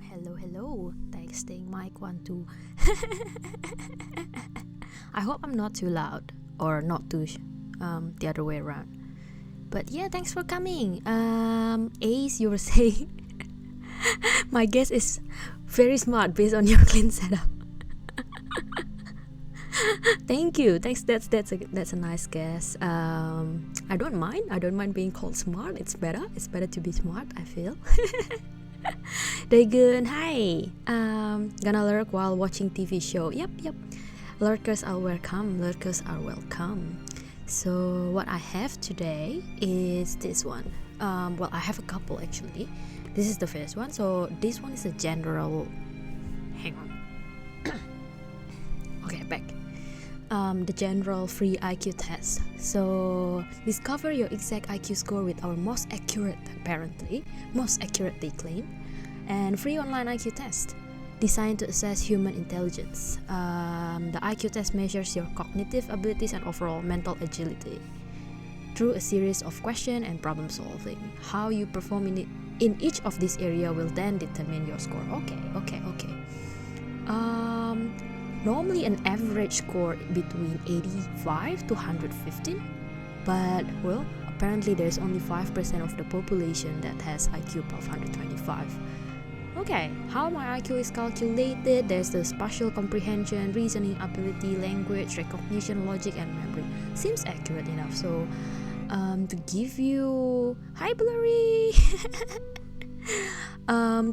Hello. Texting mic 1 2. I hope I'm not too loud or not too the other way around. But yeah, thanks for coming. Ace, you were saying my guess is very smart based on your clean setup. Thank you. Thanks. That's a nice guess. I don't mind being called smart. It's better to be smart, I feel. Dagon, hi. Gonna lurk while watching TV show. Yep. Lurkers are welcome. So what I have today is this one. Well, I have a couple actually. This is the first one. So this one is a general. Hang on. Okay, back. The general free IQ test. So discover your exact IQ score with our most accurately claimed and free online IQ test designed to assess human intelligence. The IQ test measures your cognitive abilities and overall mental agility through a series of questions and problem solving. How you perform in each of these areas will then determine your score. Okay. Normally an average score between 85 to 115, but well, apparently there's only 5% of the population that has IQ above 125. Okay, how my IQ is calculated, there's the spatial comprehension, reasoning ability, language recognition, logic and memory. Seems accurate enough. So to give you hi Blurry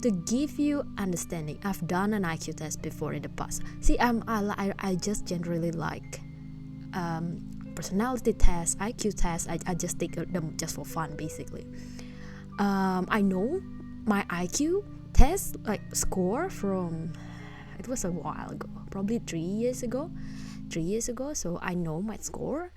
to give you understanding, I've done an IQ test before in the past. See, I just generally like personality tests, IQ tests. I just take them just for fun, basically. I know my IQ test score from, it was a while ago, probably 3 years ago. So I know my score.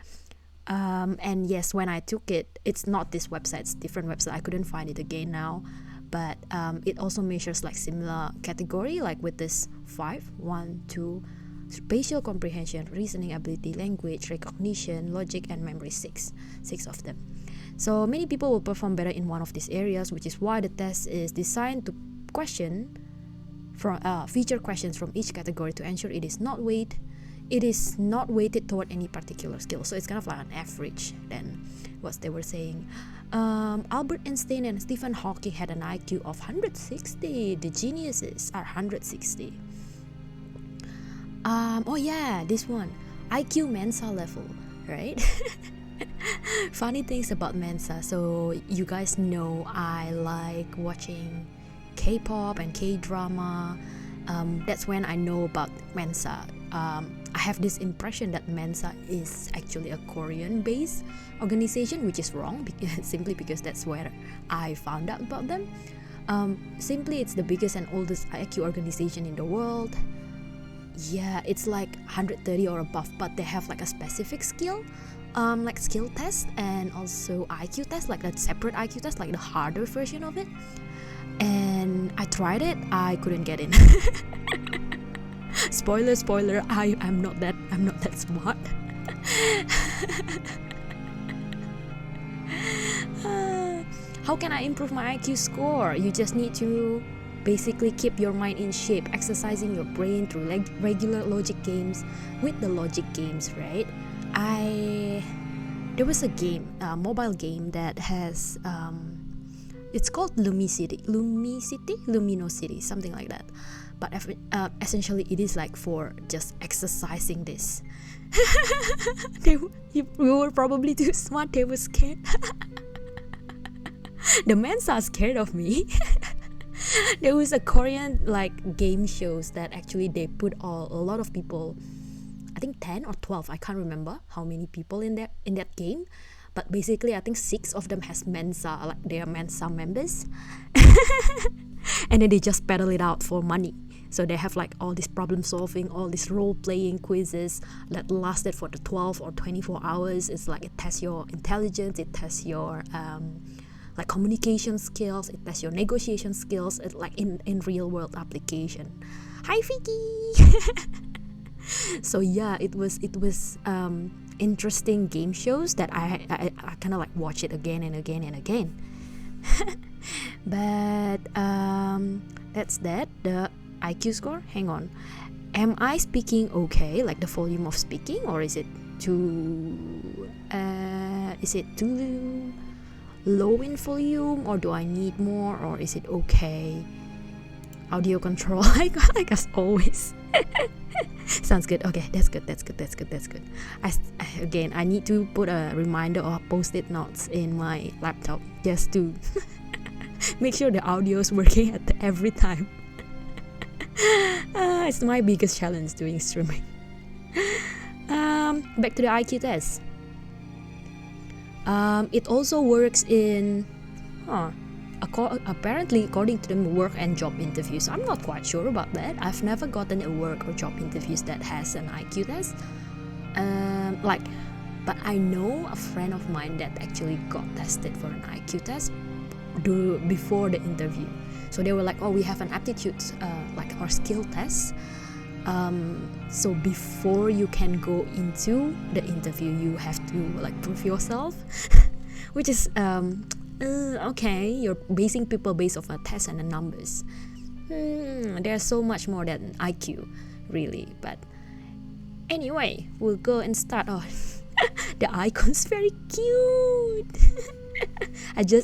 And yes, when I took it, it's not this website, it's different website. I couldn't find it again now. But it also measures similar category, with this 1, 2, spatial comprehension, reasoning ability, language recognition, logic and memory, 6 of them. So many people will perform better in one of these areas, which is why the test is designed to feature questions from each category to ensure it is not weighted toward any particular skill. So it's kind of like an average than what they were saying. Albert Einstein and Stephen Hawking had an IQ of 160. The geniuses are 160. Oh yeah, this one, IQ Mensa level, right? Funny things about Mensa. So you guys know I like watching K-pop and K-drama. That's when I know about Mensa. I have this impression that Mensa is actually a Korean-based organization, which is wrong, simply because that's where I found out about them. Simply, it's the biggest and oldest IQ organization in the world. Yeah, it's 130 or above, but they have a specific skill, skill test and also IQ test, a separate IQ test, the harder version of it. And I tried it, I couldn't get in. Spoiler, I'm not that smart. How can I improve my IQ score? You just need to basically keep your mind in shape, exercising your brain through regular logic games with the logic games, right? There was a game, a mobile game that has it's called Luminosity, something like that. But essentially it is for just exercising this. You were probably too smart, they were scared. The men are scared of me. There was a Korean game shows that actually they put a lot of people, I think 10 or 12, I can't remember how many people in that game. But basically, I think 6 of them has Mensa, they are Mensa members. And then they just peddle it out for money. So they have all this problem solving, all these role playing quizzes that lasted for the 12 or 24 hours. It's it tests your intelligence, it tests your communication skills, it tests your negotiation skills. It's in real world application. Hi Vicky. So yeah, it was interesting game shows that I kind of watch it again and again and again. But that's that. The IQ score. Hang on. Am I speaking okay? Like the volume of speaking, or is it too? Is it too low in volume, or do I need more, or is it okay? Audio control, like as always. Sounds good. Okay, that's good. I need to put a reminder or post-it notes in my laptop just to make sure the audio is working at every time. It's my biggest challenge doing streaming. Back to the IQ test. It also works in apparently according to the work and job interviews. I'm not quite sure about that. I've never gotten a work or job interviews that has an IQ test. But I know a friend of mine that actually got tested for an IQ test before the interview. So they were like, oh, we have an aptitude or skill test. So before you can go into the interview, you have to prove yourself, which is okay. You're basing people based off a test and the numbers. There's so much more than IQ, really. But anyway, we'll go and start. Oh, the icon's very cute.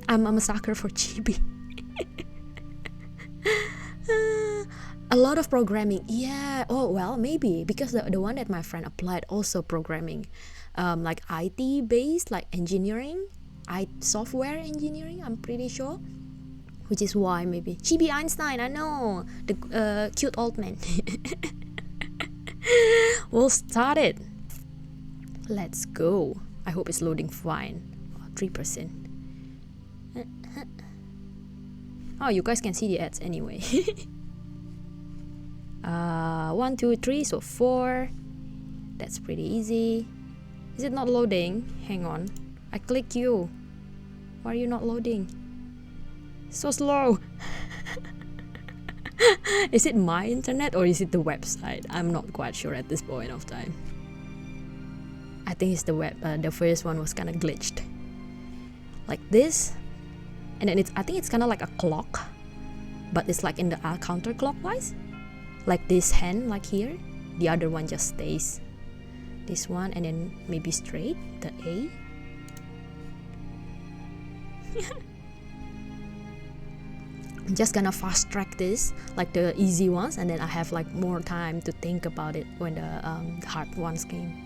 I'm a sucker for chibi. A lot of programming, yeah. Oh well, maybe because the one that my friend applied also programming, like IT based, like engineering, software engineering. I'm pretty sure, which is why maybe Chibi Einstein. I know the cute old man. We'll start it. Let's go. I hope it's loading fine. 3%. Oh, you guys can see the ads anyway. 1, 2, 3, so 4. That's pretty easy. Is it not loading? Hang on. I click you. Why are you not loading? So slow. Is it my internet or is it the website? I'm not quite sure at this point of time. I think it's the web. The first one was kind of glitched. Like this. And then I think it's kind of like a clock. But it's like in the counterclockwise. Like this hand, like here. The other one just stays. This one, and then maybe straight, the A. I'm just gonna fast track this, like the easy ones, and then I have like more time to think about it when the hard ones came.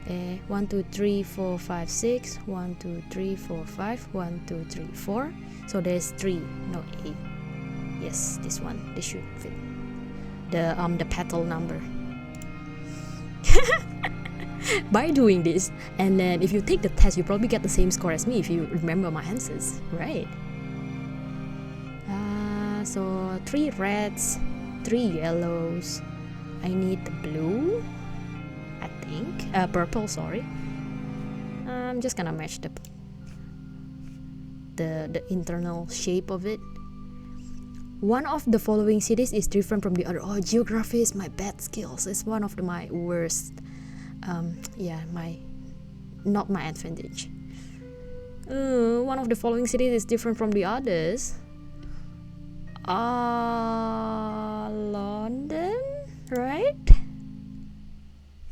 1, 2, 3, 4, 5, 6. 1, 2, 3, 4, 5. 1, 2, 3, 4. So there's 3, no A. Yes, this one. This should fit. The petal number. By doing this, and then if you take the test, you probably get the same score as me if you remember my answers, right? So 3 reds, 3 yellows. I need the blue, I think. Purple, sorry. I'm just gonna match the internal shape of it. One of the following cities is different from the other. Oh, geography is my bad skills. It's one of my worst. Not my advantage. One of the following cities is different from the others. London, right?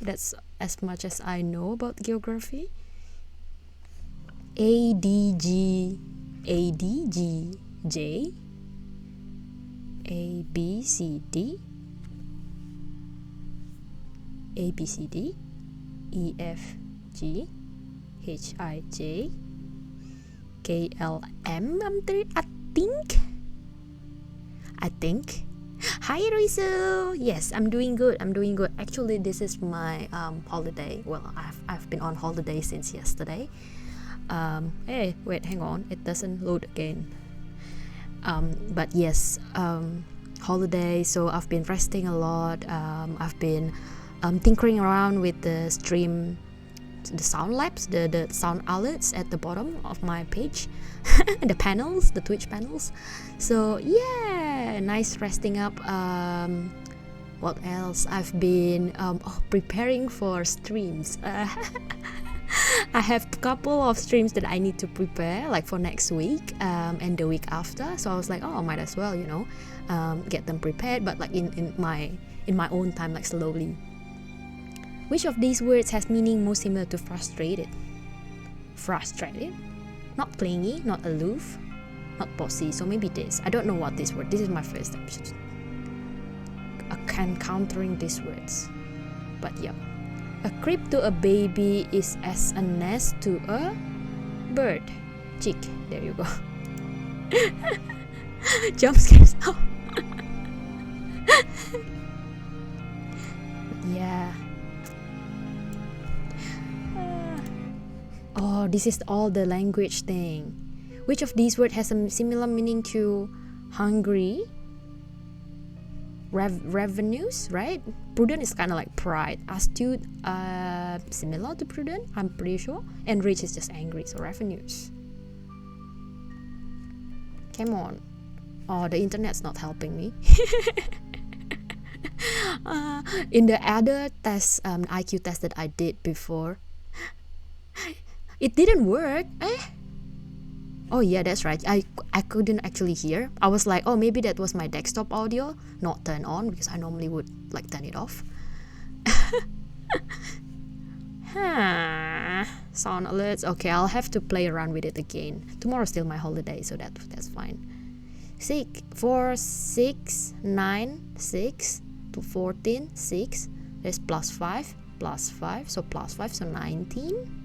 That's as much as I know about geography. ADGJ, ABCD, EFG, HIJ, KLM. I think. Hi Rizu. Yes, I'm doing good. Actually, this is my holiday. Well, I've been on holiday since yesterday. Hey, wait, hang on. It doesn't load again. But yes, holiday. So I've been resting a lot. I've been tinkering around with the stream, the sound labs, the sound outlets at the bottom of my page, the panels, the Twitch panels. So yeah, nice resting up. What else? I've been preparing for streams. I have a couple of streams that I need to prepare, like for next week and the week after. So I was like, oh, might as well, get them prepared, but like in my own time, like slowly. Which of these words has meaning most similar to frustrated? Frustrated? Not clingy, not aloof, not bossy. So maybe this. I don't know what this word. This is my first episode encountering these words. But yeah. A crib to a baby is as a nest to a bird. Chick. There you go. Jump scares. Oh. Yeah. Oh, this is all the language thing. Which of these words has a similar meaning to hungry? Revenues, right? Prudent is kind of like pride. Astute, similar to prudent, I'm pretty sure. And rich is just angry, so revenues. Come on. Oh, the internet's not helping me. In the other test, IQ test that I did before, it didn't work. Oh yeah, that's right. I couldn't actually hear. I was like, oh, maybe that was my desktop audio not turned on, because I normally would like turn it off. Sound alerts. Okay, I'll have to play around with it again. Tomorrow's still my holiday, so that's fine. 4, 6, 9, 6 to 14, 6. There's plus 5, so plus 5, so 19.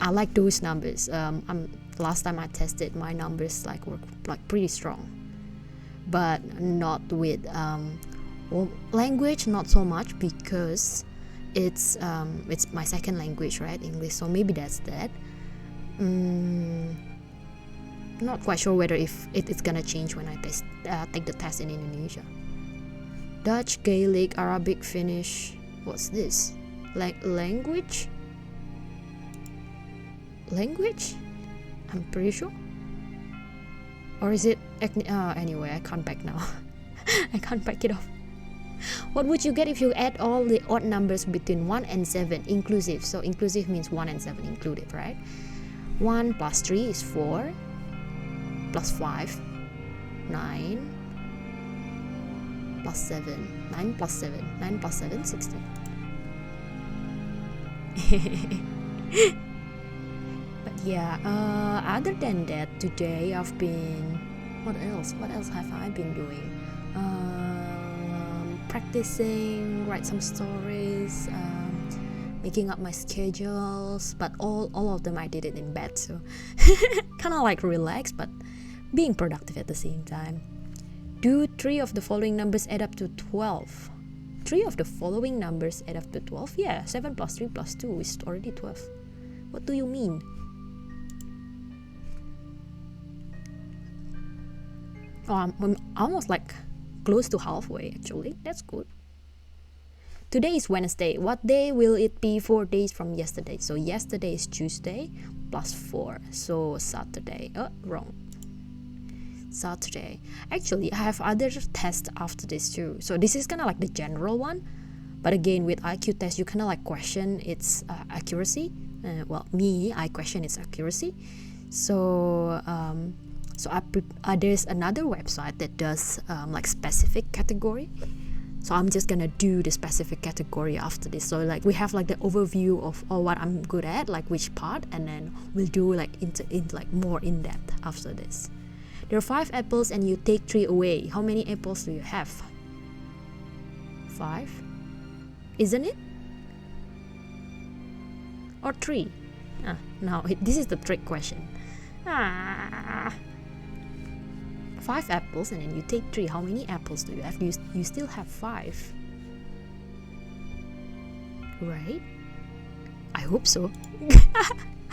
I like those numbers. Last time I tested, my numbers were pretty strong, but not with language. Not so much, because it's my second language, right? English. So maybe that's that. Not quite sure whether if it's gonna change when I take the test in Indonesia. Dutch, Gaelic, Arabic, Finnish. What's this? Language? I'm pretty sure. Or is it anyway, I can't back now. I can't back it off. What would you get if you add all the odd numbers between 1 and 7 inclusive? So inclusive means 1 and 7 included, right? 1 plus 3 is 4, plus 5, 9, plus 7, 9 plus 7, 9 plus 7, 16. Yeah, other than that, today I've been... What else have I been doing? Practicing, write some stories, making up my schedules, but all of them I did it in bed, so kind of like relaxed, but being productive at the same time. Do 3 of the following numbers add up to 12? 3 of the following numbers add up to 12? Yeah, 7 plus 3 plus 2 is already 12. What do you mean? Oh, I'm almost close to halfway actually. That's good. Today is Wednesday. What day will it be 4 days from yesterday? So yesterday is Tuesday plus 4. So Saturday. Oh, wrong. Saturday. Actually, I have other tests after this too. So this is kind of like the general one. But again, with IQ test, you kind of question its accuracy. I question its accuracy. So there's another website that does specific category. So I'm just gonna do the specific category after this. So we have the overview of what I'm good at, which part, and then we'll do more in depth after this. There are 5 apples and you take 3 away. How many apples do you have? 5? Isn't it? Or 3? Now this is the trick question. 5 apples and then you take 3. How many apples do you have? You still have 5. Right? I hope so.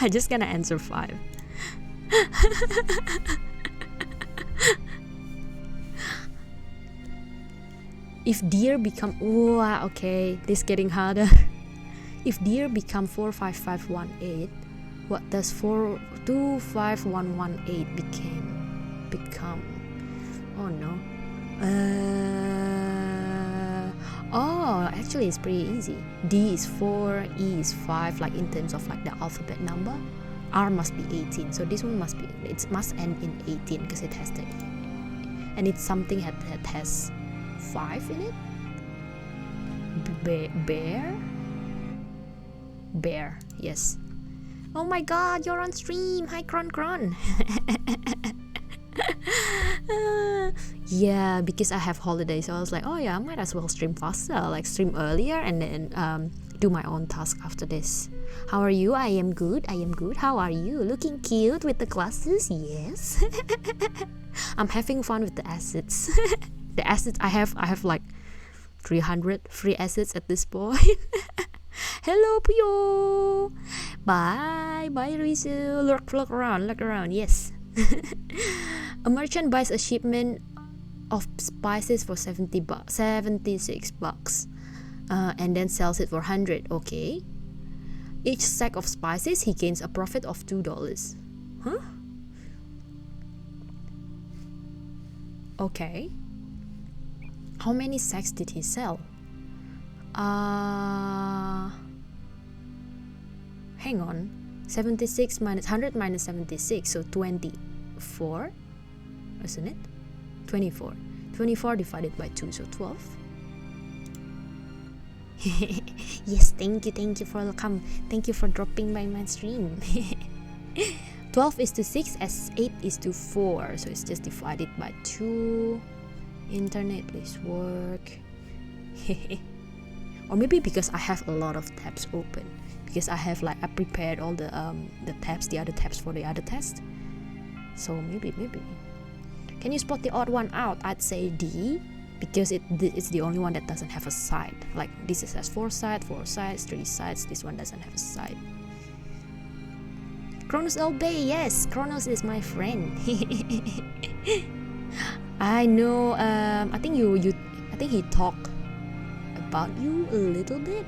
I'm just gonna answer 5. If deer become... okay, this is getting harder. If deer become 45518, what does 25118 become? Oh no. Oh, actually it's pretty easy. D is 4, E is 5, like in terms of like the alphabet number. R must be 18, so this one must end in 18 because it has the E. And it's something that has 5 in it. Bear, yes. Oh my god, you're on stream. Hi Kron. Yeah, because I have holidays, so I was like, oh yeah, I might as well stream faster, like stream earlier and then do my own task after this. How are you? I am good. How are you? Looking cute with the glasses? Yes. I'm having fun with the assets. The assets I have like 300 free assets at this point. Hello Puyo. Bye Rizu. Look around. Yes. A merchant buys a shipment of spices for 76 bucks, and then sells it for 100. Okay. Each sack of spices he gains a profit of $2. Huh? Okay. How many sacks did he sell? Hang on. 76 minus 100 minus 76, so 24, isn't it? 24 divided by 2, so 12. Yes, thank you for welcome. Thank you for dropping by my stream. 12 is to 6 as 8 is to 4, so it's just divided by 2. Internet, please work. Or maybe because I have a lot of tabs open, because I prepared all the tabs, the other tabs for the other test. So maybe. Can you spot the odd one out? I'd say D, because it's the only one that doesn't have a side. Like this has 4 sides, 3 sides. This one doesn't have a side. Kronos Obey, yes, Kronos is my friend. I know. I think he talked about you a little bit.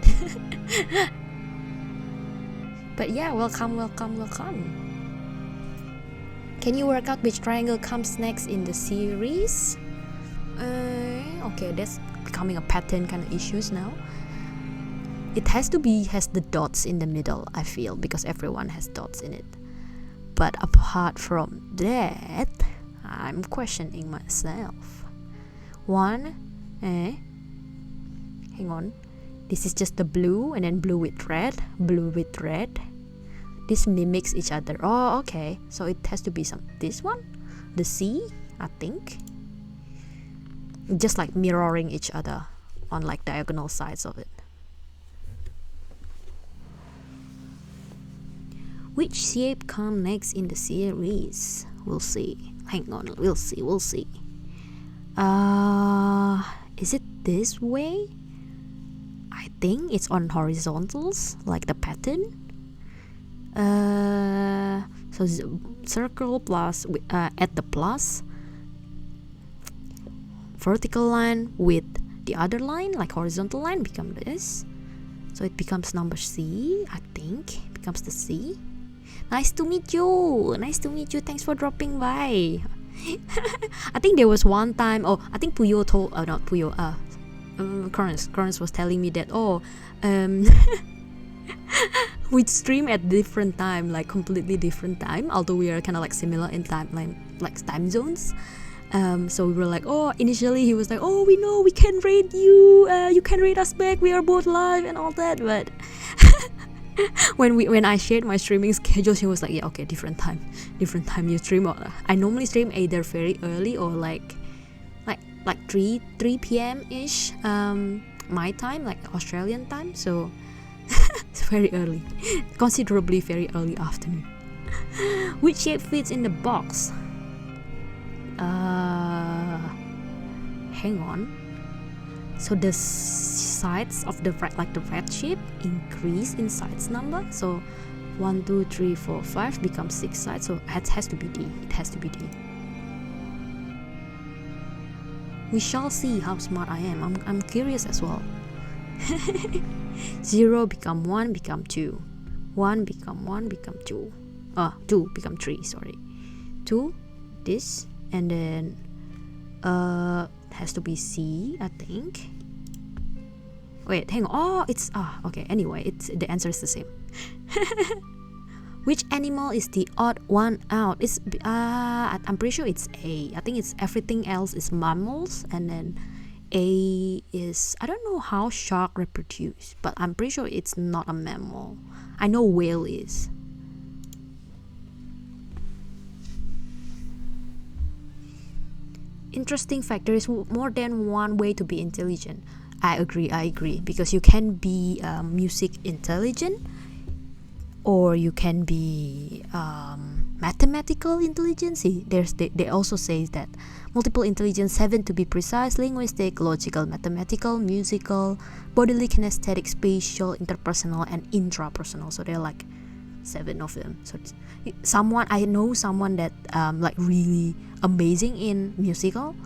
But yeah, welcome. Can you work out which triangle comes next in the series? Okay, that's becoming a pattern kind of issues now. It has the dots in the middle, I feel, because everyone has dots in it. But apart from that, I'm questioning myself. Hang on. This is just the blue and then blue with red. This mimics each other. Oh, okay. So it has to be this one, the C, I think. Just like mirroring each other on like diagonal sides of it. Which shape comes next in the series? We'll see. Hang on, we'll see. Is it this way? I think it's on horizontals, like the pattern. So circle plus add the plus, vertical line with the other line, like horizontal line, become this. So it becomes number C, I think. It becomes the C. Nice to meet you. Thanks for dropping by. I think there was one time. Oh, I think Puyo told. Not Puyo. Kronos was telling me that. We stream at different time, like completely different time. Although we are kind of like similar in time, like time zones. So we were like, initially he was like, we know we can rate you. You can rate us back. We are both live and all that, but. when I shared my streaming schedule, she was like, yeah, okay, different time you stream. I normally stream either very early or like 3 p.m. ish, my time, like Australian time, so it's very early, considerably very early afternoon. Which shape fits in the box? Hang on. So the sides of the red shape increase in sides number. So 1, 2, 3, 4, 5 becomes 6 sides. So it has to be D. We shall see how smart I am. I'm curious as well. 0 become 1 become 2. 1 become 1 become 2. 2 become 3. Sorry. 2 this and then has to be C, I think. Wait, hang on. Oh, it's okay. Anyway, the answer is the same. Which animal is the odd one out? It's I'm pretty sure it's A. I think it's everything else is mammals, and then A is, I don't know how shark reproduce, but I'm pretty sure it's not a mammal. I know whale is. Interesting fact, there is more than one way to be intelligent. I agree, because you can be music intelligent, or you can be mathematical intelligence. They also say that multiple intelligence, 7 to be precise: linguistic, logical, mathematical, musical, bodily, kinesthetic, spatial, interpersonal, and intrapersonal. So they're like 7 of them. So I know someone that like really amazing in musical,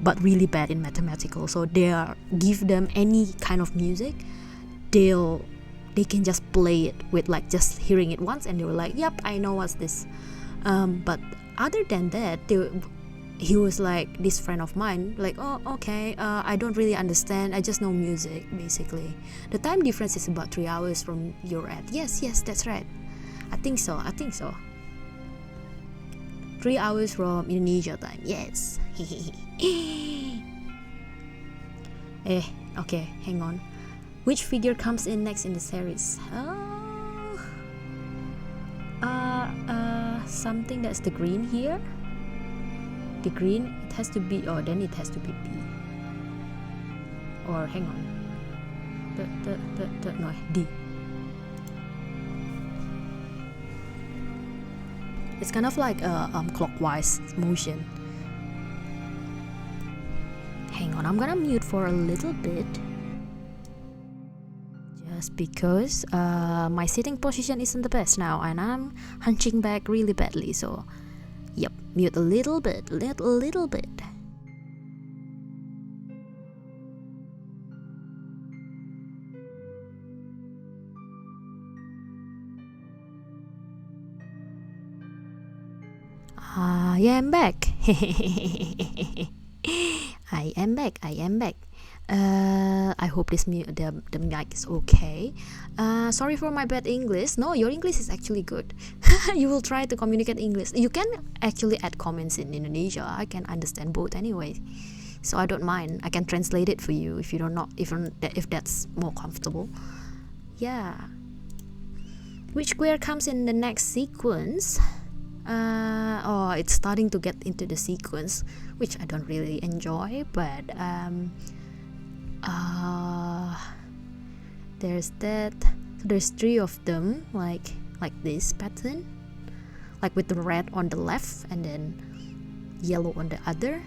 but really bad in mathematical. So give them any kind of music, they can just play it with like just hearing it once, and they were like, yep, I know what's this. But other than that, he was like, this friend of mine, like, oh, okay, I don't really understand, I just know music, basically. The time difference is about 3 hours from your end. Yes, that's right. I think so. 3 hours from Indonesia time. Yes. Okay, hang on. Which figure comes in next in the series? Something that's the green here. The green, it has to be, then it has to be B. Or hang on. No, D. It's kind of like a clockwise motion. Hang on, I'm gonna mute for a little bit. Just because my sitting position isn't the best now, and I'm hunching back really badly. So, yep, mute a little bit. Yeah, I'm back. I am back. I hope the mic is okay. Sorry for my bad English. No, your English is actually good. You will try to communicate English. You can actually add comments in Indonesia. I can understand both anyway, so I don't mind. I can translate it for you if you don't know, if that's more comfortable. Yeah. Which square comes in the next sequence? It's starting to get into the sequence, which I don't really enjoy, but there's that. So there's 3 of them, like this pattern, like with the red on the left and then yellow on the other.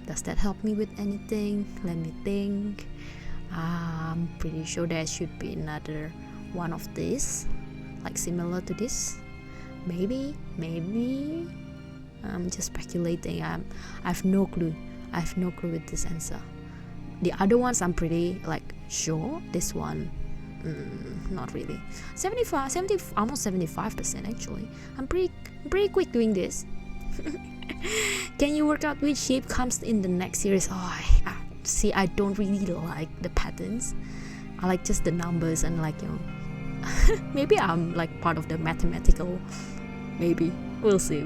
Does that help me with anything? Let me think. I'm pretty sure there should be another one of these, like similar to this. Maybe I'm just speculating. I have no clue with this answer. The other ones I'm pretty like sure. This one not really. 75, almost 75% actually. I'm pretty quick doing this. Can you work out which shape comes in the next series? See, I don't really like the patterns. I like just the numbers and like, you know, maybe I'm like part of the mathematical. Maybe we'll see.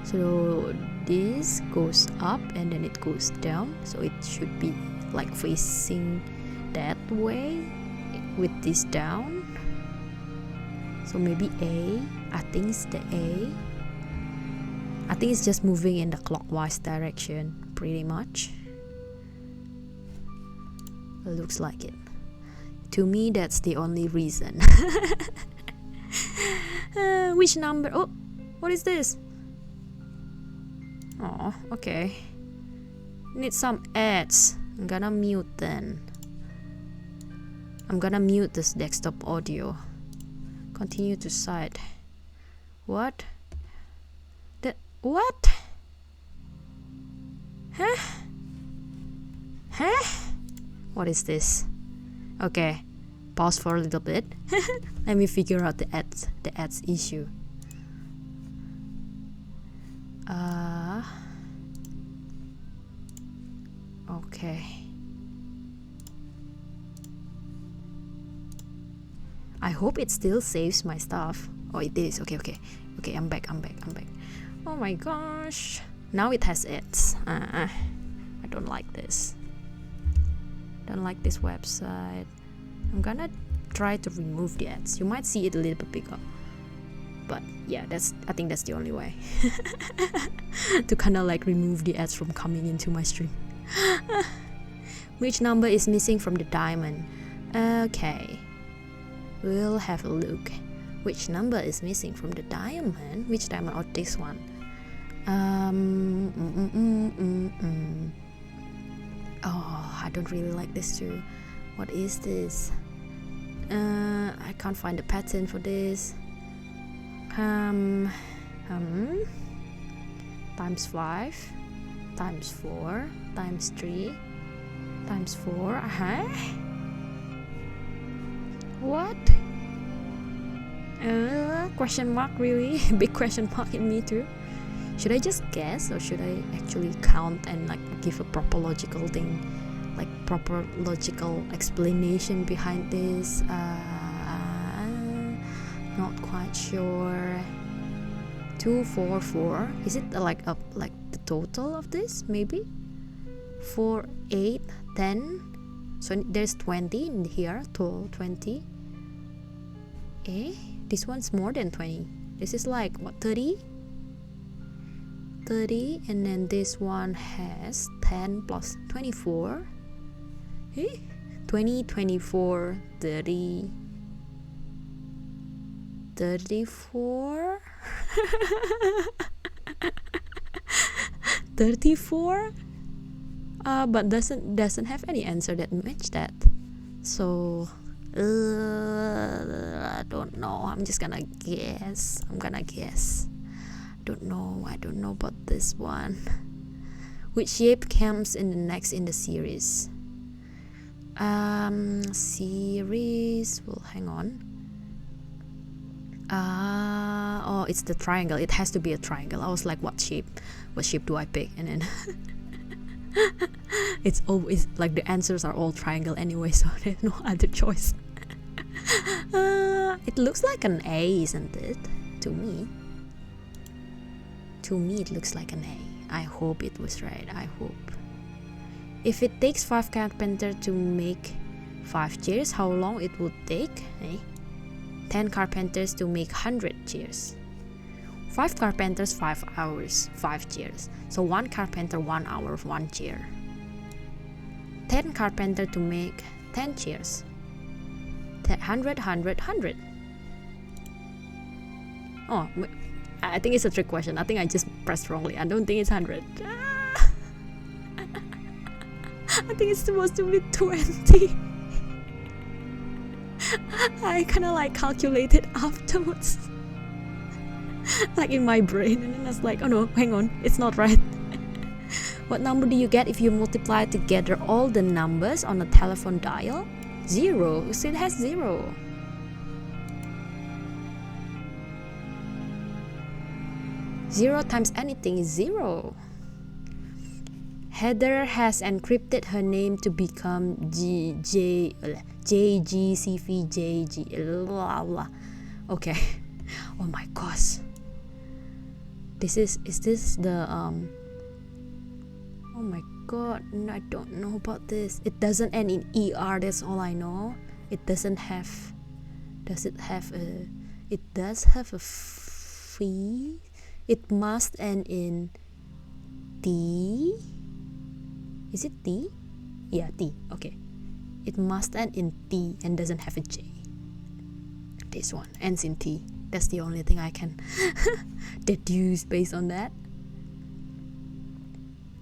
So this goes up and then it goes down, so it should be like facing that way with this down. So maybe A. I think it's the A. I think it's just moving in the clockwise direction pretty much. Looks like it. To me, that's the only reason. Which number? Oh, what is this? Oh, okay. Need some ads. I'm gonna mute then. I'm gonna mute this desktop audio. Continue to side. What? What? Huh? What is this? Okay, pause for a little bit. Let me figure out the ads issue. Okay. I hope it still saves my stuff. Oh, it is. Okay, I'm back. Oh my gosh. Now it has ads. I don't like this. Don't like this website. I'm gonna try to remove the ads. You might see it a little bit bigger. But yeah, I think that's the only way. To kind of like remove the ads from coming into my stream. Which number is missing from the diamond? Okay. We'll have a look. Which number is missing from the diamond? Which diamond? Or this one? Oh, I don't really like this too. What is this? I can't find the pattern for this. Times 5, times 4, times 3, times 4. What? Question mark, really? Big question mark in me too. Should I just guess, or should I actually count and like give a proper logical thing, like proper logical explanation behind this? Not quite sure. 2, 4, 4. Is it like the total of this? Maybe 4, 8, 10. So there's 20 in here. Total 20. This one's more than 20. This is like what, 30? 30, and then this one has 10 plus 24. 20, 24, 30, 34. 34. But doesn't have any answer that match that. So I don't know. I'm just gonna guess. I don't know about this one. Which shape comes in the next in the series? Series. Well, hang on. Oh, it's the triangle. It has to be a triangle. I was like, what shape do I pick? And then it's always like the answers are all triangle anyway, so there's no other choice. It looks like an A, isn't it? To me it looks like an A. I hope it was right. I hope. If it takes 5 carpenters to make 5 chairs, how long it would take? 10 carpenters to make 100 chairs. 5 carpenters, 5 hours, 5 chairs. So 1 carpenter, 1 hour, 1 chair. 10 carpenters to make 10 chairs. 100, 100, 100. Oh, I think it's a trick question. I think I just pressed wrongly. I don't think it's 100. I think it's supposed to be 20. I kind of like calculated afterwards. Like in my brain, and then I was like, oh no, hang on, it's not right. What number do you get if you multiply together all the numbers on a telephone dial? 0. So it has 0. Zero times anything is 0. Heather has encrypted her name to become JGCVJG. Okay. Oh my gosh. Is this the oh my god, I don't know about this. It doesn't end in ER, that's all I know. It doesn't have. Does it have a? It does have a fee. It must end in T. Is it T? Yeah, T. Okay. It must end in T and doesn't have a J. This one ends in T. That's the only thing I can deduce based on that.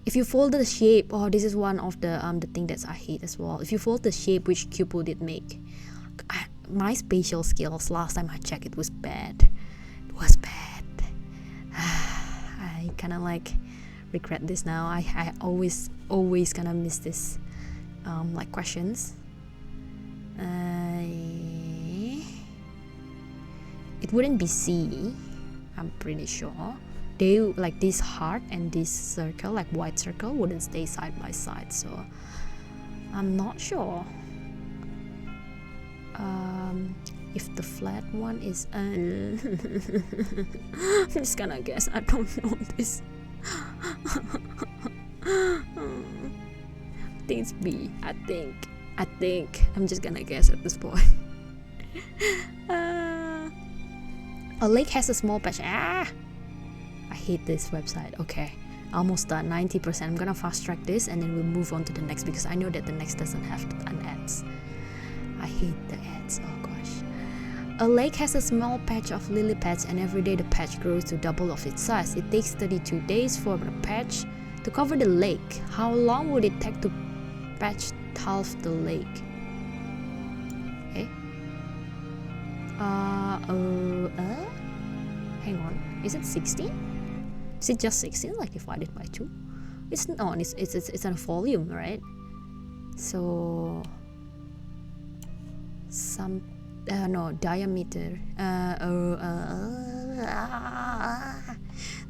If you fold the shape, oh, this is one of the thing that I hate as well. If you fold the shape, which cube would it make? My spatial skills, last time I checked, it was bad. It was bad. I kind of like regret this now. I always gonna miss this like questions. It wouldn't be C, I'm pretty sure. they like this heart and this circle, like white circle, wouldn't stay side by side. So I'm not sure. If the flat one is I'm just gonna guess. I don't know this. I think it's B. I think I'm just gonna guess at this point. A lake has a small patch. I hate this website. Okay, almost done. 90%. I'm gonna fast track this and then we'll move on to the next because I know that the next doesn't have an ads. I hate the ads. Oh gosh. A lake has a small patch of lily pads, and every day the patch grows to double of its size. It takes 32 days for the patch to cover the lake. How long would it take to patch half the lake? Okay. Hang on. Is it 16? Is it just 16? Like divided by 2? It's not. It's a volume, right? So some no diameter.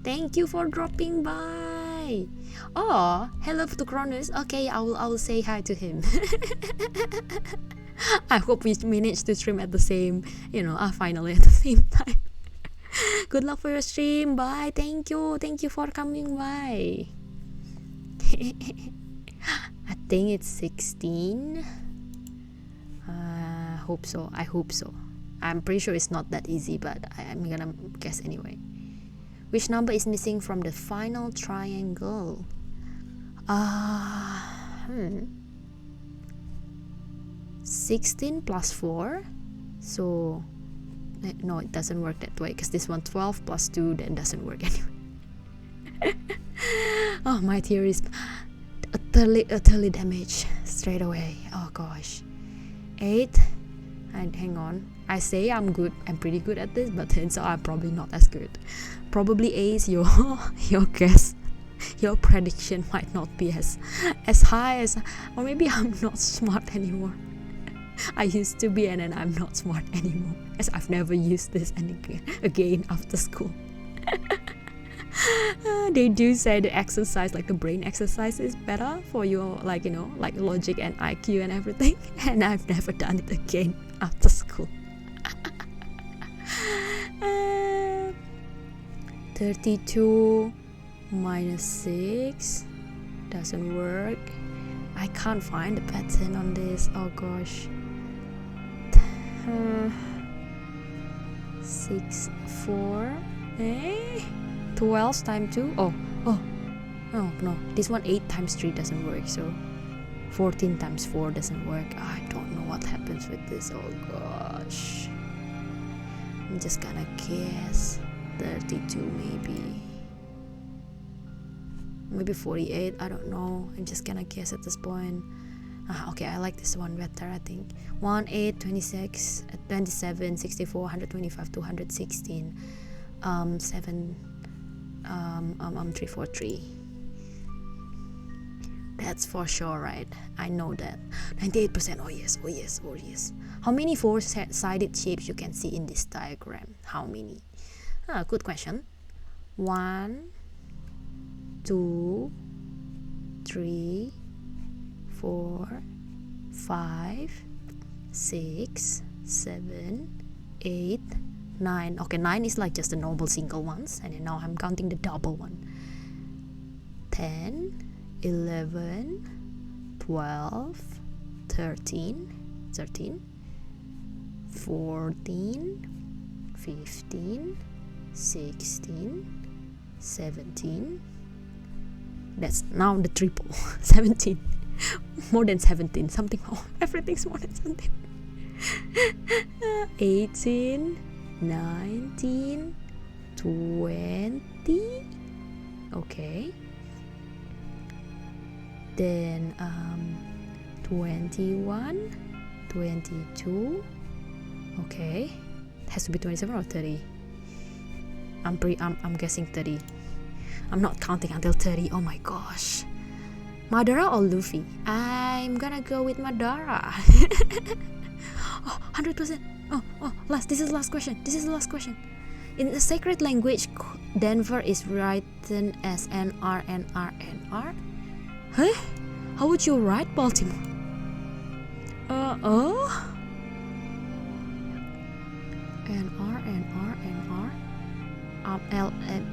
Thank you for dropping by. Oh, hello to Cronus. Okay, I will say hi to him. I hope we managed to stream at the same, finally at the same time. Good luck for your stream. Bye. Thank you for coming by. I think it's 16. I hope so. I'm pretty sure it's not that easy, but I'm gonna guess anyway. Which number is missing from the final triangle? 16 plus 4. So no, it doesn't work that way because this one 12 plus 2, that doesn't work anyway. Oh, my theory is utterly damaged straight away. Oh gosh. 8. And hang on, I say I'm pretty good at this, but turns out I'm probably not as good. Probably A is your guess. Your prediction might not be as high as, or maybe I'm not smart anymore. I used to be, and then I'm not smart anymore, as I've never used this again after school. They do say the exercise, like the brain exercise, is better for your like logic and IQ and everything, and I've never done it again after school. 32 minus 6 doesn't work. I can't find the pattern on this. Oh gosh. 6 4 12 times 2. Oh no, this one 8 times 3 doesn't work, so 14 times 4 doesn't work. I don't know what happens with this. Oh gosh, I'm just gonna guess 32, maybe 48. I don't know, I'm just gonna guess at this point. Okay, I like this one better, I think. 1 8 26 27 64 125 216 7 343. That's for sure, right? I know that. 98%. Oh yes. How many four-sided shapes you can see in this diagram? How many? Good question. 1 2 3 4 5 6 7 8 9. Okay, 9 is like just the normal single ones, and then now I'm counting the double one. 10 11 12 13 14 15 16 17. That's now the triple. 17. More than 17. Something more. Everything's more than 17. 18 19 20. Okay. Then 21 22. Okay. It has to be 27 or 30. I'm guessing 30. I'm not counting until 30. Oh my gosh. Madara or Luffy? I'm gonna go with Madara. Oh, 100%. Oh, this is the last question. In the sacred language, Denver is written as NR. Huh? How would you write Baltimore? NR.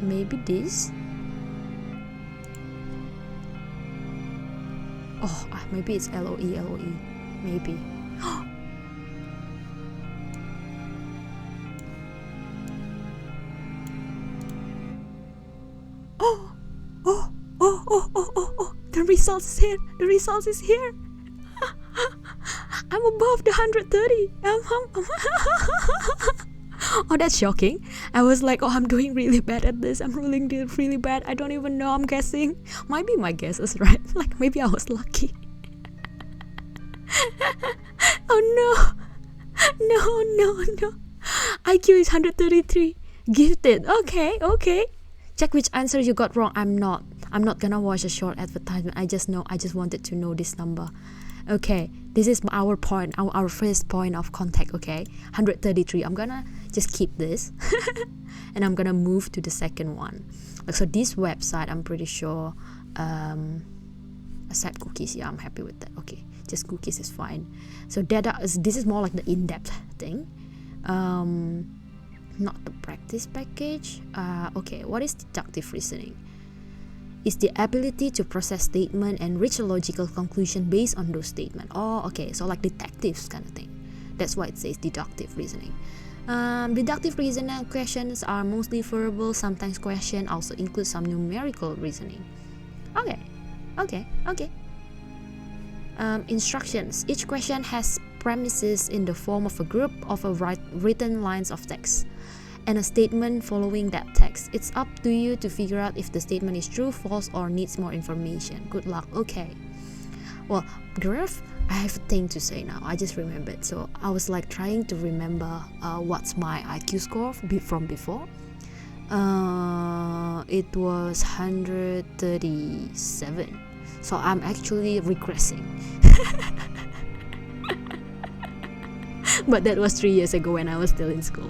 Maybe this. Oh, maybe it's LOE. Maybe. Oh, the results is here. The results is here. I'm above the 130. Oh, that's shocking. I was like, oh, I'm doing really bad at this. I'm rolling really bad. I don't even know. I'm guessing. Might be my guess is right. Like, maybe I was lucky. Oh, no. IQ is 133. Gifted. Okay. Check which answer you got wrong. I'm not gonna watch a short advertisement. I just wanted to know this number. Okay, this is our point, our first point of contact. Okay, 133. I'm gonna just keep this and I'm gonna move to the second one. So this website, I'm pretty sure accept cookies. Yeah, I'm happy with that. Okay, just cookies is fine. So this is more like the in-depth thing, not the practice package. Okay, what is deductive reasoning? Is the ability to process statement and reach a logical conclusion based on those statements. Oh, okay, so like detectives kind of thing. That's why it says deductive reasoning. Deductive reasoning questions are mostly verbal. Sometimes question also include some numerical reasoning. Okay. Instructions. Each question has premises in the form of a group of written lines of text and a statement following that text. It's up to you to figure out if the statement is true, false, or needs more information. Good luck. Okay. Well, Griff, I have a thing to say now. I just remembered. So I was like trying to remember what's my IQ score from before. It was 137. So I'm actually regressing. But that was 3 years ago when I was still in school.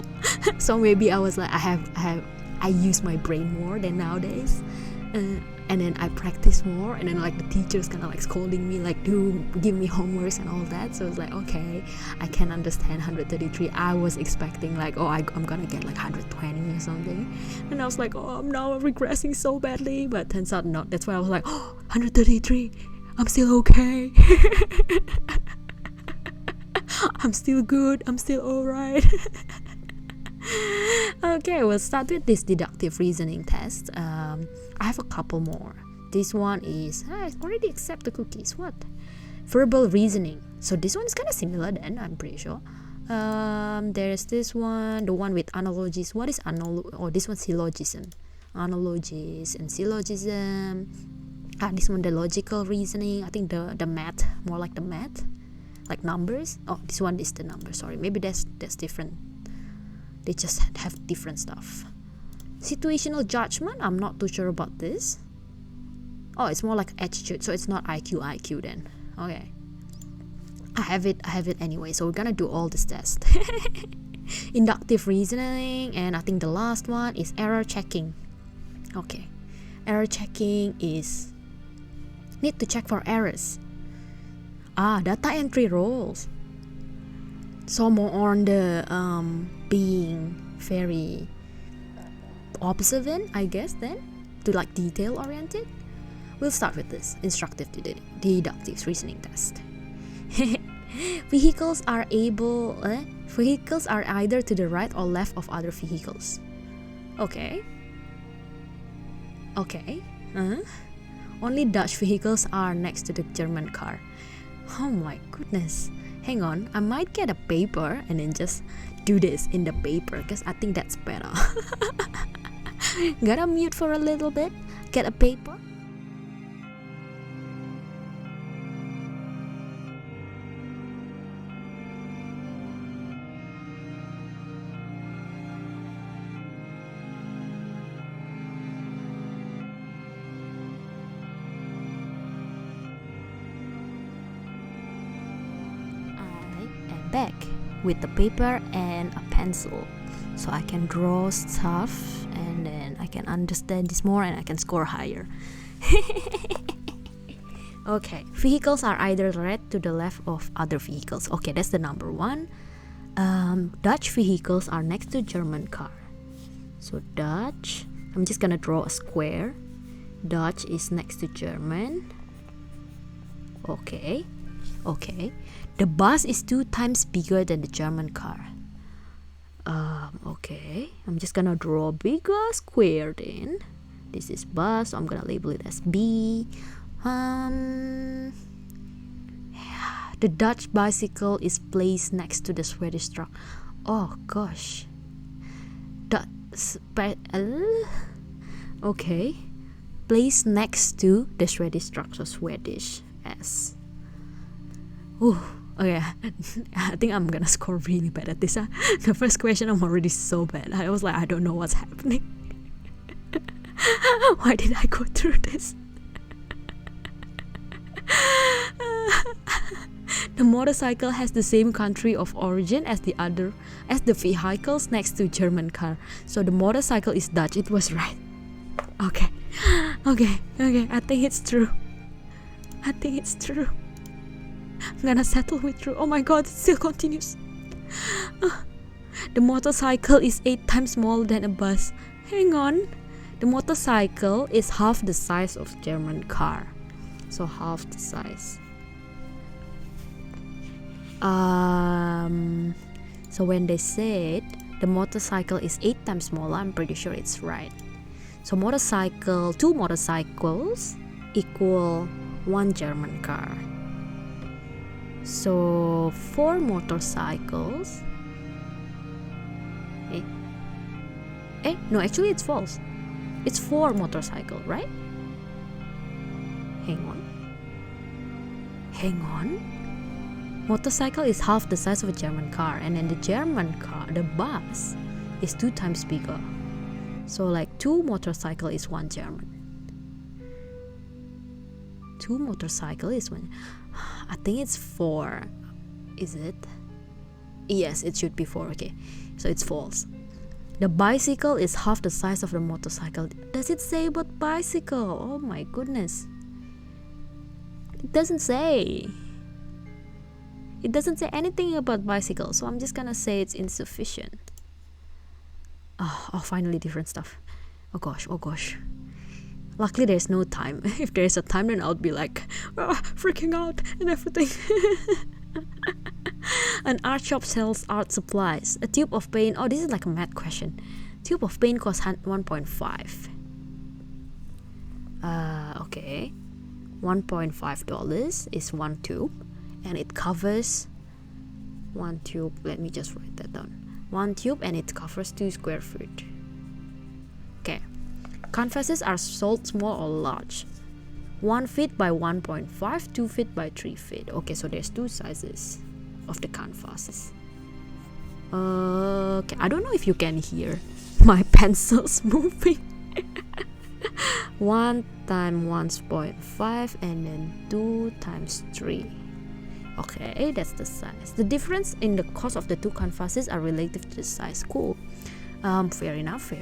So maybe I was like, I use my brain more than nowadays, and then I practice more, and then like the teachers kind of like scolding me, like give me homeworks and all that. So it's like, okay, I can understand 133. I was expecting like, oh, I'm gonna get like 120 or something, and I was like, oh, I'm now regressing so badly. But turns out not. That's why I was like, oh, 133. I'm still okay. I'm still good. I'm still alright. Okay, we'll start with this deductive reasoning test. I have a couple more. This one is I already accept the cookies. What? Verbal reasoning. So this one is kind of similar then, I'm pretty sure. There's this one, the one with analogies. What is this one syllogism. Analogies and syllogism. This one the logical reasoning. I think the math, more like the math, like numbers. Oh, this one is the number. Sorry, maybe that's different. They just have different stuff. Situational judgment, I'm not too sure about this. Oh, it's more like attitude, so it's not IQ then. Okay. I have it anyway, so we're gonna do all this test. Inductive reasoning, and I think the last one is error checking. Okay. Error checking is need to check for errors. Data entry roles. So more on the being very observant, I guess, then to like detail oriented. We'll start with this instructive deductive reasoning test. Vehicles are either to the right or left of other vehicles. Okay. Only Dutch vehicles are next to the German car. Oh my goodness. Hang on, I might get a paper and then just do this in the paper because I think that's better. Gotta mute for a little bit, get a paper. Back with the paper and a pencil. so I can draw stuff and then I can understand this more and I can score higher. Okay, vehicles are either red to the left of other vehicles. Okay, that's the number one. Dutch vehicles are next to German car. So Dutch, I'm just gonna draw a square. Dutch is next to German. Okay. The bus is 2 times bigger than the German car. Okay, I'm just gonna draw a bigger square then. This is bus, so I'm gonna label it as B. The Dutch bicycle is placed next to the Swedish truck. Oh gosh. Okay. Placed next to the Swedish truck, so Swedish S. Okay. I think I'm gonna score really bad at this. The first question I'm already so bad. I was like, I don't know what's happening. Why did I go through this? The motorcycle has the same country of origin as the vehicles next to German car. So the motorcycle is Dutch. It was right. Okay. I think it's true. I'm gonna settle with true. Oh my god, it still continues. The motorcycle is 8 times smaller than a bus. Hang on. The motorcycle is half the size of German car. So half the size. So when they said the motorcycle is 8 times smaller, I'm pretty sure it's right. So 2 motorcycles equal 1 German car. So 4 motorcycles. No, actually it's false. It's 4 motorcycle, right? Hang on. Motorcycle is half the size of a German car, and then the German car, the bus, is 2 times bigger. So like 2 motorcycle is 1 German. 2 motorcycle is 1. I think it's 4. Is it? Yes, it should be 4. Okay, so it's false. The bicycle is half the size of the motorcycle. Does it say about bicycle? Oh my goodness. It doesn't say. It doesn't say anything about bicycle, so I'm just gonna say it's insufficient. Oh, finally different stuff. Oh gosh. Luckily there's no time. If there's a time, then I'll be like freaking out and everything. An art shop sells art supplies. A tube of paint. Oh, this is like a math question. Tube of paint costs 1.5. Okay. $1.5 is 1 tube, and it covers 1 tube. Let me just write that down. 1 tube, and it covers 2 square feet. Okay. Canvases are sold small or large. 1 feet by 1.5, 2 feet by 3 feet. Okay, so there's 2 sizes of the canvases. Okay, I don't know if you can hear my pencils moving. 1 times 1.5 and then 2 times 3. Okay, that's the size. The difference in the cost of the 2 canvases are relative to the size. Cool. Fair enough.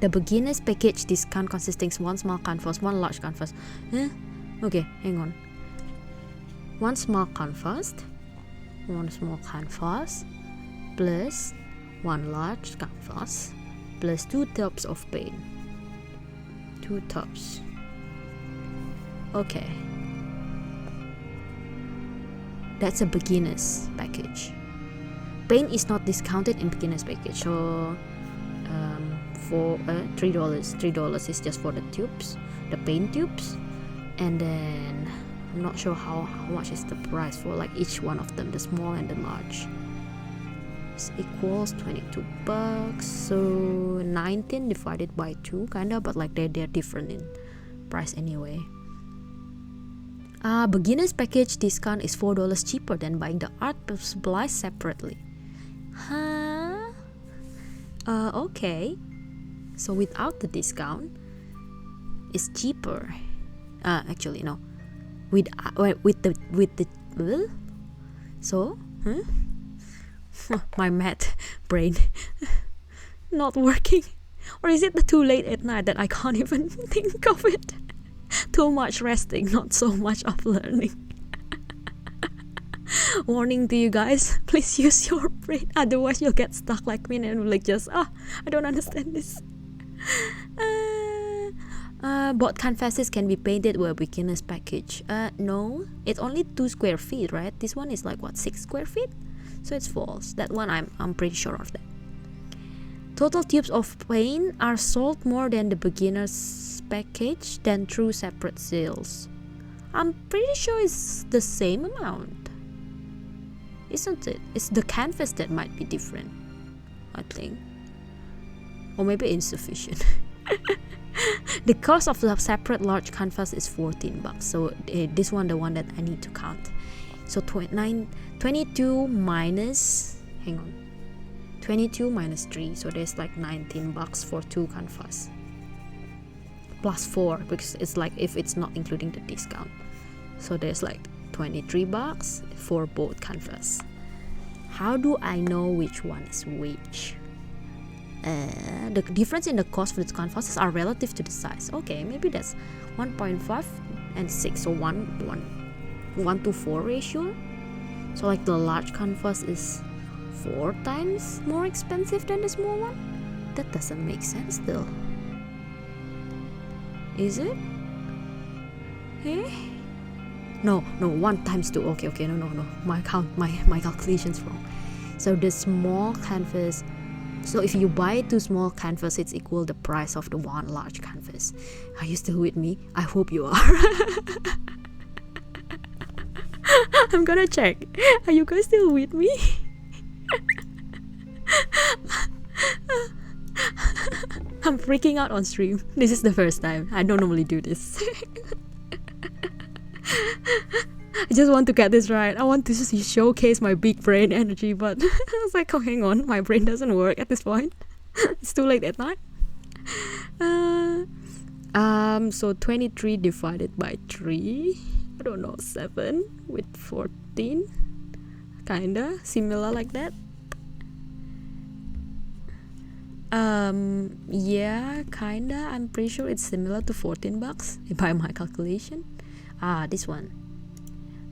The beginner's package discount consisting 1 small canvas, 1 large canvas. Okay, hang on. 1 small canvas plus 1 large canvas plus 2 tubs of paint. 2 tubs. Okay. That's a beginner's package. Paint is not discounted in beginner's package, so for $3. $3 is just for the tubes, the paint tubes, and then I'm not sure how much is the price for like each one of them, the small and the large. This equals $22. So 19 divided by 2, kinda, but like they're different in price anyway. Beginner's package discount is $4 cheaper than buying the art supplies separately. Okay. So without the discount, it's cheaper. Actually no. With the so My math brain not working. Or is it too late at night that I can't even think of it? Too much resting, not so much of learning. Warning to you guys, please use your brain, otherwise you'll get stuck like me and like just I don't understand this. Both canvases can be painted with a beginner's package. No, it's only 2 square feet, right? This one is like what, 6 square feet? So it's false. That one I'm pretty sure of that. Total tubes of paint are sold more than the beginner's package than through separate sales. I'm pretty sure it's the same amount, isn't it? It's the canvas that might be different, I think. Or maybe insufficient. The cost of the separate large canvas is $14. So this one, the one that I need to count. So 22 minus, hang on, 22 minus 3, so there's like $19 for 2 canvas. Plus 4, because it's like if it's not including the discount. So there's like $23 for both canvas. How do I know which one is which? The difference in the cost for the canvases are relative to the size. Okay, maybe that's 1.5 and 6, so 1 to 4 ratio. So like the large canvas is 4 times more expensive than the small one. That doesn't make sense still. Is it? Eh? No, 1 times 2. Okay, no. My calculation's wrong. So the small canvas. So if you buy 2 small canvas, it's equal the price of the 1 large canvas. Are you still with me? I hope you are. I'm gonna check. Are you guys still with me? I'm freaking out on stream. This is the first time. I don't normally do this. I just want to get this right. I want to just showcase my big brain energy, but I was like, oh, hang on, my brain doesn't work at this point. It's too late at night. So 23 divided by 3, I don't know, 7 with 14, kinda similar like that. Yeah, kinda. I'm pretty sure it's similar to $14 by my calculation. This one.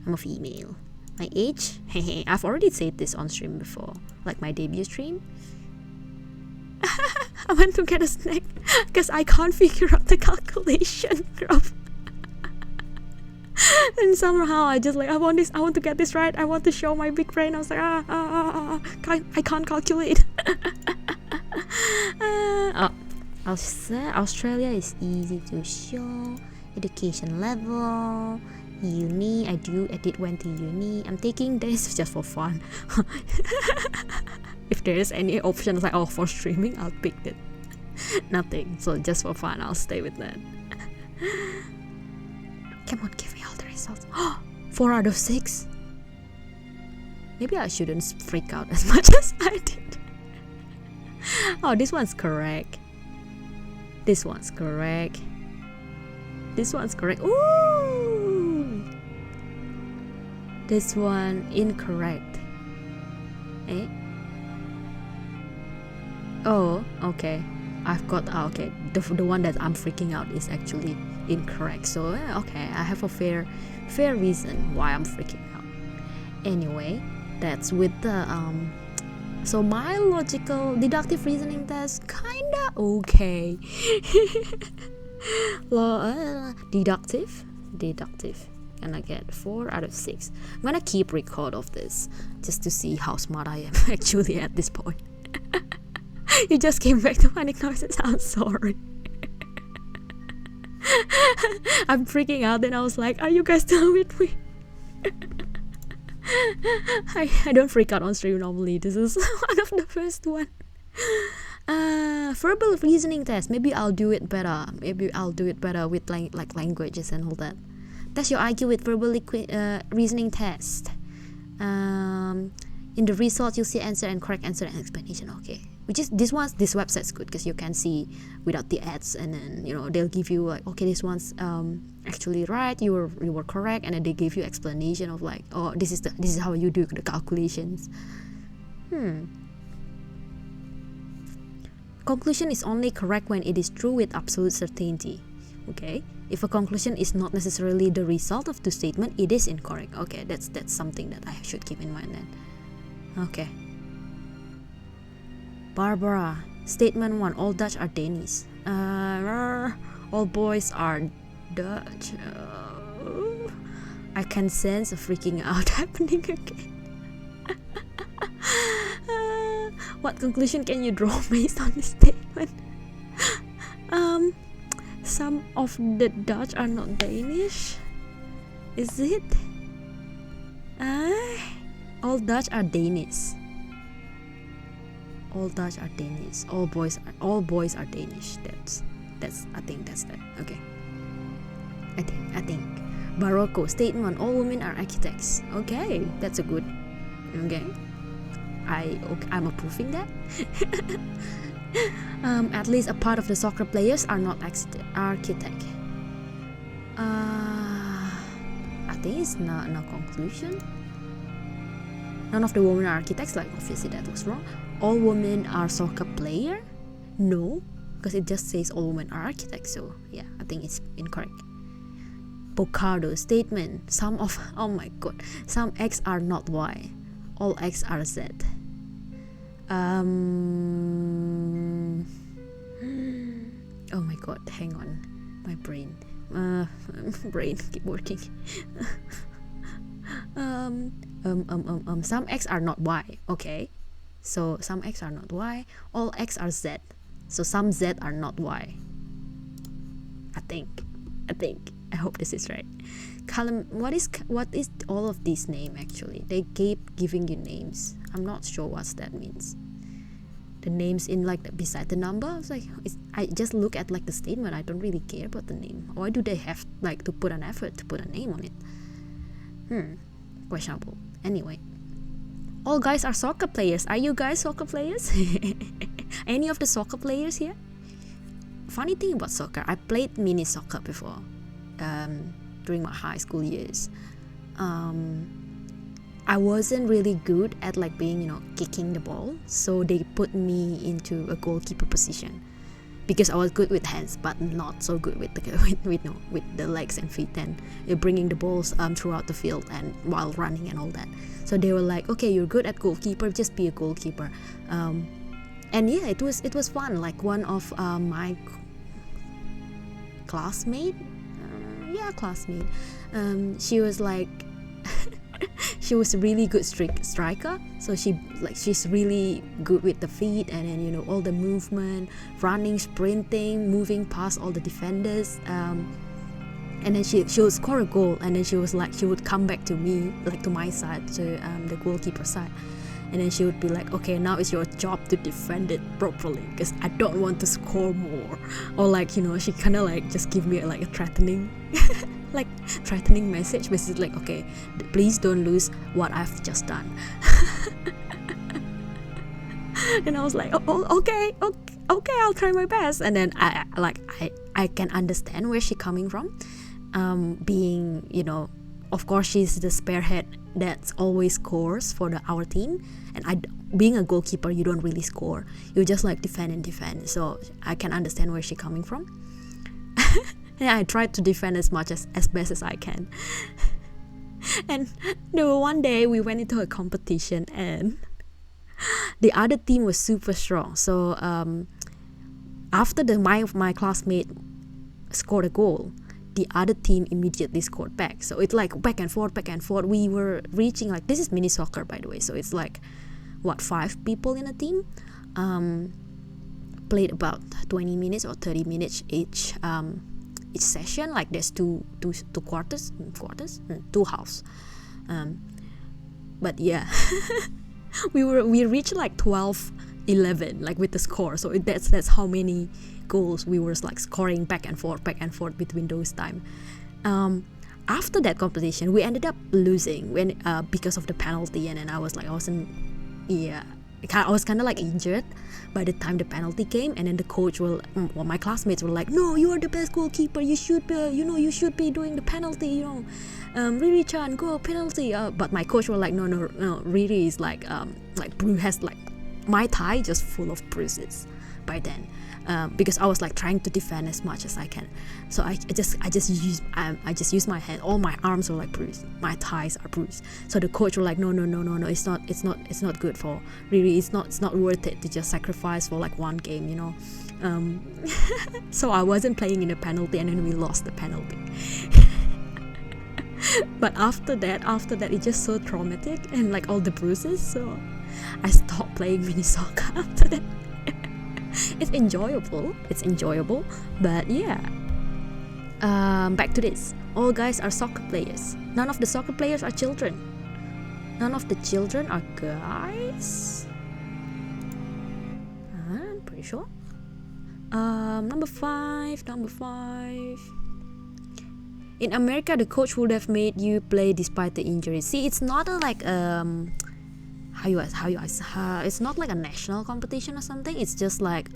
I'm a female. My age? I've already said this on stream before, like my debut stream. I went to get a snack because I can't figure out the calculation. And somehow I just like, I want to get this right. I want to show my big brain. I was like, I can't calculate. Australia is easy to show. Education level, uni. I did went to uni. I'm taking this just for fun. If there's any options like for streaming, I'll pick it. Nothing, so just for fun, I'll stay with that. Come on, give me all the results. 4 out of 6. Maybe I shouldn't freak out as much as I did. Oh, this one's correct. This one's correct. This one's correct. Ooh! This one incorrect. Eh? Oh, okay. I've got okay. The one that I'm freaking out is actually incorrect. So okay, I have a fair reason why I'm freaking out. Anyway, that's with the so my logical deductive reasoning test kinda okay. Deductive, and I get 4 out of 6. I'm gonna keep record of this just to see how smart I am actually at this point. You just came back to panic noises. I'm sorry. I'm freaking out, and I was like, are you guys still with me? I don't freak out on stream normally. This is one of the first one. Verbal reasoning test. Maybe I'll do it better. With like languages and all that. Test your IQ with verbal reasoning test. In the results, you'll see answer and correct answer and explanation. Okay, which is this website's good because you can see without the ads, and then they'll give you like, okay, this one's actually right, you were correct, and then they give you explanation of like, oh, this is how you do the calculations. Conclusion is only correct when it is true with absolute certainty. Okay, if a conclusion is not necessarily the result of the statement, it is incorrect. Okay, that's something that I should keep in mind then. Okay. Barbara, statement 1, all Dutch are Danish. All boys are Dutch. I can sense a freaking out happening again. What conclusion can you draw based on this statement? Some of the Dutch are not Danish. Is it? All Dutch are Danish. All Dutch are Danish. All boys are Danish. That's I think that's that. Okay. I think. Barocco, statement 1, all women are architects. Okay, that's a good. Okay. I'm approving that. At least a part of the soccer players are not architect. I think it's not no conclusion. None of the women are architects. Like obviously that was wrong. All women are soccer player. No, because it just says all women are architects. So yeah, I think it's incorrect. Bocardo, statement some X are not Y. All X are Z. Oh my god, hang on, my brain keep working. Some X are not Y. Okay, so some X are not Y. All X are Z. So some Z are not Y. I think. I hope this is right. Callum, what is all of these names actually? They keep giving you names. I'm not sure what that means. The names in like beside the number. I was like, I just look at like the statement. I don't really care about the name. Why do they have like to put an effort to put a name on it? Questionable. Anyway, all guys are soccer players. Are you guys soccer players? Any of the soccer players here? Funny thing about soccer, I played mini soccer before. During my high school years. I wasn't really good at like being, kicking the ball, so they put me into a goalkeeper position because I was good with hands but not so good with the legs and feet and bringing the balls throughout the field and while running and all that. So they were like, okay, you're good at goalkeeper, just be a goalkeeper. And yeah, it was fun. Like one of my classmate, she was like she was a really good striker, so she's really good with the feet and then all the movement, running, sprinting, moving past all the defenders, and then she would score a goal and then she would come back to me, like to my side, to the goalkeeper side, and then she would be like, okay, now it's your job to defend it properly because I don't want to score more, or like she kind of like just give me like a threatening threatening message, basically like, okay, please don't lose what I've just done. And I was like, okay, I'll try my best. And then I can understand where she's coming from, being of course she's the spearhead that always scores for our team, and being a goalkeeper, you don't really score, you just like defend and defend. So I can understand where she's coming from. Yeah, I tried to defend as best as I can. And one day we went into a competition and the other team was super strong. So after my classmate scored a goal, the other team immediately scored back. So it's like back and forth. We were reaching, like, this is mini soccer by the way, so it's like 5 people in a team. Played about 20 minutes or 30 minutes each session. Like there's two quarters, two halves. But yeah, we reached like 12-11, like with the score. So that's how many goals we were like scoring back and forth between those time. After that competition, we ended up losing because of the penalty, and then I wasn't. Yeah, I was kind of like injured by the time the penalty came, and then the coach my classmates were like, no, you are the best goalkeeper, you should be, you should be doing the penalty, Riri Chan, go penalty. But my coach was like, no, Riri is like has like my thigh just full of bruises by then, because I was like trying to defend as much as I can. So I just use my hand. All my arms were like bruised. My thighs are bruised. So the coach was like, no, it's not good for Riri. It's not worth it to just sacrifice for like one game, So I wasn't playing in the penalty, and then we lost the penalty. But after that, it's just so traumatic and like all the bruises. So I stopped playing mini soccer after that. It's enjoyable, but yeah. Back to this. All guys are soccer players. None of the soccer players are children. None of the children are guys. I'm pretty sure. Number five. In America, the coach would have made you play despite the injury. See, it's not it's not like a national competition or something. It's just like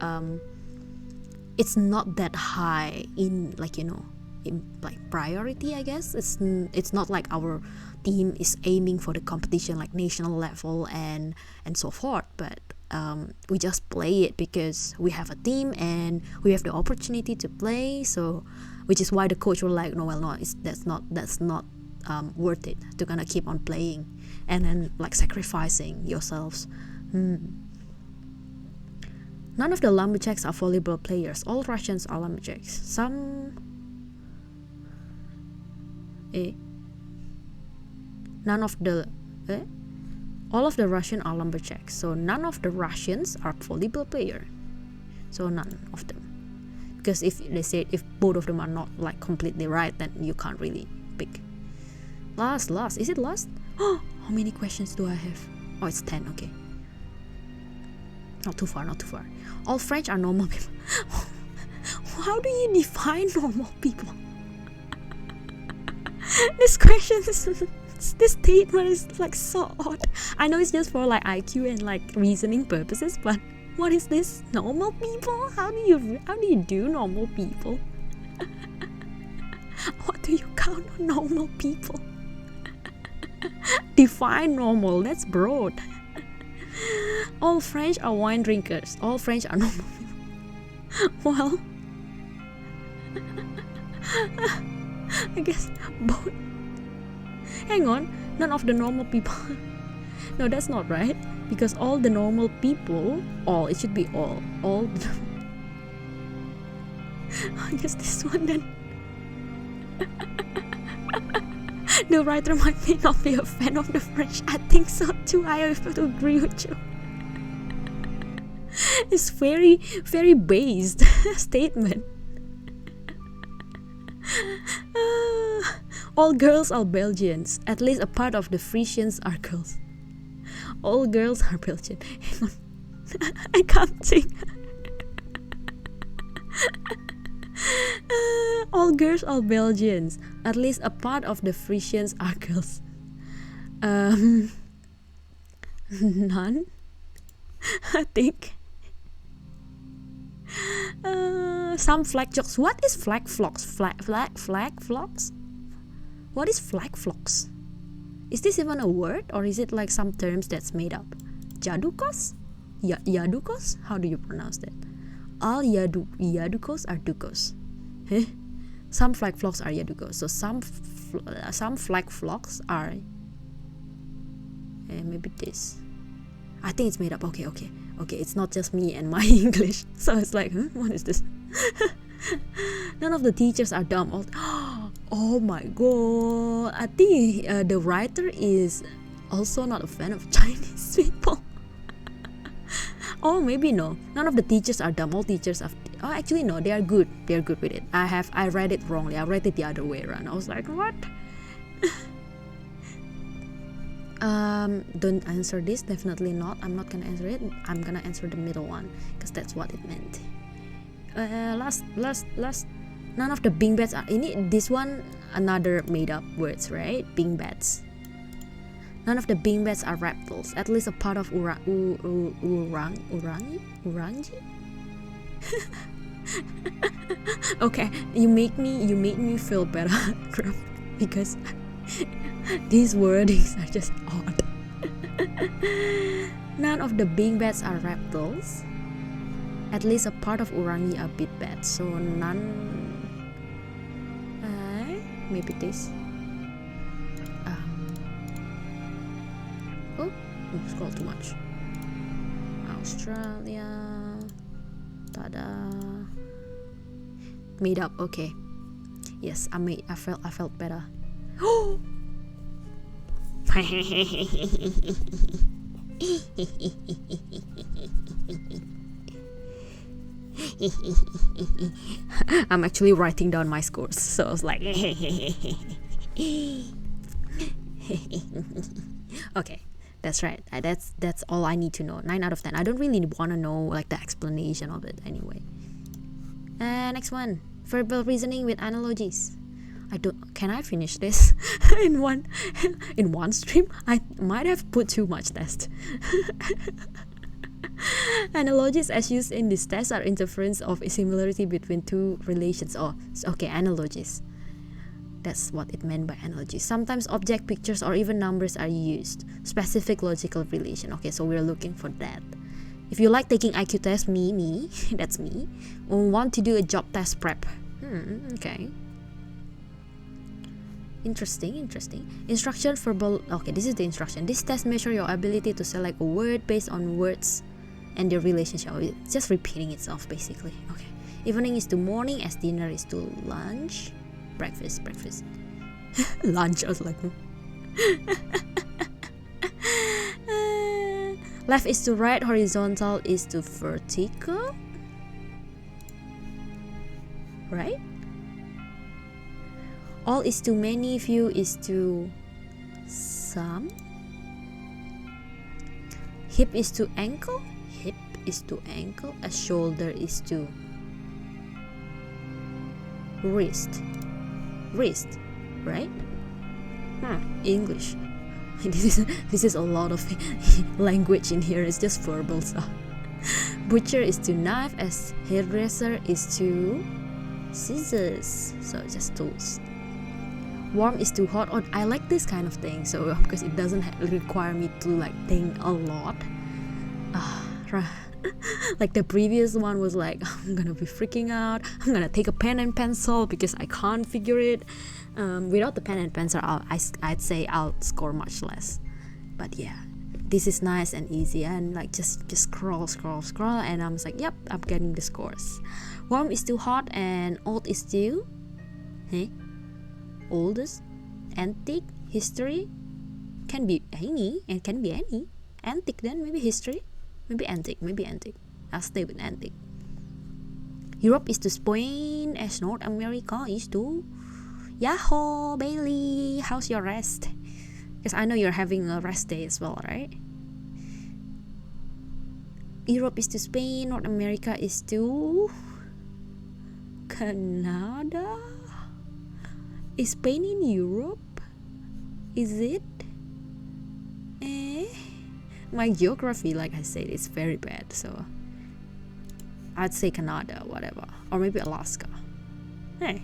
it's not that high in like in like priority, I guess. It's not like our team is aiming for the competition like national level and so forth, but we just play it because we have a team and we have the opportunity to play. So which is why the coach was like, that's not worth it to kind of keep on playing and then like sacrificing yourselves. None of the lumberjacks are volleyball players. All Russians are lumberjacks. All of the Russian are lumberjacks. So none of the Russians are volleyball player. So none of them. Because if both of them are not like completely right, then you can't really pick. Last. Is it last? Oh, how many questions do I have? Oh, it's 10. Okay. Not too far. All French are normal people. How do you define normal people? This statement is like so odd. I know it's just for like IQ and like reasoning purposes, but what is this? Normal people? How do you do normal people? What do you count on normal people? Define normal. That's broad. All French are wine drinkers. All French are normal people. Well, I guess both. Hang on. None of the normal people. No, that's not right. Because all the normal people, it should be all. I guess this one then. The writer may not be a fan of the French. I think so too. I have to agree with you. It's very, very based statement. All girls are Belgians. At least a part of the Frisians are girls. All girls are Belgian. Hang on. I can't sing. All girls are Belgians. At least a part of the Frisians are girls. None. I think. Some flag jocks. What is flag flocks? Flag flocks? What is flag flocks? Is this even a word, or is it like some terms that's made up? Jadukos? Yadukos? How do you pronounce that? All Yadukos are Dukos. Huh? Some flag flocks are Yadukos. So some flag flocks are maybe this. I think it's made up. Okay. It's not just me and my English. So it's like, what is this? None of the teachers are dumb. Oh my god. I think the writer is also not a fan of Chinese people. Oh, maybe no. None of the teachers are dumb. All teachers are... Oh, actually no. They are good. They are good with it. I read it wrongly. I read it the other way around. I was like, what? Don't answer this. Definitely not. I'm not gonna answer it. I'm gonna answer the middle one because that's what it meant. Last. None of the Bing bats are in it. This one, another made up words, right? Bing bats. None of the beanbags are reptiles. At least a part of Urangi? Okay, you made me feel better because these wordings are just odd. None of the beanbags are reptiles. At least a part of Urangi are bitbats. So none. Maybe this. Scroll too much. Australia. Tada. Made up. Okay. Yes, I felt better. I'm actually writing down my scores, so I was like, okay, that's right. That's all I need to know. 9 out of 10. I don't really want to know like the explanation of it anyway. Next one, verbal reasoning with analogies. Can I finish this in one stream? I might have put too much test. Analogies as used in this test are inference of a similarity between two relations. Okay, analogies. That's what it meant by analogies. Sometimes object, pictures, or even numbers are used. Specific logical relation. Okay, so we're looking for that. If you like taking IQ test, me, that's me. Or want to do a job test prep. Okay. Interesting. Instruction verbal. Okay, this is the instruction. This test measures your ability to select a word based on words and their relationship. It's just repeating itself basically. Okay. Evening is to morning, as dinner is to lunch. Breakfast. Lunch, I was like left is to right, horizontal is to vertical. Right? All is to many, few is to some. Hip is to ankle. A shoulder is to wrist, right? English. This is a lot of language in here. It's just verbal stuff. Butcher is to knife, as hairdresser is to scissors. So just tools. Warm is to hot. I like this kind of thing, so because it doesn't require me to like think a lot. Like the previous one was like, I'm gonna be freaking out. I'm gonna take a pen and pencil because I can't figure it. Without the pen and pencil, I'd say I'll score much less. But yeah, this is nice and easy, and like just scroll, and I'm like, yep, I'm getting the scores. Warm is to hot, and old is to oldest. Antique, history, can be any. Antique, then maybe history. Maybe antique. I'll stay with antique. Europe is to Spain, as North America is to Yahoo. Bailey, how's your rest? Because I know you're having a rest day as well, right? Europe is to Spain, North America is to Canada. Is Spain in Europe? Is it? My geography, like I said, is very bad, so I'd say Canada, whatever, or maybe Alaska. I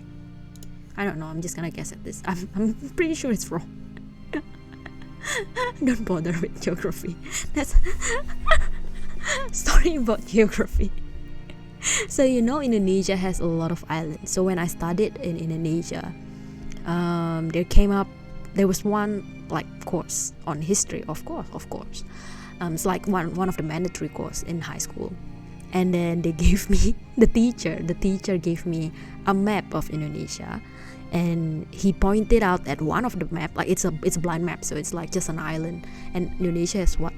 don't know. I'm just gonna guess at this. I'm pretty sure it's wrong. Don't bother with geography. That's story about geography. So Indonesia has a lot of islands. So when I studied in Indonesia, there was one like course on history, of course. It's like one of the mandatory course in high school, and then they gave me the teacher gave me a map of Indonesia, and he pointed out at one of the map, like it's a blind map, so it's like just an island, and Indonesia has what,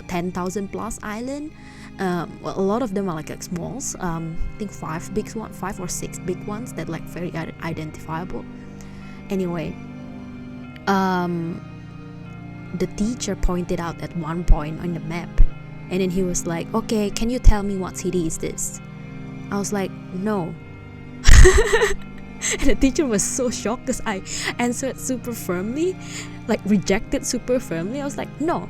10,000 plus island. Well, a lot of them are like smalls. I think 5 or 6 big ones that like very identifiable. Anyway, the teacher pointed out at one point on the map, and then he was like, okay, can you tell me what city is this? I was like, no. And the teacher was so shocked because I answered super firmly, like rejected super firmly. I was like, no.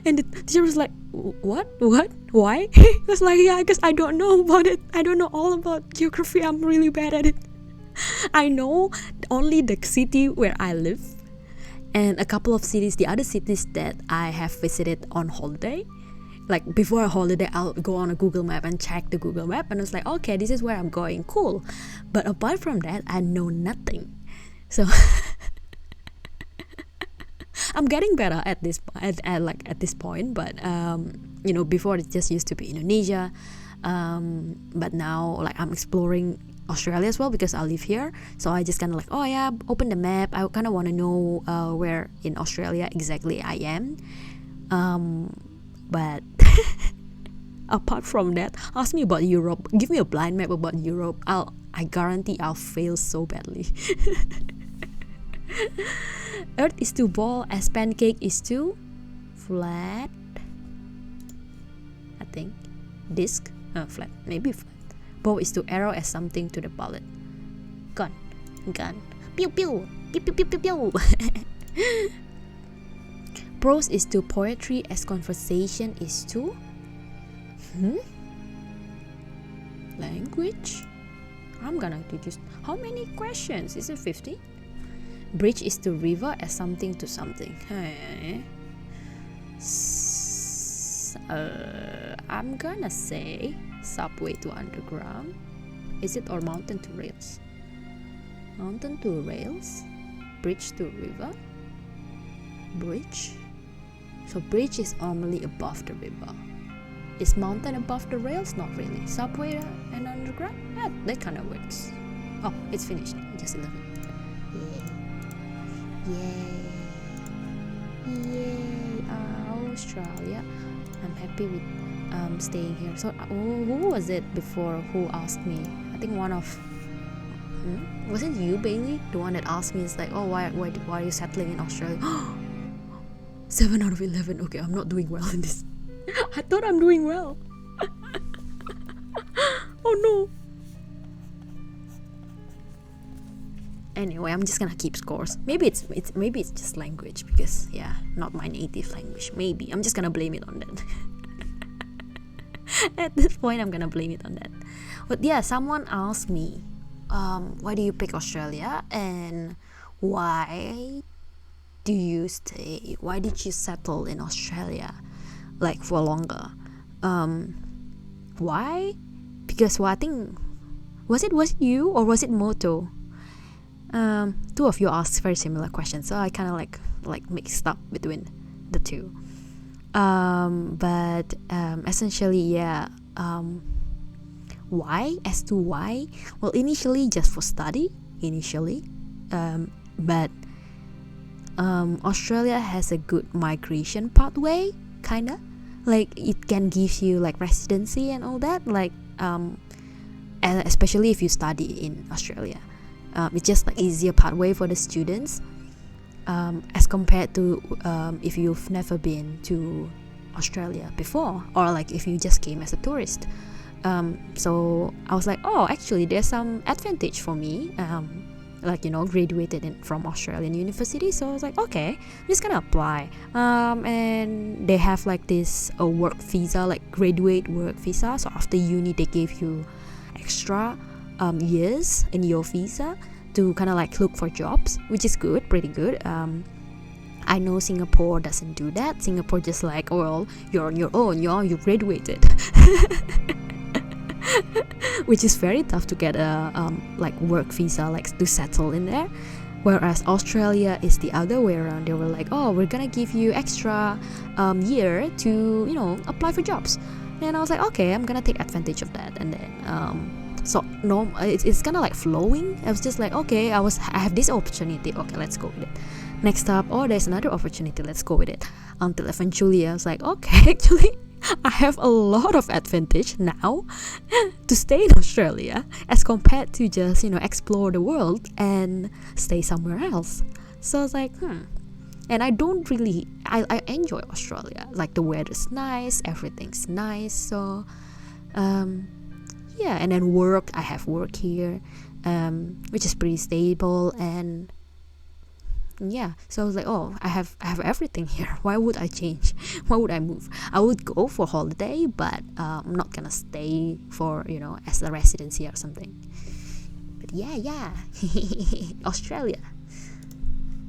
And the teacher was like, what, why? I was like, yeah, because I don't know about it. I don't know all about geography. I'm really bad at it. I know only the city where I live and a couple of cities, the other cities that I have visited on holiday. Like before a holiday, I'll go on a Google map and check the Google map, and I was like, okay, this is where I'm going, cool. But apart from that, I know nothing. So I'm getting better at this at this point. But before it just used to be Indonesia, but now like I'm exploring Australia as well because I live here. So I just kind of like, oh yeah, open the map. I kind of want to know where in Australia exactly I am. But apart from that, ask me about Europe. Give me a blind map about Europe. I guarantee I'll fail so badly. Earth is to ball as pancake is to flat. I think disc. Flat. Maybe flat. Bow is to arrow as something to the bullet. Gun. Pew pew. Pew pew pew pew pew. Prose is to poetry as conversation is to language. I'm gonna do this. How many questions? Is it 50? Bridge is to river as something to something. I'm gonna say subway to underground. Is it or mountain to rails? Mountain to rails. Bridge to river. Bridge. So bridge is normally above the river. Is mountain above the rails? Not really. Subway and underground? Yeah, that kind of works. Oh, it's finished. Just 11. Yay. Australia. I'm happy with staying here. So who was it before who asked me? I think one of wasn't you, Bailey? The one that asked me is like, oh, why are you settling in Australia? 7 out of 11. Okay, I'm not doing well in this. I thought I'm doing well. Oh no. Anyway, I'm just gonna keep scores. Maybe it's just language because not my native language. Maybe I'm just gonna blame it on that. At this point, I'm gonna blame it on that. But yeah, someone asked me, why do you pick Australia and why do you stay? Why did you settle in Australia, like for longer? Why? Because I think was it you or was it Moto? Two of you asked very similar questions, so I kind of like mixed up between the two. But essentially, why? As to why? Well, initially just for study. But Australia has a good migration pathway, kinda. Like it can give you like residency and all that. Like and especially if you study in Australia. It's just like easier pathway for the students as compared to if you've never been to Australia before, or like if you just came as a tourist. So I was like, oh, actually there's some advantage for me, graduated from Australian university. So I was like, okay, I'm just gonna apply, and they have like this work visa, like graduate work visa. So after uni they gave you extra years in your visa to kind of like look for jobs, which is good, pretty good. I know Singapore doesn't do that. Singapore just like, well, you're on your own, you graduated. Which is very tough to get a like work visa, like to settle in there. Whereas Australia is the other way around. They were like, oh, we're gonna give you extra year to apply for jobs. And I was like, okay, I'm gonna take advantage of that. And then so no, it's kind of like flowing. I was just like, okay, I have this opportunity, okay, let's go with it. Next up, oh, there's another opportunity, let's go with it. Until eventually I was like, okay, actually I have a lot of advantage now to stay in Australia as compared to just explore the world and stay somewhere else. So I was like, and I don't really I enjoy Australia. Like the weather's nice, everything's nice. So yeah, and then work, I have work here, which is pretty stable, and yeah, so I was like, oh, I have everything here. Why would I change? Why would I move? I would go for holiday, but I'm not gonna stay for, as a residency or something. But yeah. Australia.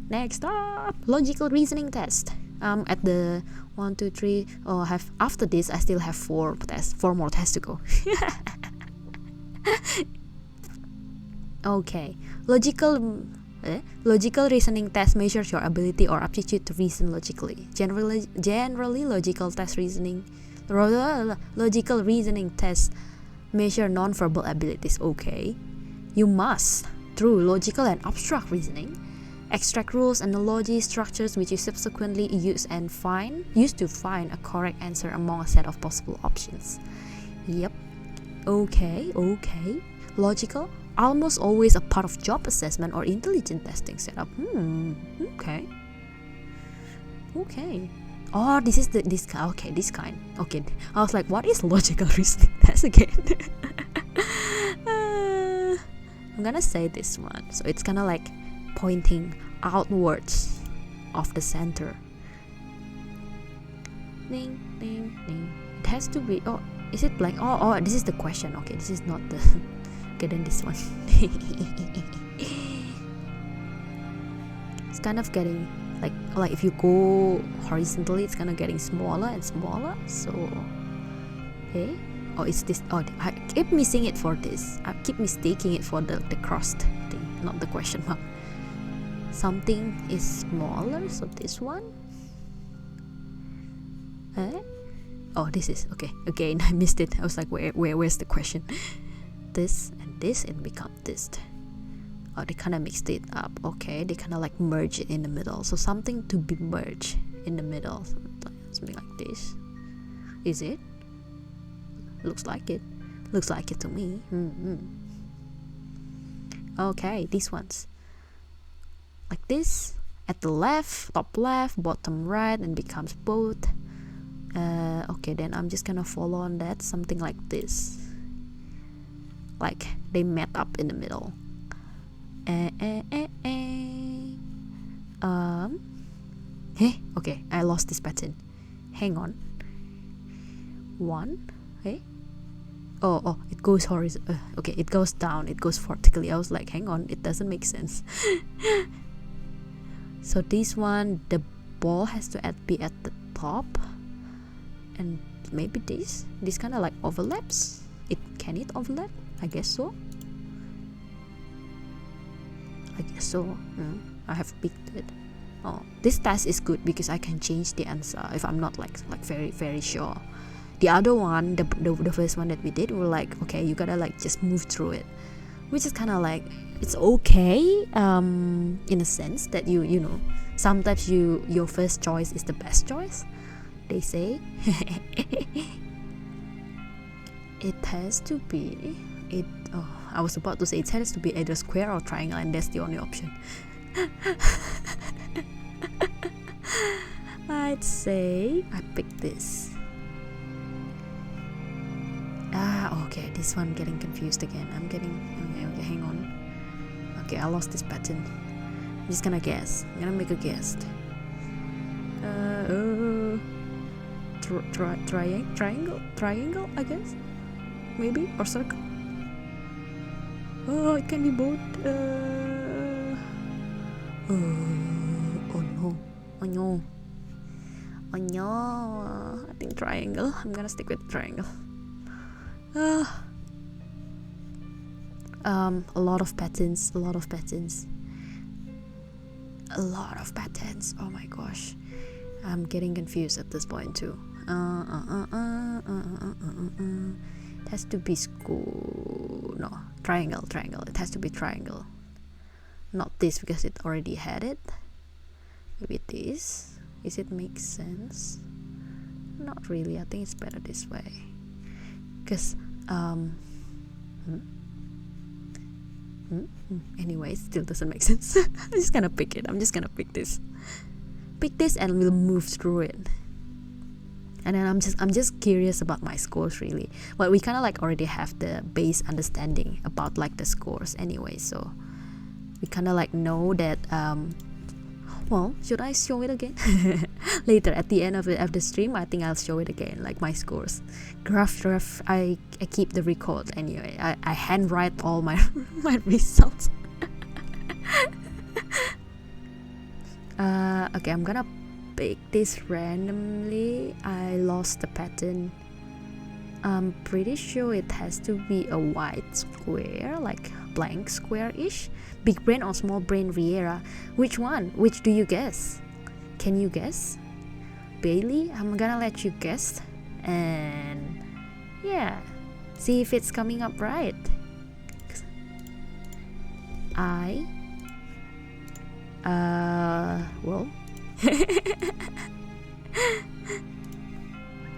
Next up, logical reasoning test. At the 1, 2, 3. Oh, after this I still have 4 more tests to go. Okay, logical reasoning test measures your ability or aptitude to reason logically. Generally, logical reasoning tests measure non-verbal abilities. Okay, you must, through logical and abstract reasoning, extract rules, analogies, structures which you subsequently use to find a correct answer among a set of possible options. Yep. Okay. Logical, almost always a part of job assessment or intelligence testing setup. Okay. Oh, this kind. Okay, I was like, what is logical reasoning test again? I'm gonna say this one. So it's kind of like pointing outwards of the center. Ding. It has to be. Oh, is it like? Oh, this is the question. Okay, this is not the. Okay, then this one. It's kind of getting like if you go horizontally, it's kind of getting smaller and smaller. So, okay. Oh, it's this. Oh, I keep missing it for this. I keep mistaking it for the crossed thing, not the question mark. Something is smaller, so this one. Oh, this is okay. Again, I missed it. I was like, where's the question? This and this, and become this. Oh, they kind of mixed it up. Okay, they kind of like merge it in the middle. So something to be merged in the middle, something like this. Is it? Looks like it to me. Okay, these ones like this, at the left, top left, bottom right, and becomes both. Okay, then I'm just gonna follow on that, something like this, like they met up in the middle. Okay, I lost this pattern. Hang on. One. Oh, it goes horizontal. Okay, it goes down, it goes vertically. I was like, hang on, it doesn't make sense. So this one, the ball has to be at the top, and maybe this kind of like overlaps. Can it overlap? I guess so. I have picked it. Oh, this test is good because I can change the answer if I'm not like very very sure. The other one, the first one that we did, we were like, okay, you gotta like just move through it, which is kind of like, it's okay in a sense that you know sometimes your first choice is the best choice, they say. It has to be I was about to say it has to be either square or triangle, and that's the only option. I'd say I picked this. Okay, this one getting confused again. Okay, hang on. Okay, I lost this pattern. I'm just gonna guess. I'm gonna make a guess. Triangle, I guess, maybe, or circle. Oh, it can be both. Oh no, I think triangle. I'm gonna stick with triangle. A lot of patterns. Oh my gosh, I'm getting confused at this point too. It has to be triangle. It has to be triangle, not this because it already had it. Maybe this. Is it make sense? Not really. I think it's better this way. Because anyway, it still doesn't make sense. I'm just gonna pick this and we'll move through it. And then I'm just curious about my scores really. But we kind of like already have the base understanding about like the scores anyway, so we kind of like know that well, should I show it again? Later at the end of the stream, I think I'll show it again, like my scores. Rough. I keep the record anyway. I handwrite all my my results. Okay, I'm gonna pick this randomly. I lost the pattern. I'm pretty sure it has to be a white square, like blank square-ish. Big brain or small brain, Riera? Which one? Which do you guess? Can you guess? Bailey, I'm gonna let you guess. And yeah, see if it's coming up right. Well.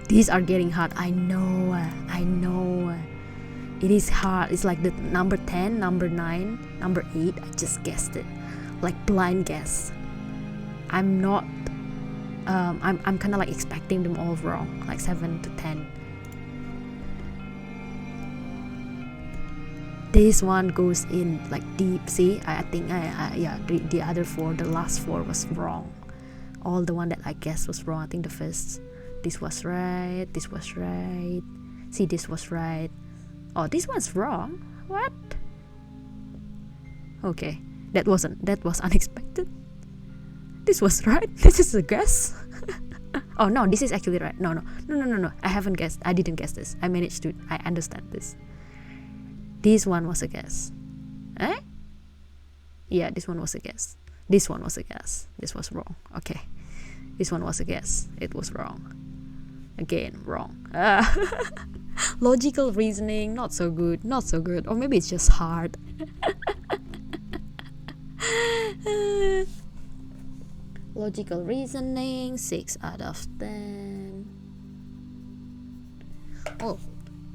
These are getting hard. I know. It is hard. It's like the number 10, number 9, number 8. I just guessed it. Like blind guess. I'm not I'm kind of like expecting them all wrong. Like 7 to 10. This one goes in like deep. See, I think yeah, the other 4, the last 4 was wrong. All the one that I guessed was wrong. I think the first, this was right, this was right. See, this was right. Oh, this one's wrong. What? Okay, that was unexpected. This was right. This is a guess. Oh no, this is actually right. No. I haven't guessed. I didn't guess this. I understand this. This one was a guess. Eh? Yeah, this one was a guess. This one was a guess. This was wrong. Okay. This one was a guess. It was wrong. Again, wrong. Logical reasoning, not so good. Or maybe it's just hard. Logical reasoning, 6 out of 10. Oh,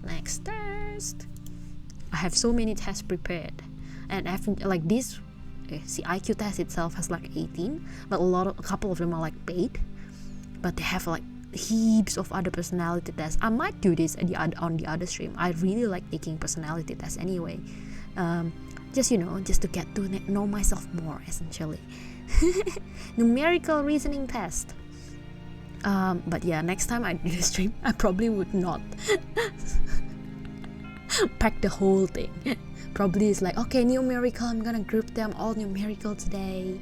next test. I have so many tests prepared, and I've like this. See, IQ test itself has like 18, but a couple of them are like paid, but they have like heaps of other personality tests. I might do this on the other stream. I really like taking personality tests anyway. Just to get to know myself more, essentially. Numerical reasoning test. But yeah, next time I do the stream, I probably would not pack the whole thing. Probably it's like, okay, numerical, I'm gonna group them all numerical today.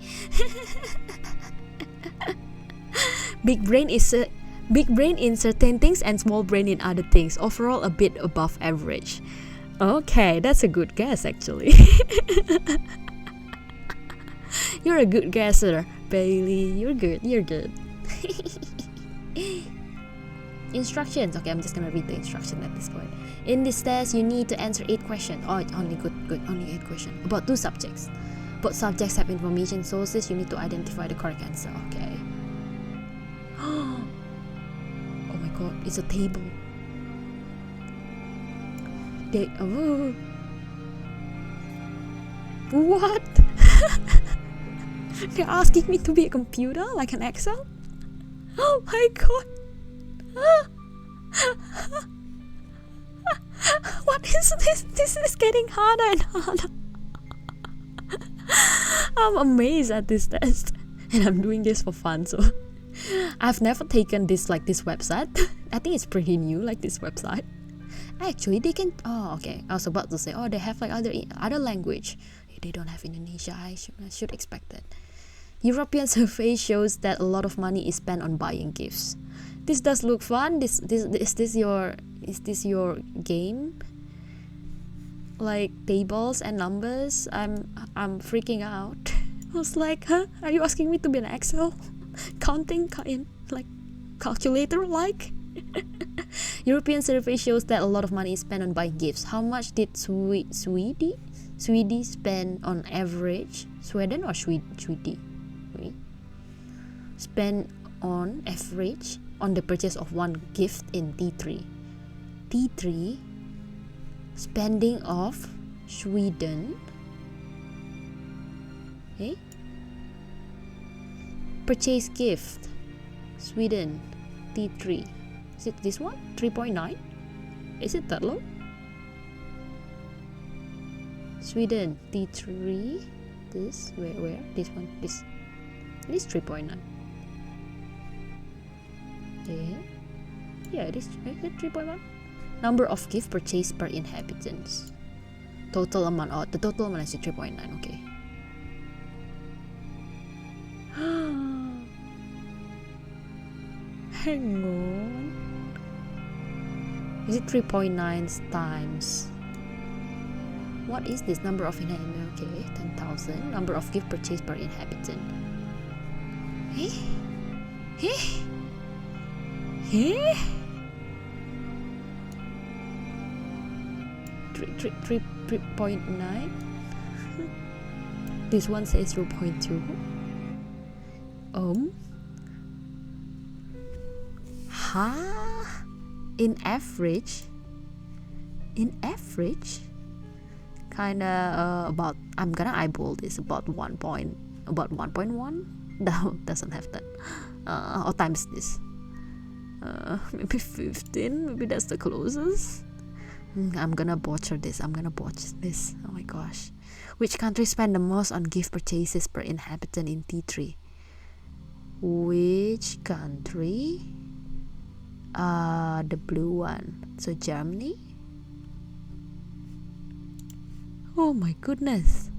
Big brain in certain things and small brain in other things. Overall a bit above average. Okay, that's a good guess actually. You're a good guesser, Bailey. You're good. Instructions. Okay, I'm just gonna read the instruction at this point. In this test, you need to answer 8 questions. Oh, only good. Only 8 questions. About 2 subjects. Both subjects have information sources. You need to identify the correct answer. Okay. Oh my god, it's a table. What? They're asking me to be a computer, like an Excel? Oh my god. What is this? This is getting harder and harder. I'm amazed at this test, and I'm doing this for fun. So I've never taken this website. I think it's pretty new, like this website. Actually, they can. Oh, okay. I was about to say, oh, they have like other language. They don't have Indonesia. I should expect that. European survey shows that a lot of money is spent on buying gifts. This does look fun. Is this your game? Like tables and numbers? I'm freaking out. I was like, huh? Are you asking me to be an Excel? Counting in like calculator like? European survey shows that a lot of money is spent on buying gifts. How much did Sweden spend on average? Sweden or Sweden? Spend on average on the purchase of one gift in T3. T3 spending of Sweden. Okay. Purchase gift Sweden T3. Is it this one? 3.9? Is it that low? Sweden T3. This where? This one. This. It is 3.9. Yeah, it is 3.1. Number of gift purchased per inhabitants. Total amount. Oh, the total amount is 3.9. Okay. Hang on. Is it 3.9 times? What is this number of inhabitants? Okay, 10,000. Number of gift purchased per inhabitant. Eh? 3.9. This one says 0.2. In average, kinda about. I'm gonna eyeball this about 1.1. No, doesn't have that. Or times this. Maybe 15. Maybe that's the closest. I'm gonna butcher this. Oh my gosh. Which country spend the most on gift purchases per inhabitant in T3? Which country? The blue one. So Germany? Oh my goodness.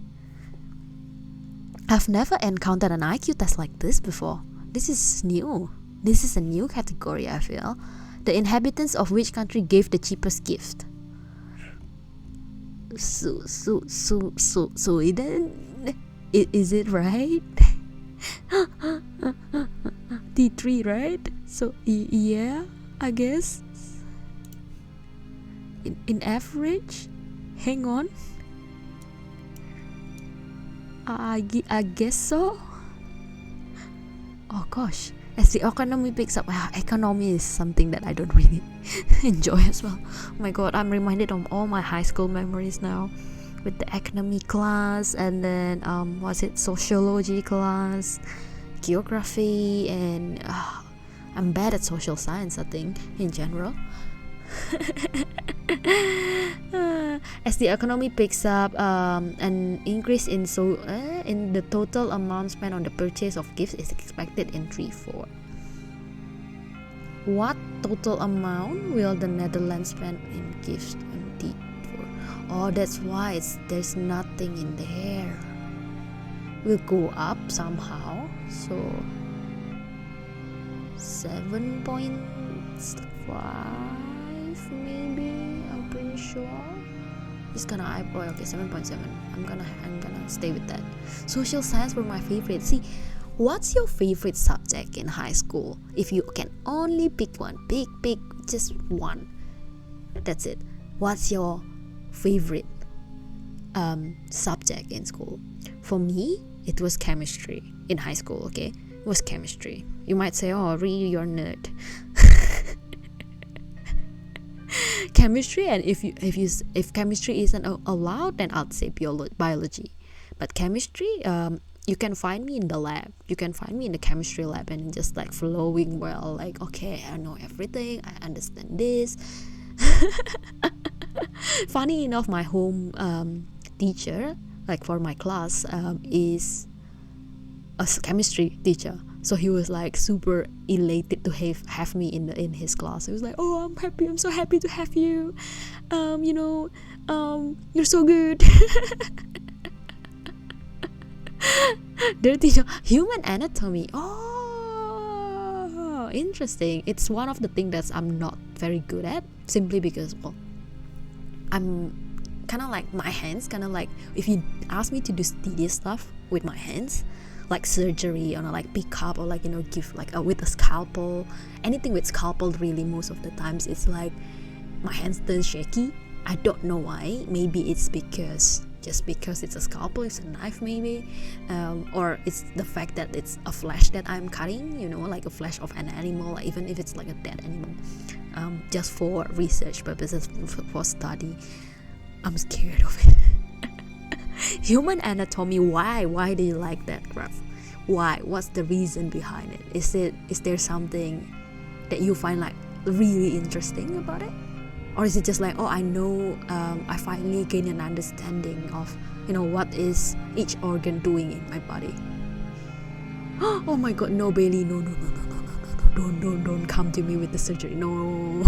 I've never encountered an IQ test like this before. This is new. This is a new category, I feel. The inhabitants of which country gave the cheapest gift? Sweden? Is it right? T3, right? So yeah, I guess. In average? Hang on. I guess so. Oh gosh. As the economy picks up, economy is something that I don't really enjoy as well. Oh my god, I'm reminded of all my high school memories now, with the economy class, and then sociology class, geography, and I'm bad at social science, I think, in general. As the economy picks up, an increase in the total amount spent on the purchase of gifts is expected in 3-4. What total amount will the Netherlands spend in gifts in T4? Oh, that's why there's nothing in there. Will go up somehow. So 7.5 maybe. I'm pretty sure. It's gonna eyeball. Okay, 7.7. I'm gonna stay with that. Social science were my favorite. See, what's your favorite subject in high school? If you can only pick one, pick just one. That's it. What's your favorite subject in school? For me, it was chemistry in high school. Okay, it was chemistry. You might say, "Oh, really, you're a nerd." Chemistry, and if chemistry isn't allowed, then I'd say biology. But chemistry, you can find me in the lab. You can find me in the chemistry lab and just like flowing well. Like, okay, I know everything. I understand this. Funny enough, my home teacher, like for my class, is a chemistry teacher. So he was like super elated to have me in his class. He was like, "Oh, I'm happy. I'm so happy to have you. You're so good." Their teacher, human anatomy. Oh, interesting. It's one of the things that I'm not very good at, simply because, well, I'm kind of like my hands. Kind of like if you ask me to do tedious stuff with my hands, like surgery or like pick up or like give like with a scalpel, anything with scalpel, really most of the times it's like my hands turn shaky. I don't know why. Maybe it's because it's a scalpel, it's a knife maybe, or it's the fact that it's a flesh that I'm cutting, like a flesh of an animal, like even if it's like a dead animal, just for research purposes, for study. I'm scared of it. Human anatomy, why do you like that graph? Why? What's the reason behind it? Is there something that you find like really interesting about it? Or is it just like, oh, I know, I finally gain an understanding of, what is each organ doing in my body. Oh my god, no, Bailey, no, don't come to me with the surgery, no.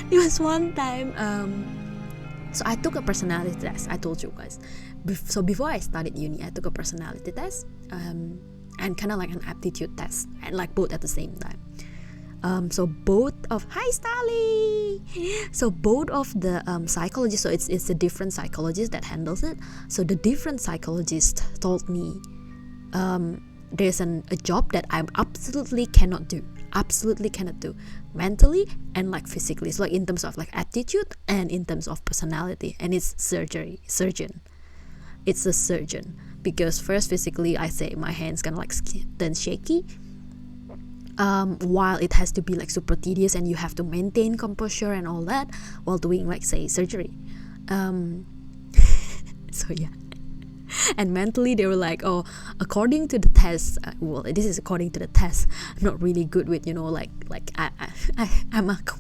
There was one time, so I took a personality test, I told you guys. So before I started uni, I took a personality test, and kind of like an aptitude test, and like both at the same time. So both of the psychologists, so it's a different psychologist that handles it. So the different psychologist told me there's a job that I absolutely cannot do mentally and like physically. So like in terms of like aptitude and in terms of personality, and it's surgeon. It's a surgeon, because first physically I say my hands gonna like turn shaky, while it has to be like super tedious and you have to maintain composure and all that while doing like say surgery. So yeah. And mentally they were like, oh, according to the test, well, this is according to the test, I'm not really good with, I'm kind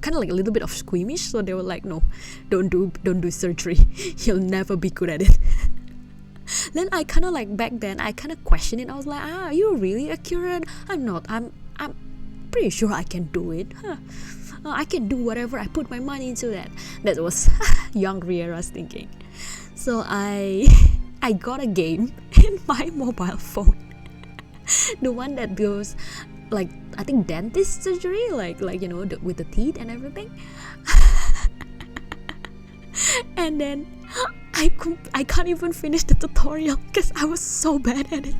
of like a little bit of squeamish. So they were like, no, don't do surgery, you'll never be good at it. Then I kind of like, back then I kind of questioned it. I was like, are you really accurate? I'm not. I'm pretty sure I can do it. I can do whatever I put my money into that. That was young Riera's thinking. So I got a game in my mobile phone, the one that goes like, I think dentist surgery, like with the teeth and everything. And then I can't even finish the tutorial because I was so bad at it.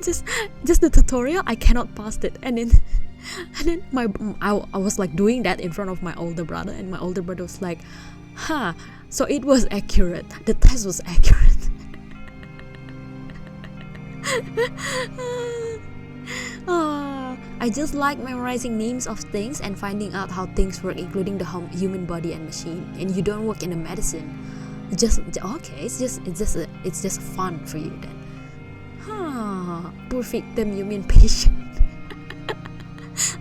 just the tutorial, I cannot pass it. And then I was like doing that in front of my older brother, and my older brother was like, so it was accurate, the test was accurate. I just like memorizing names of things and finding out how things work, including the human body and machine. And you don't work in a medicine. It's just fun for you then. Poor victim, you mean patient?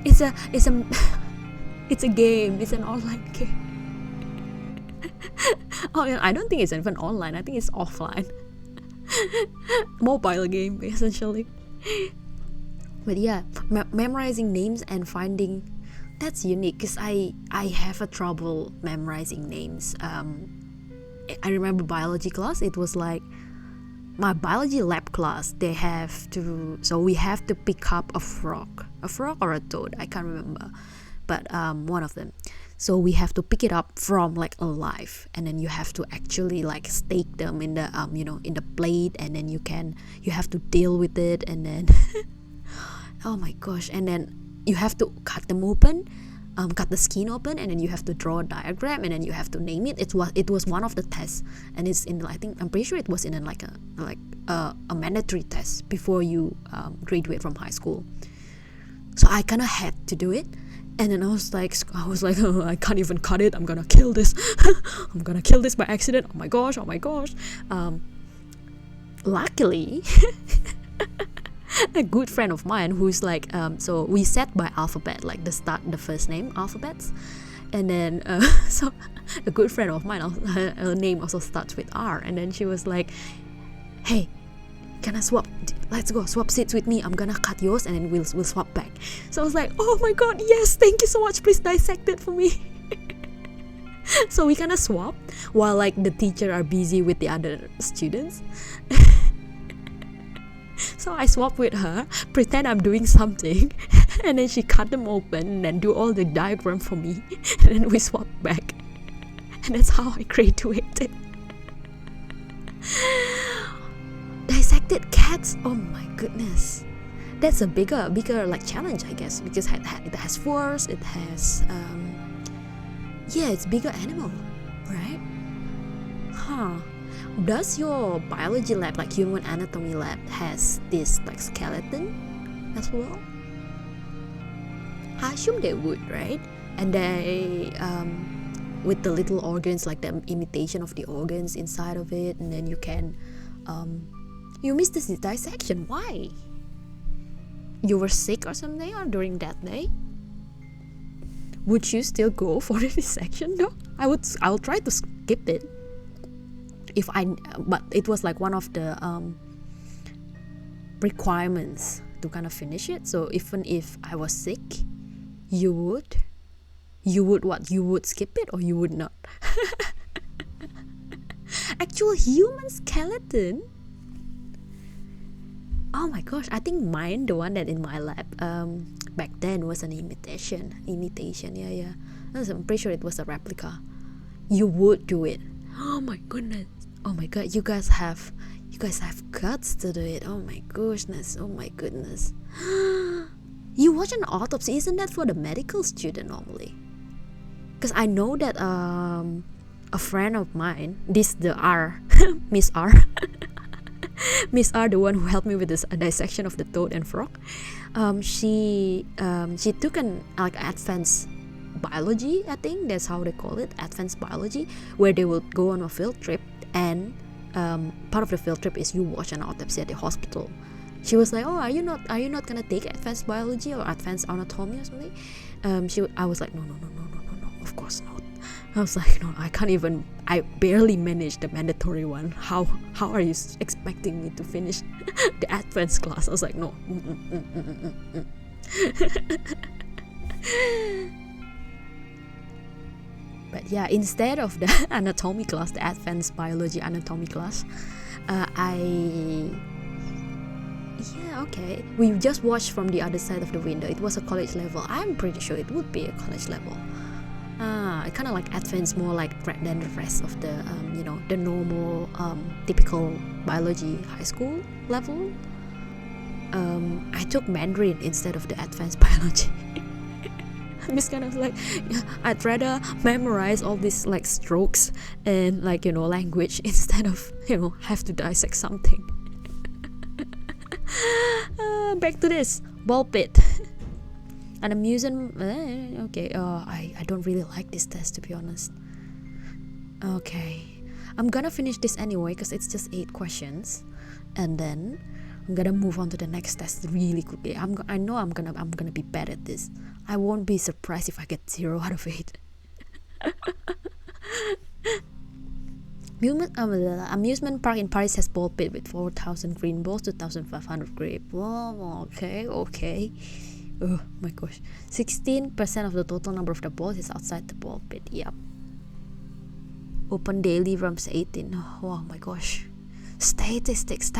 It's a game. It's an online game. Oh, I don't think it's even online. I think it's offline. Mobile game, essentially. But yeah, memorizing names and finding, that's unique, because I have a trouble memorizing names. I remember biology class, it was like my biology lab class, we have to pick up a frog or a toad, I can't remember, but one of them. So we have to pick it up from like alive, and then you have to actually like stake them in the in the plate, and then you have to deal with it, and then oh my gosh, and then you have to cut them open, cut the skin open, and then you have to draw a diagram, and then you have to name it. It was one of the tests, and it's in, I'm pretty sure it was in a mandatory test before you graduate from high school. So I kind of had to do it. And then I was like, oh, I can't even cut it. I'm gonna kill this. I'm gonna kill this by accident. Oh my gosh. Luckily, a good friend of mine who's like, so we set by alphabet, like the first name alphabets. And then, so a good friend of mine, her name also starts with R. And then she was like, hey, can I swap? Let's go, swap seats with me. I'm gonna cut yours and then we'll swap back. So I was like, oh my god, yes, thank you so much, please dissect it for me. So we kind of swap while like the teacher are busy with the other students. So I swap with her, pretend I'm doing something, and then she cut them open and then do all the diagram for me, and then we swap back. And that's how I graduated. Dissected cats, oh my goodness, that's a bigger like challenge, I guess, because it has furs, it has it's bigger animal, right? Does your biology lab, like human anatomy lab, has this like skeleton as well? I assume they would, right? And they with the little organs, like the imitation of the organs inside of it, and then you can You missed this dissection. Why? You were sick or something, or during that day? Would you still go for the dissection though? I'll try to skip it. But it was like one of the requirements to kind of finish it. So even if I was sick, you would what? You would skip it or you would not? Actual human skeleton? Oh my gosh, I think mine, the one that in my lab back then, was an imitation. Yeah. I'm pretty sure it was a replica. You would do it. Oh my goodness. Oh my god, you guys have guts to do it. Oh my goodness. You watch an autopsy, isn't that for the medical student normally? Because I know that a friend of mine, the R, Miss R, Miss R, the one who helped me with this dissection of the toad and frog, she took an advanced biology, I think that's how they call it, advanced biology, where they will go on a field trip, and part of the field trip is you watch an autopsy at the hospital. She was like, oh, are you not gonna take advanced biology or advanced anatomy or something? I was like, no, of course not. I was like, no, I barely managed the mandatory one. How are you expecting me to finish the advanced class? I was like, no. But yeah, instead of the anatomy class, the advanced biology anatomy class, we just watched from the other side of the window. It was a college level. I'm pretty sure it would be a college level. It kind of like advanced more like than the rest of the the normal typical biology high school level. I took Mandarin instead of the advanced biology. I'm just kind of like, I'd rather memorize all these like strokes and language instead of have to dissect something. Back to this ball pit. An amusement. Okay. I don't really like this test, to be honest. Okay, I'm gonna finish this anyway because it's just 8 questions, and then I'm gonna move on to the next test really quickly. I know I'm gonna be bad at this. I won't be surprised if I get 0 out of 8. Amusement park in Paris has ball pit with 4,000 green balls, 2,500 grape. Whoa, okay. Oh my gosh. 16% of the total number of the balls is outside the ball pit. Yep. Open daily rooms 18. Oh my gosh. Statistics.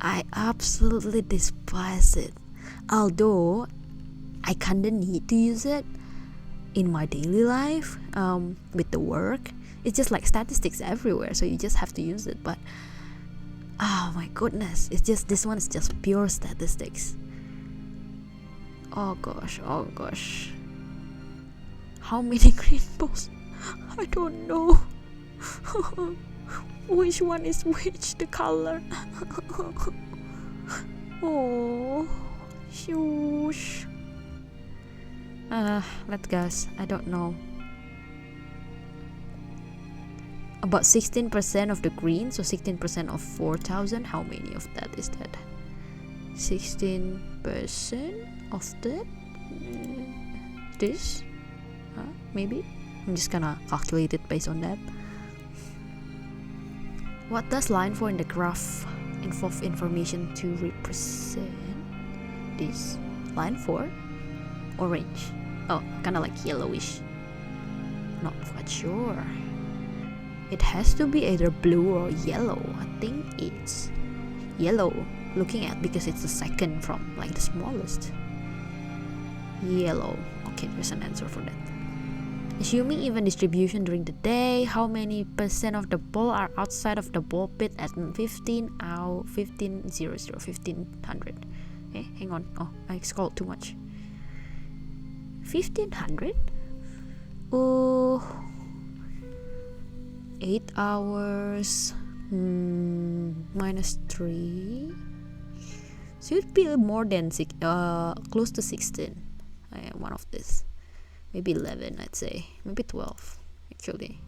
I absolutely despise it. Although I kinda need to use it in my daily life with the work. It's just like statistics everywhere, so you just have to use it. But oh my goodness, this one is just pure statistics. Oh gosh. How many green balls? I don't know. Which one is which, the color? Oh, shush. Let's guess. I don't know. About 16% of the green, so 16% of 4,000. How many of that is that? 16% of that? This? Maybe? I'm just gonna calculate it based on that. What does line 4 in the graph involve information to represent? This. Line 4? Orange. Oh, kinda like yellowish. Not quite sure. It has to be either blue or yellow. I think it's yellow. Looking at, because it's the second from like the smallest. Yellow. Okay, there's an answer for that. Assuming even distribution during the day, how many percent of the ball are outside of the ball pit at 1500? Okay, hang on. Oh, I scrolled too much. 1500? Oh, 8 hours minus 3. So it'd be more than close to 16. One of this. Maybe 11, I'd say. Maybe 12, actually.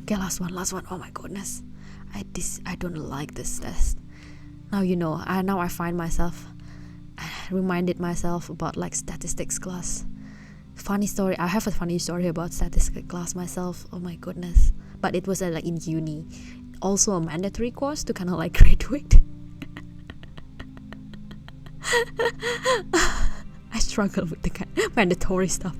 Okay, last one. Oh my goodness, I don't like this test. Now now I find myself reminded myself about like statistics class. Funny story. I have a funny story about statistics class myself. Oh my goodness. But it was like in uni, also a mandatory course to kind of like graduate. I struggle with the kind of mandatory stuff.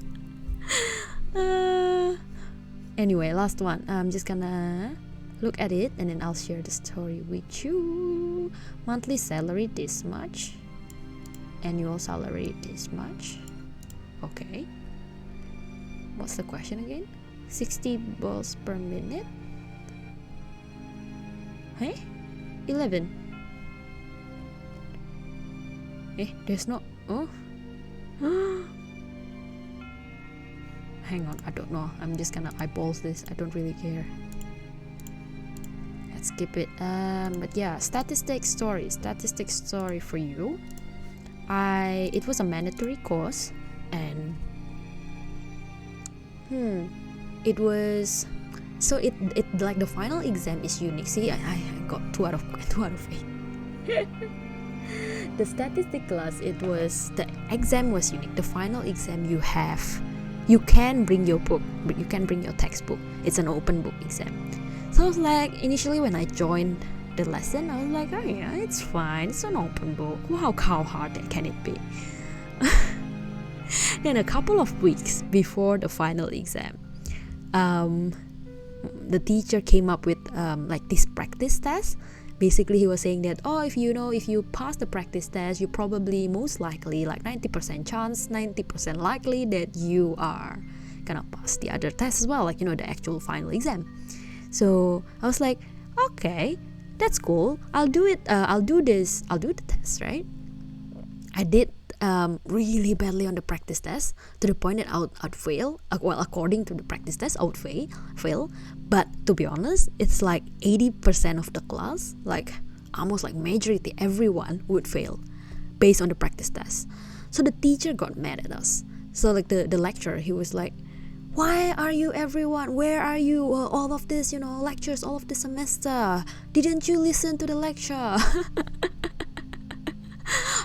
Anyway, last one. I'm just gonna look at it and then I'll share the story with you. Monthly salary this much, annual salary this much. Okay, what's the question again? 60 balls per minute. Hey, 11. There's no hang on, I don't know. I'm just gonna eyeball this. I don't really care. Let's skip it. But yeah, statistics story for you. It was a mandatory course, and it was so it like the final exam is unique. See, I got 2 out of 8. The statistics class, the exam was unique. The final exam you can bring your book, but you can bring your textbook. It's an open book exam. So I was like, initially when I joined the lesson, I was like, oh yeah, it's fine, it's an open book. Wow, how hard can it be? Then a couple of weeks before the final exam, the teacher came up with like this practice test. Basically, he was saying that, if you pass the practice test, you probably most likely, like 90% chance, 90% likely that you are gonna pass the other test as well, like the actual final exam. So I was like, okay, that's cool. I'll do it. I'll do the test, right? I did really badly on the practice test to the point that I'd fail. Well, according to the practice test, I would fail. But to be honest, it's like 80% of the class, like almost like majority, everyone would fail based on the practice test. So the teacher got mad at us. So like the lecturer, he was like, why are you everyone? Where are you? All of this, lectures all of the semester. Didn't you listen to the lecture?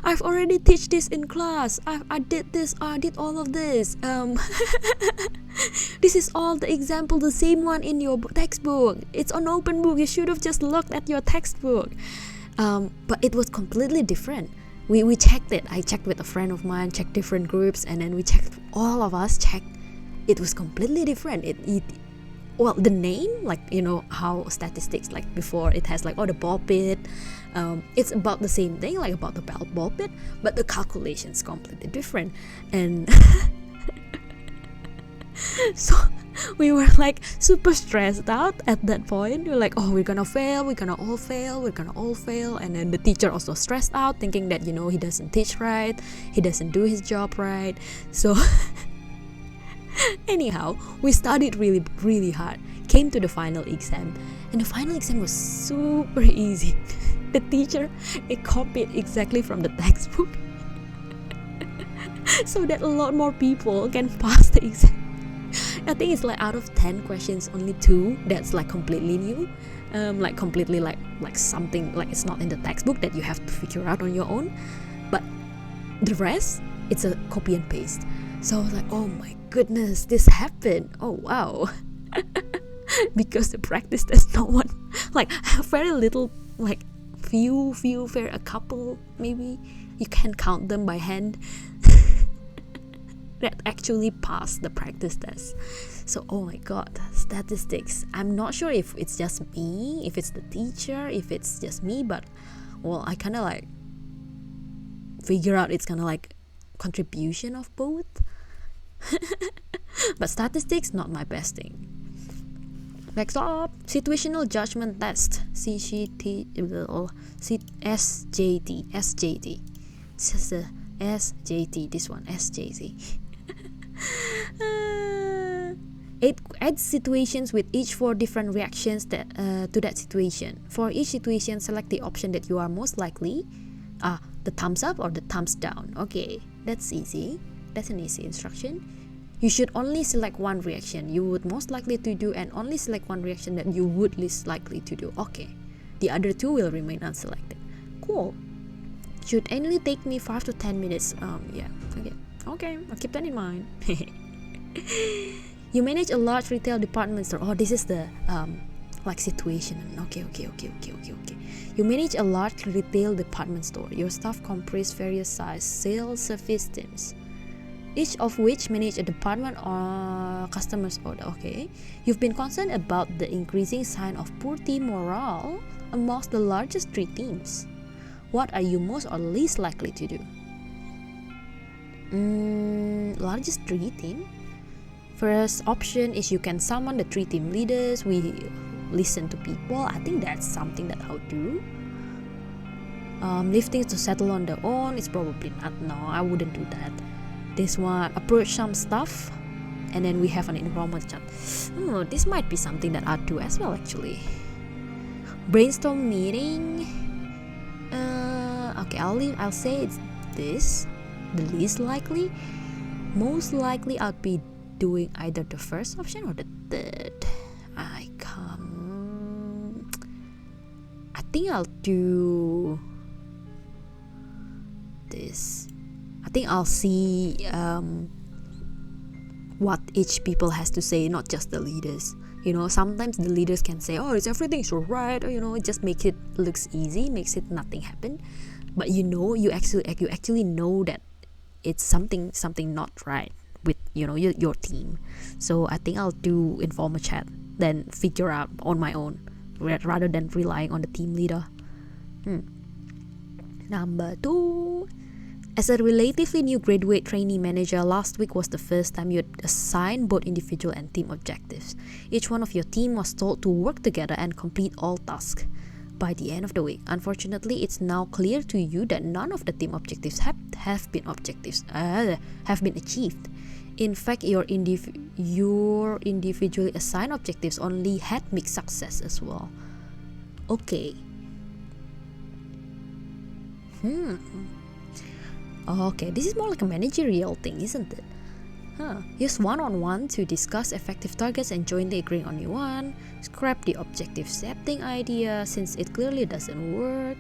I've already teach this in class. I did this. I did all of this. This is all the example, the same one in your textbook. It's an open book. You should have just looked at your textbook. But it was completely different. We checked it. I checked with a friend of mine, checked different groups, and then we checked. All of us checked. It was completely different. Well, the name, like how statistics, like before it has like the ball pit, it's about the same thing, like about the ball pit, but the calculation's completely different. And so we were like super stressed out at that point. We were like, we're gonna fail, we're gonna all fail. And then the teacher also stressed out, thinking that he doesn't teach right, he doesn't do his job right. So anyhow, we studied really, really hard, came to the final exam, and the final exam was super easy. The teacher, copied exactly from the textbook so that a lot more people can pass the exam. I think it's like out of 10 questions, only 2 that's like completely new, like completely like something like it's not in the textbook that you have to figure out on your own, but the rest, it's a copy and paste. So I was like, oh my goodness, this happened. Oh wow. Because the practice test, no one, like very little, like few, a couple maybe, you can count them by hand, that actually passed the practice test. So oh my god, statistics, I'm not sure if it's just me, if it's the teacher, if it's just me, but well, I kind of like figure out it's kind of like contribution of both. But statistics, not my best thing. Next up, situational judgment test, SJT. It's just the SJT, this one, SJT. 8 situations with each 4 different reactions to that situation. For each situation, select the option that you are most likely, the thumbs up or the thumbs down. Okay, that's easy. That's an easy instruction. You should only select one reaction you would most likely to do and only select one reaction that you would least likely to do. Okay, the other two will remain unselected. Cool. Should only take me 5 to 10 minutes. Yeah, okay, I'll keep that in mind. You manage a large retail department store. Oh, this is the like situation. Okay. You manage a large retail department store. Your staff comprise various size sales service teams, each of which manage a department or customer's order. Okay, you've been concerned about the increasing sign of poor team morale amongst the largest 3 teams. What are you most or least likely to do? Largest 3 team. First option is you can summon the 3 team leaders. We listen to people. I think that's something that I'll do. Leave things to settle on their own. It's probably not. No, I wouldn't do that. This one, approach some stuff, and then we have an informal chat. This might be something that I'll do as well, actually. Brainstorm meeting. Okay, I'll say it's this, the least likely. Most likely I'll be doing either the first option or the third. I think I'll do this. I think I'll see what each people has to say, not just the leaders. Sometimes the leaders can say, oh, it's everything's right, or it just makes it looks easy, makes it nothing happen. But you actually know that it's something not right with your team. So I think I'll do informal chat, then figure out on my own rather than relying on the team leader. Number 2. As a relatively new graduate trainee manager, last week was the first time you had assigned both individual and team objectives. Each one of your team was told to work together and complete all tasks by the end of the week. Unfortunately, it's now clear to you that none of the team objectives have been achieved. In fact, your individually assigned objectives only had mixed success as well. Okay. Okay, this is more like a managerial thing, isn't it? Use one-on-one to discuss effective targets and jointly agreeing on new one. Scrap the objective setting idea since it clearly doesn't work.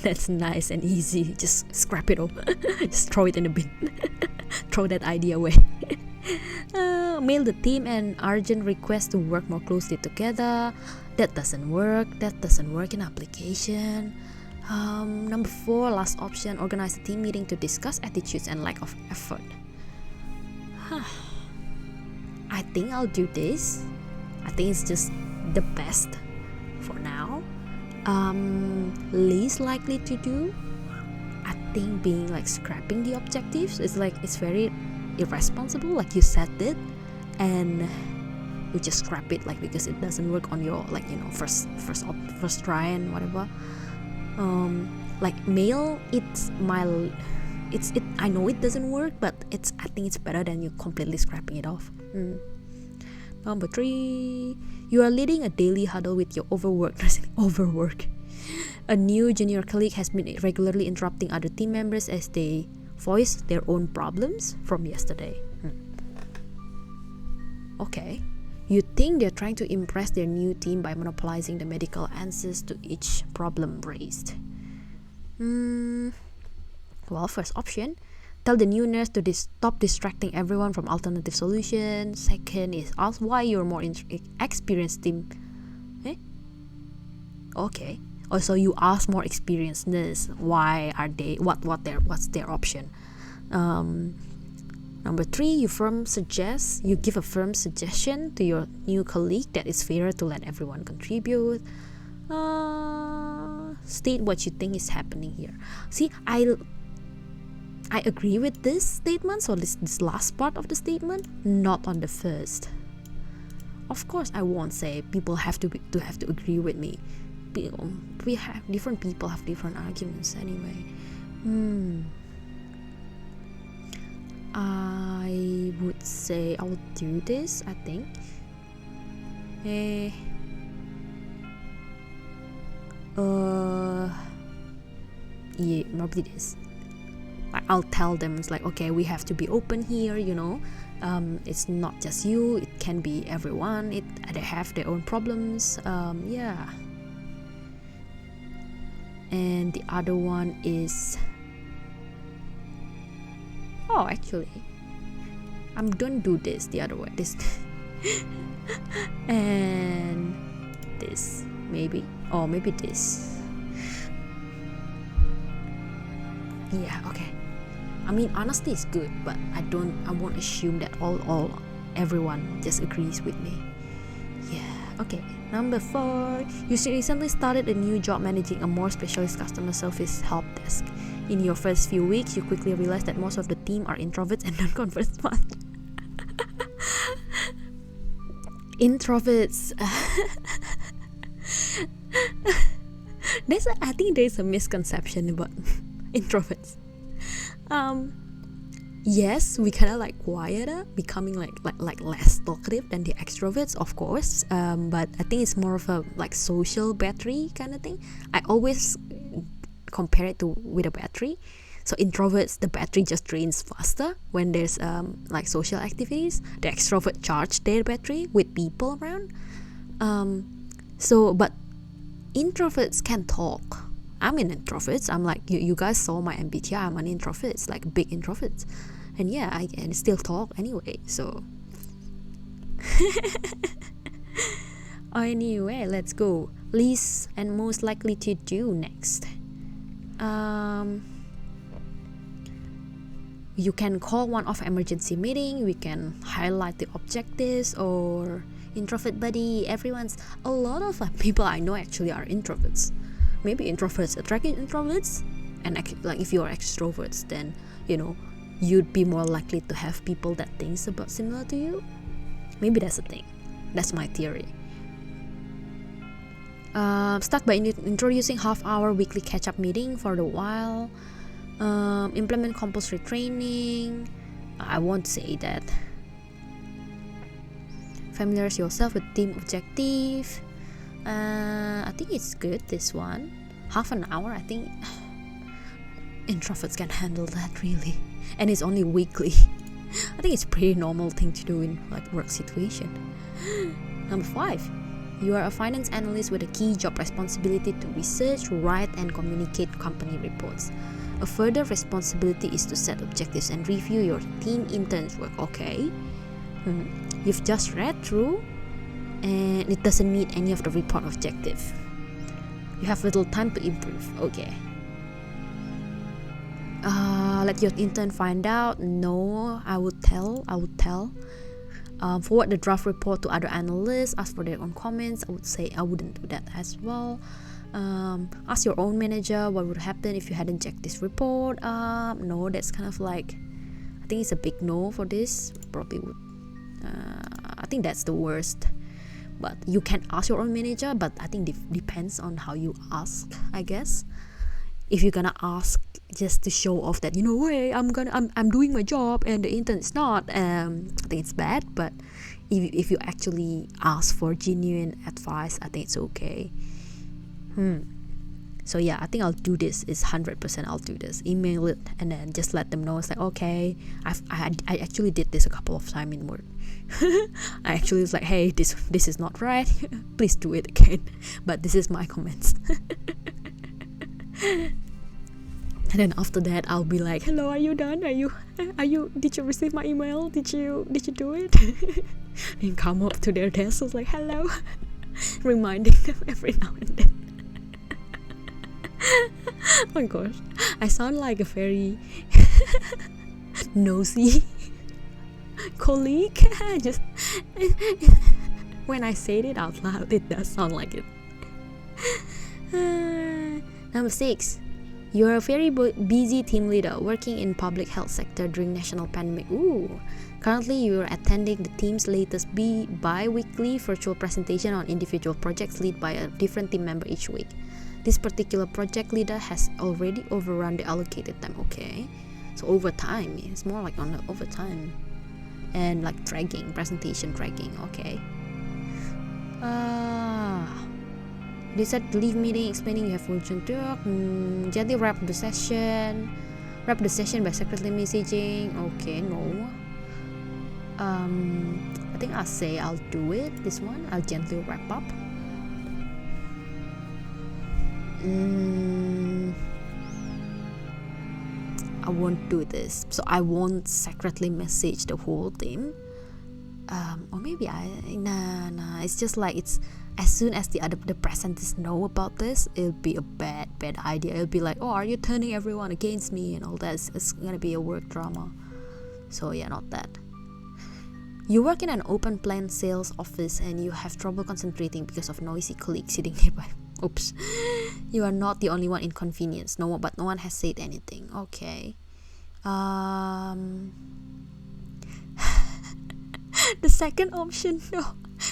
That's nice and easy. Just scrap it all. Just throw it in the bin. Throw that idea away. Mail the team an urgent request to work more closely together. That doesn't work. That doesn't work in application. Number 4, last option, organize a team meeting to discuss attitudes and lack of effort. I think I'll do this. I think it's just the best for now. Least likely to do, I think being like scrapping the objectives is like, it's very irresponsible. Like you set it and you just scrap it, like because it doesn't work on your first try and whatever. Like mail, I know it doesn't work, but I think it's better than you completely scrapping it off. Number 3, you are leading a daily huddle with your overwork. A new junior colleague has been regularly interrupting other team members as they voice their own problems from yesterday. Okay. You think they're trying to impress their new team by monopolizing the medical answers to each problem raised. Well, first option, tell the new nurse to stop distracting everyone from alternative solutions. Second is ask why your more experienced team. Okay. Also, you ask more experienced nurse why are they what's their option. Number 3, you give a firm suggestion to your new colleague that it's fairer to let everyone contribute. State what you think is happening here. See, I agree with this statement, so this last part of the statement, not on the first. Of course, I won't say people have to agree with me. Different people have different arguments anyway. I would say I'll do this, I think. Yeah, probably this. I'll tell them it's like, okay, we have to be open here, it's not just you, it can be everyone, they have their own problems. Yeah. And the other one is, actually I'm gonna do this the other way, this and this maybe, or maybe this. Yeah, okay. I mean, honesty is good, but I won't assume that everyone just agrees with me. Yeah, okay. Number 4, you recently started a new job managing a more specialist customer service help desk. In your first few weeks, you quickly realize that most of the team are introverts and don't converse much. Introverts. I think there's a misconception about introverts. Yes, we kind of like quieter, becoming like less talkative than the extroverts, of course. But I think it's more of a like social battery kind of thing. I always compare it with a battery. So introverts, the battery just drains faster when there's like social activities. The extrovert charge their battery with people around. But introverts can talk. I'm an introvert. I'm like, you guys saw my MBTI. I'm an introvert. It's like big introvert. And yeah, I can still talk anyway. So anyway, let's go. Least and most likely to do next. You can call one-off emergency meeting. We can highlight the objectives, or introvert buddy. A lot of people I know actually are introverts. Maybe introverts attracting introverts, and like if you're extroverts, then you'd be more likely to have people that thinks about similar to you. Maybe that's a thing. That's my theory. Start by introducing half-hour weekly catch-up meeting for the while. Implement compulsory training. I won't say that. Familiarize yourself with team objective. I think it's good, this one. Half an hour, I think introverts can handle that really, and it's only weekly. I think it's a pretty normal thing to do in like work situation. Number 5, you are a finance analyst with a key job responsibility to research, write, and communicate company reports. A further responsibility is to set objectives and review your team interns' work. Okay, you've just read through and it doesn't meet any of the report objective. You have little time to improve. Okay. Let your intern find out. No, I would tell. Forward the draft report to other analysts. Ask for their own comments. I would say I wouldn't do that as well. Ask your own manager what would happen if you hadn't checked this report. No, that's kind of like, I think it's a big no for this. Probably would. I think that's the worst. But you can ask your own manager, but I think it depends on how you ask, I guess. If you're gonna ask just to show off that, hey, I'm doing my job and the intern is not, I think it's bad. But if you actually ask for genuine advice, I think it's okay. So yeah, I think I'll do this. It's 100% I'll do this. Email it and then just let them know. It's like, okay, I actually did this a couple of times in work. I actually was like, hey, this is not right. Please do it again. But this is my comments. And then after that, I'll be like, hello, are you done? Did you receive my email? Did you do it? And come up to their desk. I was like, hello, reminding them every now and then. Oh my gosh, I sound like a very nosy colleague. Just when I say it out loud, it does sound like it. Number 6, you're a very busy team leader working in public health sector during national pandemic. Ooh. Currently, you're attending the team's latest bi-weekly virtual presentation on individual projects led by a different team member each week. This particular project leader has already overrun the allocated time. Okay, so overtime. It's more like on the overtime and like presentation dragging. Okay. They said leave meeting explaining you have function to work. Gently wrap the session. Wrap the session by secretly messaging. Okay, no. I think I'll say I'll do it. This one, I'll gently wrap up. I won't do this, so I won't secretly message the whole team. Or maybe nah. It's just like it's as soon as the presenters know about this, it'll be a bad idea. It'll be like, oh, are you turning everyone against me and all that? It's gonna be a work drama. So yeah, not that. You work in an open plan sales office and you have trouble concentrating because of noisy colleagues sitting nearby. Oops. You are not the only one inconvenienced. But no one has said anything. Okay. The second option, no.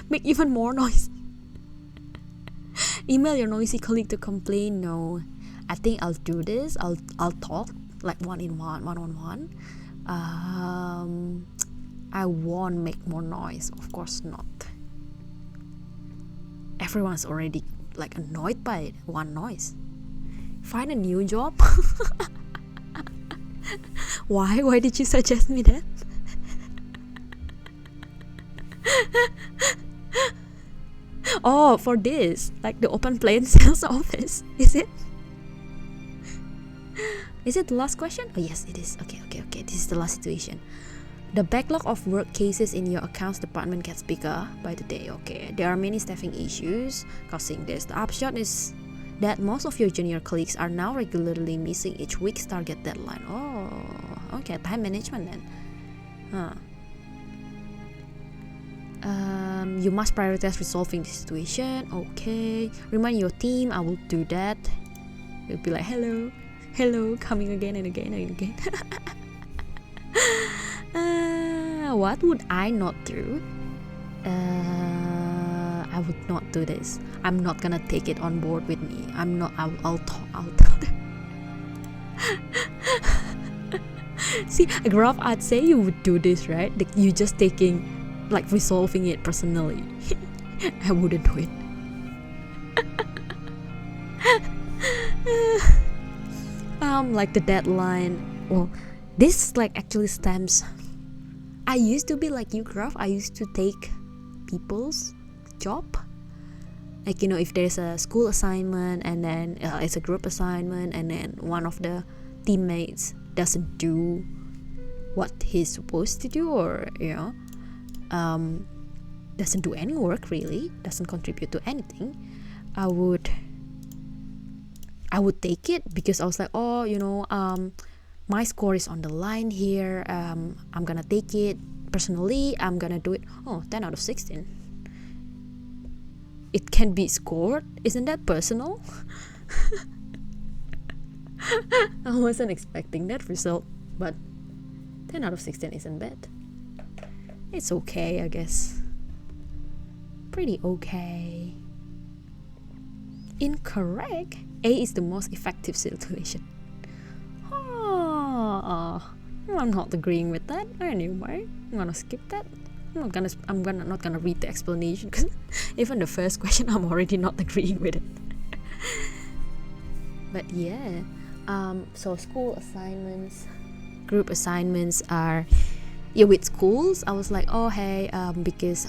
Make even more noise. Email your noisy colleague to complain. No. I think I'll do this. I'll talk like one-on-one. I won't make more noise. Of course not. Everyone's already like annoyed by it. One noise. Find a new job. Why did you suggest me that? Oh, for this, like the open plan sales office, is it? Is it the last question? Oh yes, it is. Okay. This is the last situation. The backlog of work cases in your accounts department gets bigger by the day. Okay, there are many staffing issues causing this. The upshot is that most of your junior colleagues are now regularly missing each week's target deadline. Oh, okay, time management then. You must prioritize resolving the situation. Okay, remind your team. I will do that. You'll be like, hello, coming again and again and again. What would I not do? I would not do this. I'm not gonna take it on board with me. I'll tell them. See, Graf, I'd say you would do this, right? Like you just taking, like resolving it personally. I wouldn't do it. Like the deadline. Well, this like actually stems. I used to be like you, Graf. I used to take people's job. Like, you know, if there's a school assignment and then it's a group assignment and then one of the teammates doesn't do what he's supposed to do, or you know, doesn't do any work really, doesn't contribute to anything, I would take it because I was like, oh, you know, my score is on the line here. I'm gonna take it personally. I'm gonna do it. Oh, 10 out of 16. It can be scored. Isn't that personal? I wasn't expecting that result, but 10 out of 16 isn't bad. It's okay, I guess. Pretty okay. Incorrect. A is the most effective situation. I'm not agreeing with that. Anyway, I'm gonna skip that. I'm not gonna read the explanation because even the first question I'm already not agreeing with it. But yeah, so school assignments, group assignments are with schools. I was like, oh hey, because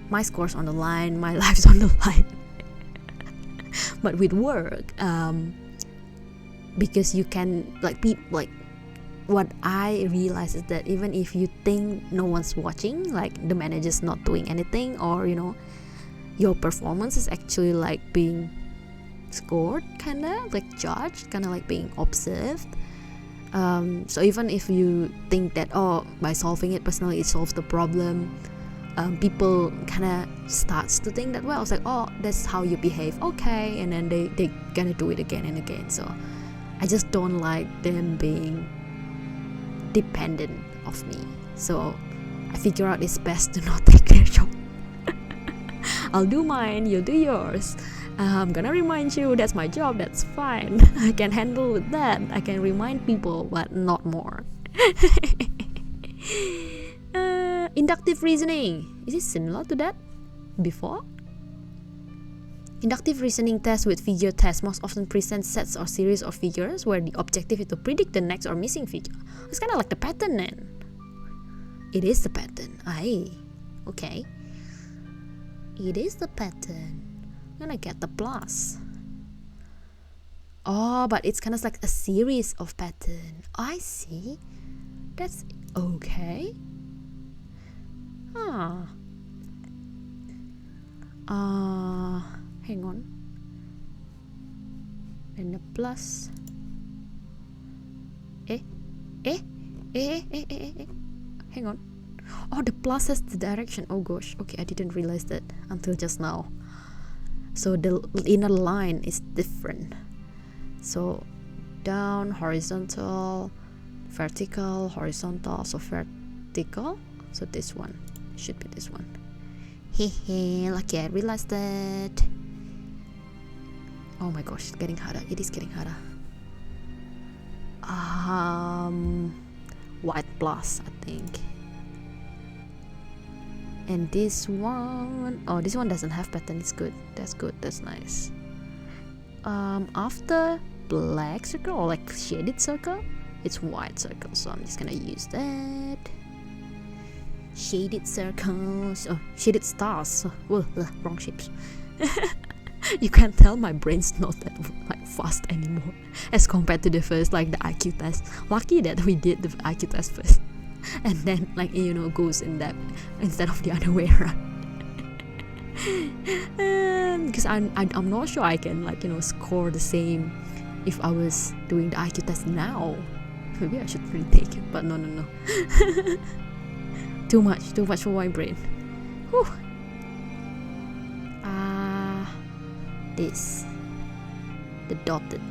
my score's on the line, my life's on the line. But with work, because you can what I realize is that even if you think no one's watching, like the manager's not doing anything, or you know, your performance is actually like being scored, kinda like judged, kinda like being observed. So even if you think that by solving it personally it solves the problem, people kinda starts to think that, well, it's like, oh, that's how you behave, okay, and then they gonna do it again and again. So I just don't like them being dependent of me. So I figure out it's best to not take their job. I'll do mine, you do yours. I'm gonna remind you, that's my job, that's fine. I can handle with that. I can remind people, but not more. Inductive reasoning. Is it similar to that before? Inductive reasoning tests with figure tests most often present sets or series of figures where the objective is to predict the next or missing figure. It's kind of like the pattern then. It is the pattern. Aye. Okay. It is the pattern. I'm gonna get the plus. Oh, but it's kind of like a series of pattern. I see. That's okay. Hang on. And the plus. Hang on. Oh, the plus has the direction. Oh gosh. Okay, I didn't realize that until just now. So the inner line is different. So down, horizontal, vertical, horizontal, so vertical. So this one should be this one. Hehe, lucky I realized that. Oh my gosh, it's getting harder. It is getting harder. White plus, I think. And this one, oh, this one doesn't have pattern. It's good. That's good. That's nice. After black circle or like shaded circle, it's white circle. So I'm just gonna use that. Shaded circles. Oh, shaded stars. Wrong shapes. You can't tell my brain's not that like fast anymore as compared to the first, like the IQ test. Lucky that we did the IQ test first, and then like goes in depth instead of the other way around. Because I'm not sure I can score the same if I was doing the IQ test now. Maybe I should retake it, but no. Too much for my brain. Whew. This, the dotted,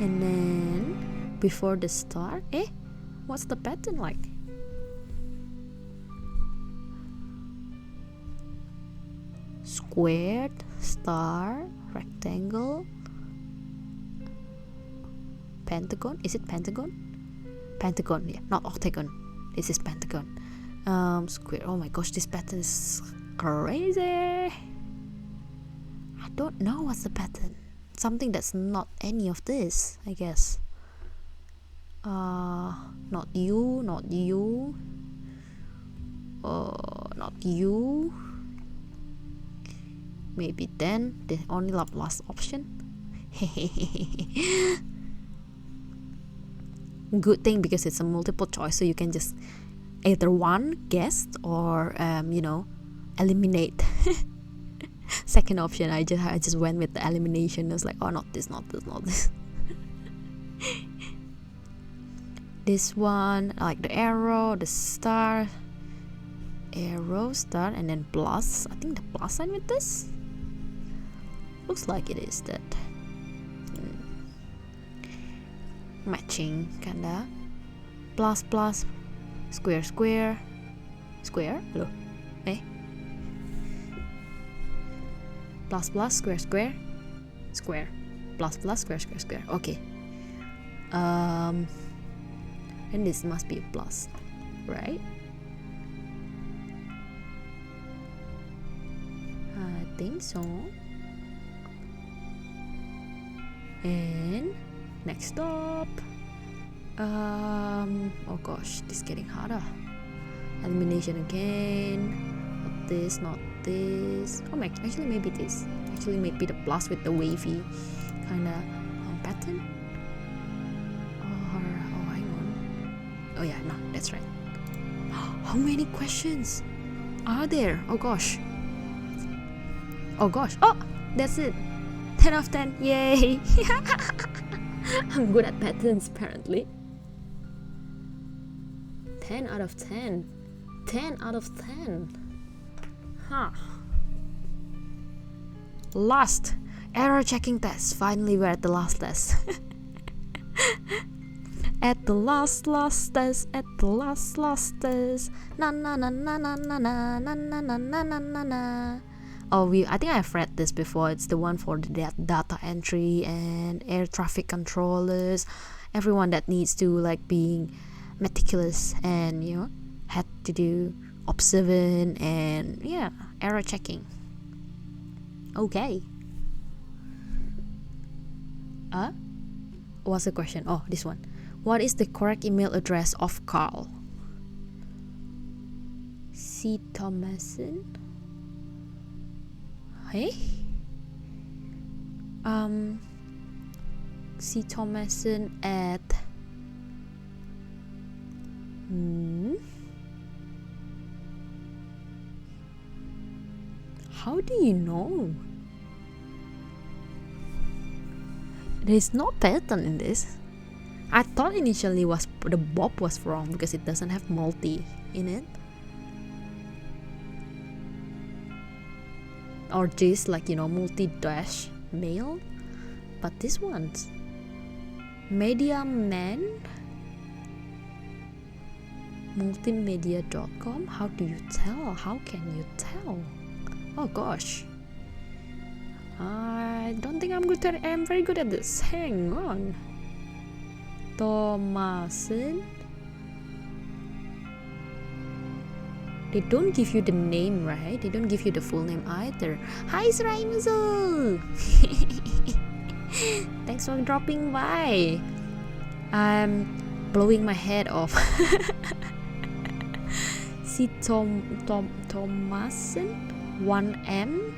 and then before the star, what's the pattern like? Squared, star, rectangle, pentagon. Is it pentagon? Pentagon, yeah, not octagon. This is pentagon. Square. Oh my gosh, this pattern is crazy. I don't know what's the pattern. Something that's not any of this, I guess. Not you, not you. Not you. Maybe then the only last option. Good thing because it's a multiple choice, so you can just either one guess or eliminate. Second option, I just went with the elimination. I was like, oh, not this. This one, like the arrow, the star, arrow, star, and then plus. I think the plus sign with this looks like it is that. Matching kinda. Plus, square. Hello, plus, square, plus, square. Okay. And this must be a plus, right? I think so. And next up, oh gosh, this is getting harder. Elimination again. Not this. Oh my, actually maybe this. Actually maybe the plus with the wavy kind of pattern. Or hang on. Oh yeah, no, that's right. How many questions are there? Oh gosh. Oh, that's it. 10 out of 10. Yay. I'm good at patterns apparently. 10 out of 10. 10 out of 10. Huh. Last error checking test. Finally, we're at the last test. At the last test. At the last test. Na na na na na na na na na na na na na. Oh, I think I've read this before. It's the one for the data entry and air traffic controllers. Everyone that needs to like being meticulous and had to do observant and error checking. Okay, What's the question? Oh, this one. What is the correct email address of Carl? C. Thomason? Hey? C. Thomason at How do you know? There's no pattern in this. I thought initially the Bob was wrong because it doesn't have multi in it. Or this, like, multi-dash mail. But this one's Media Man, multimedia.com. How do you tell? How can you tell? Oh gosh, I don't think I'm very good at this. Hang on. Thomason. They don't give you the name, right? They don't give you the full name either. Hi, Sraimuzu! Thanks for dropping by. I'm blowing my head off. See Thomason, 1M,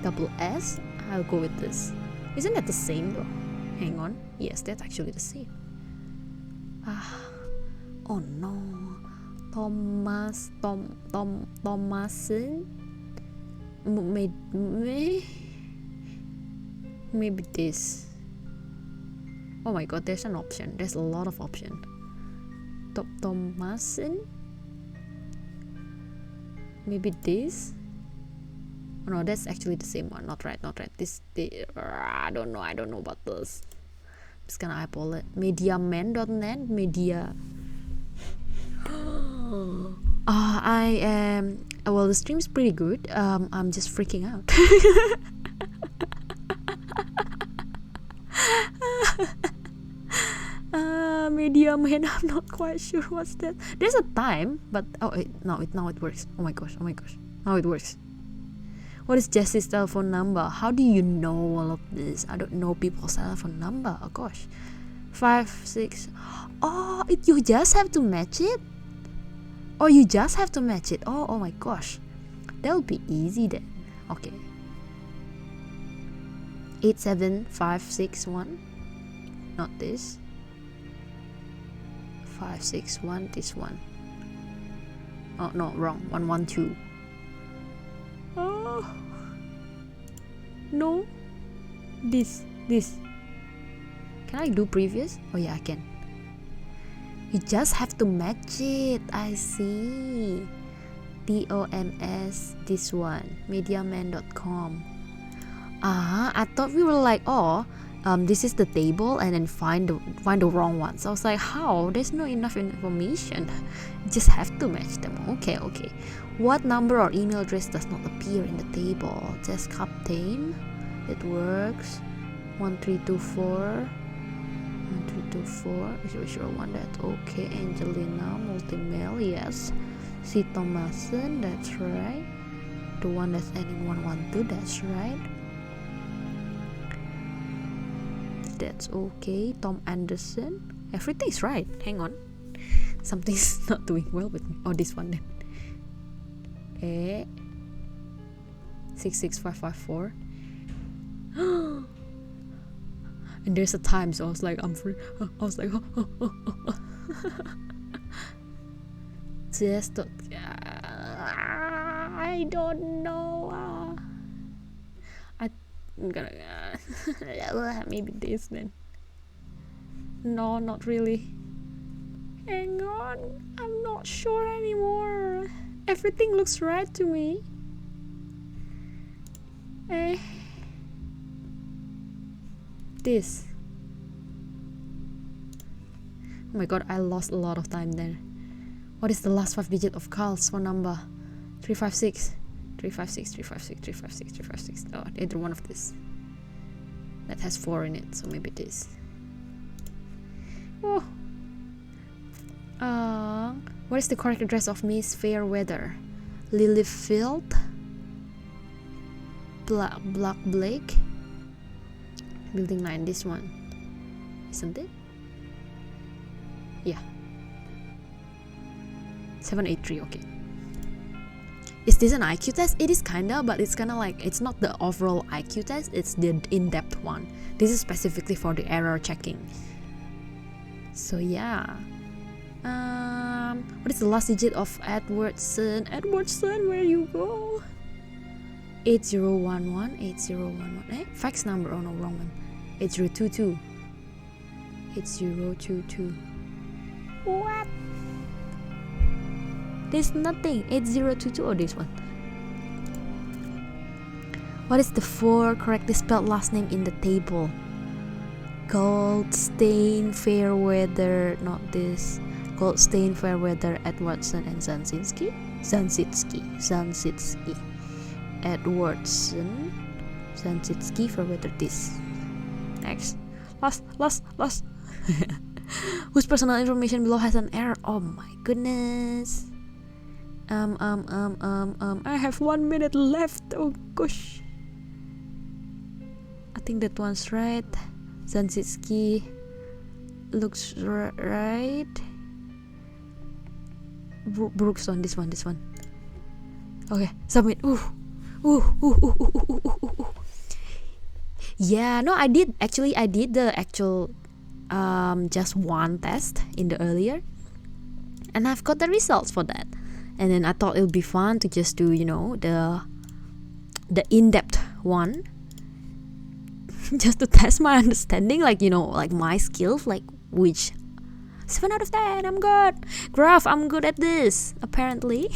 double S. I'll go with this. Isn't that the same though? Hang on. Yes, that's actually the same. Oh no. Thomason. Maybe this. Oh my god, there's an option. There's a lot of option. Thomason. Maybe this. Oh no, that's actually the same one. Not right. I don't know about this. I'm just gonna eyeball it. Mediaman.net. Media. I am. Well, the stream's pretty good. I'm just freaking out. Media Man, I'm not quite sure what's that. There's a time, but now it works. Oh my gosh, now it works. What is Jesse's telephone number? How do you know all of this? I don't know people's telephone number. Oh gosh, 5, 6. Oh, you just have to match it. Oh, you just have to match it. Oh my gosh, that would be easy then. Okay. 87561. Not this. 561. This one. Oh no, wrong. 112. Oh no. This. Can I do previous? Oh yeah, I can. You just have to match it. I see. DOMS. This one. Mediaman.com. I thought we were like, this is the table, and then find the wrong one. So I was like, how? There's no enough information. You just have to match them. Okay. What number or email address does not appear in the table? Just Captain. It works. 1324. 1324. 001. That's okay. Angelina. Multimail. Yes. C. Thomason. That's right. The one that's ending 112. That's right. That's okay. Tom Anderson. Everything's right. Hang on. Something's not doing well with me. Oh, this one then. 66554. And there's a time, so I was like, I'm free. I was like, just I don't know. I'm gonna maybe this then. No, not really. Hang on, I'm not sure anymore. Everything looks right to me. This. Oh my god, I lost a lot of time there. What is the last 5 digits of Carl's phone number? 356. 356. Oh, either one of this. That has 4 in it, so maybe this. Oh. What is the correct address of Miss Fairweather? Lilyfield, Black Blake, Building 9, this one, isn't it? Yeah. 783, okay. Is this an IQ test? It is kinda, but it's kinda like, it's not the overall IQ test, it's the in-depth one. This is specifically for the error checking. So yeah. What is the last digit of Edwardson? Edwardson, where you go? 8011, 8011. Fax number, oh no, wrong one. 8022. 8022. What? There's nothing. 8022 or this one. What is the 4 correctly spelled last name in the table? Goldstein, Fairweather, not this. Goldstein, Fairweather, Edwardson, and Zansitsky. Edwardson, Zansitsky, Fairweather, this. Next. Last. Whose personal information below has an error? Oh my goodness. I have 1 minute left. Oh gosh. I think that one's right. Zansitsky looks right. Brookstone, this one. Okay, submit. Yeah, no, I did the actual just one test in the earlier, and I've got the results for that. And then I thought it would be fun to just do, you know, the in-depth one, just to test my understanding, like, you know, like my skills, like which 7 out of 10, I'm good. Graph, I'm good at this, apparently.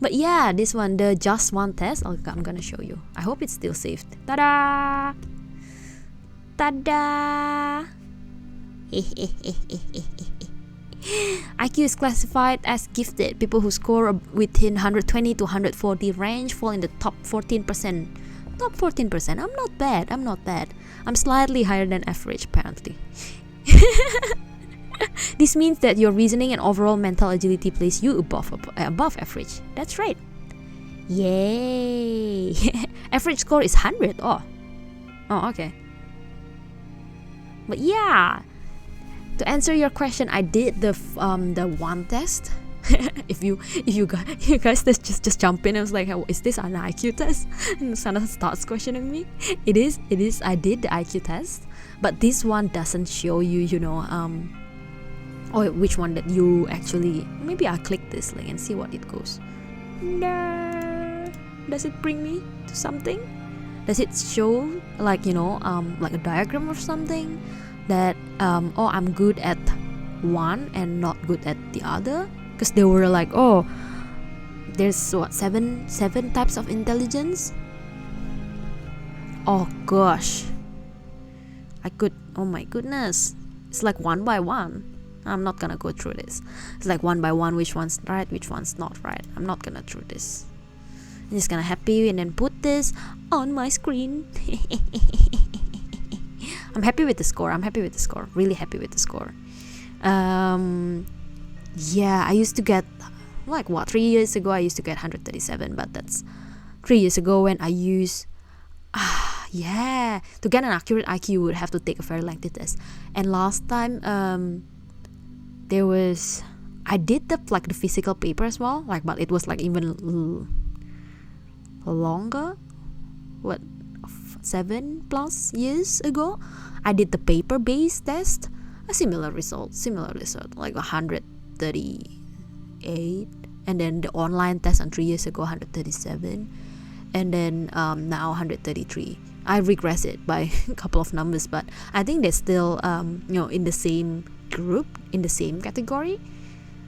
But yeah, this one, the just one test, I'm gonna show you. I hope it's still saved. Ta-da! Ta-da! IQ is classified as gifted. People who score within 120 to 140 range fall in the top 14%. Top 14%. I'm not bad. I'm slightly higher than average, apparently. This means that your reasoning and overall mental agility place you above average. That's right. Yay! Average score is 100. Oh, okay. But yeah, to answer your question, I did the one test. if you guys just jump in, I was like, is this an IQ test? And Sana starts questioning me. It is. I did the IQ test, but this one doesn't show you, you know, or which one that you actually. Maybe I'll click this link and see what it goes. No, does it bring me to something? Does it show like, you know, like a diagram or something that I'm good at one and not good at the other? Because they were like, oh, there's what, seven types of intelligence. Oh gosh, oh my goodness, it's like one by one. I'm not gonna go through this. It's like one by one, which one's right, which one's not right. I'm not gonna through this. I'm just gonna happy and then put this on my screen. I'm happy with the score. Really happy with the score. Yeah, I used to get, like, 3 years ago I used to get 137, but that's 3 years ago when I used, to get an accurate IQ you would have to take a very lengthy test. And last time I did the physical paper as well, like, but it was like even longer, 7+ years ago. I did the paper-based test, a similar result, like 138, and then the online test on 3 years ago 137, and then now 133. I regressed it by a couple of numbers, but I think they're still in the same group, in the same category.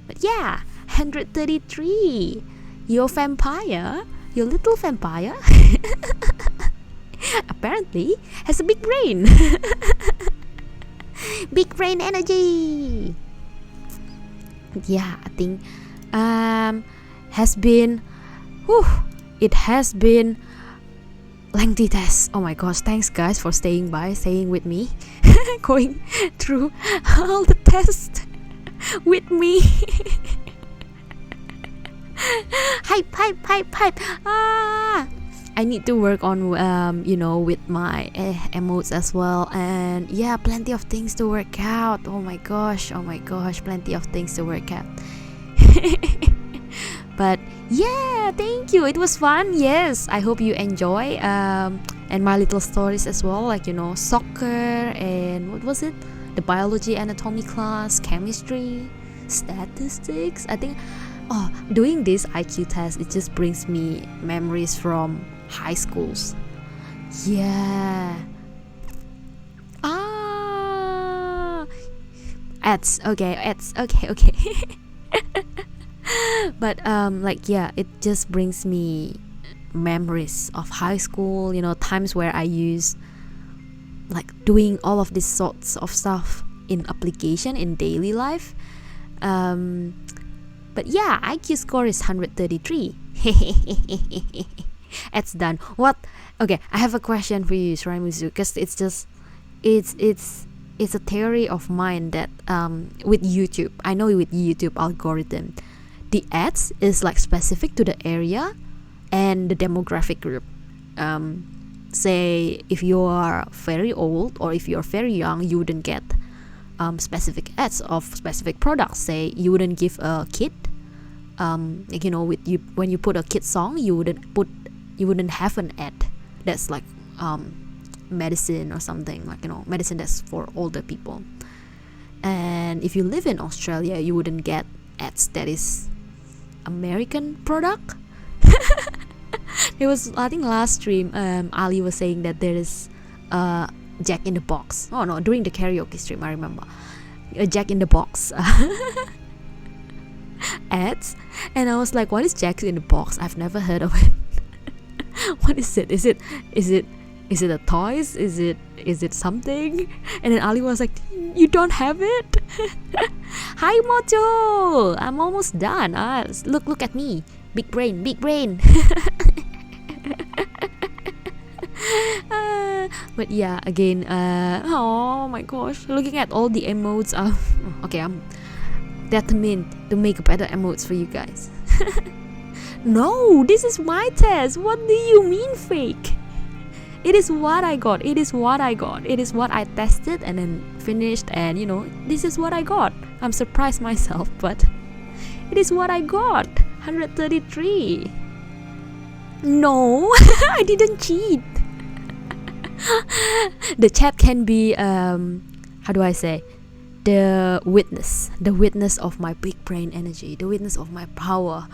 But yeah, 133. Your little vampire apparently has a big brain. Big brain energy. Yeah, I think it has been lengthy test. Oh my gosh, thanks guys for staying with me, going through all the tests with me. Hype. I need to work on with my emotes as well, and yeah, plenty of things to work out. Oh my gosh, plenty of things to work out. But yeah, thank you, it was fun. Yes, I hope you enjoy and my little stories as well, like soccer and what was it, the biology anatomy class, chemistry, statistics. I think doing this IQ test, it just brings me memories from high schools. Yeah. Ads. Okay. But it just brings me memories of high school, times where I use like doing all of these sorts of stuff in application in daily life. But yeah, IQ score is 133. It's done. What? Okay, I have a question for you, Shiraimuzu, because it's a theory of mine that with YouTube, I know with YouTube algorithm, the ads is like specific to the area and the demographic group. Say if you are very old or if you're very young, you wouldn't get specific ads of specific products. Say you wouldn't give a kid when you put a kid song, you wouldn't have an ad that's like medicine or something, like medicine that's for older people. And if you live in Australia, you wouldn't get ads that is American product. It was, I think last stream, Ali was saying that there is Jack in the Box. Oh no, during the karaoke stream I remember a Jack in the Box ads, and I was like, what is Jack in the Box? I've never heard of it. What is it? Is it a toys? Is it something? And then Ali was like, you don't have it? Hi Mojo, I'm almost done. Look at me, big brain. But yeah, again, oh my gosh, looking at all the emotes, okay, I'm determined to make better emotes for you guys. No, this is my test. What do you mean fake? It is what I got. It is what I tested and then finished, and this is what I got. I'm surprised myself, but it is what I got. 133. No, I didn't cheat. The chat can be how do I say, the witness of my big brain energy, the witness of my power.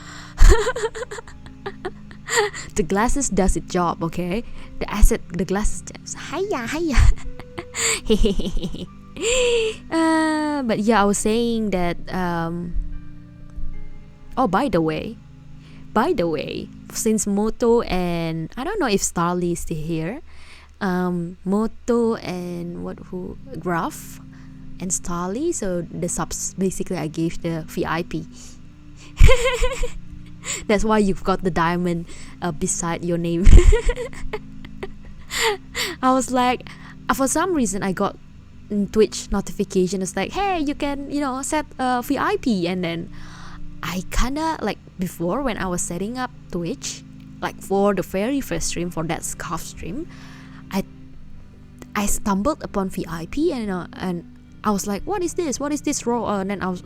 The glasses does its job, okay? The glasses does. Hiya. But yeah, I was saying that by the way, since Moto and I don't know if Starly is still here, Moto and Graph and Starly, so the subs basically I gave the VIP. That's why you've got the diamond beside your name. I was like, for some reason I got Twitch notification. It's like, hey, you can set VIP, and then I kinda like, before when I was setting up Twitch, like for the very first stream, for that scarf stream, I stumbled upon VIP, and I was like, what is this role? And then I was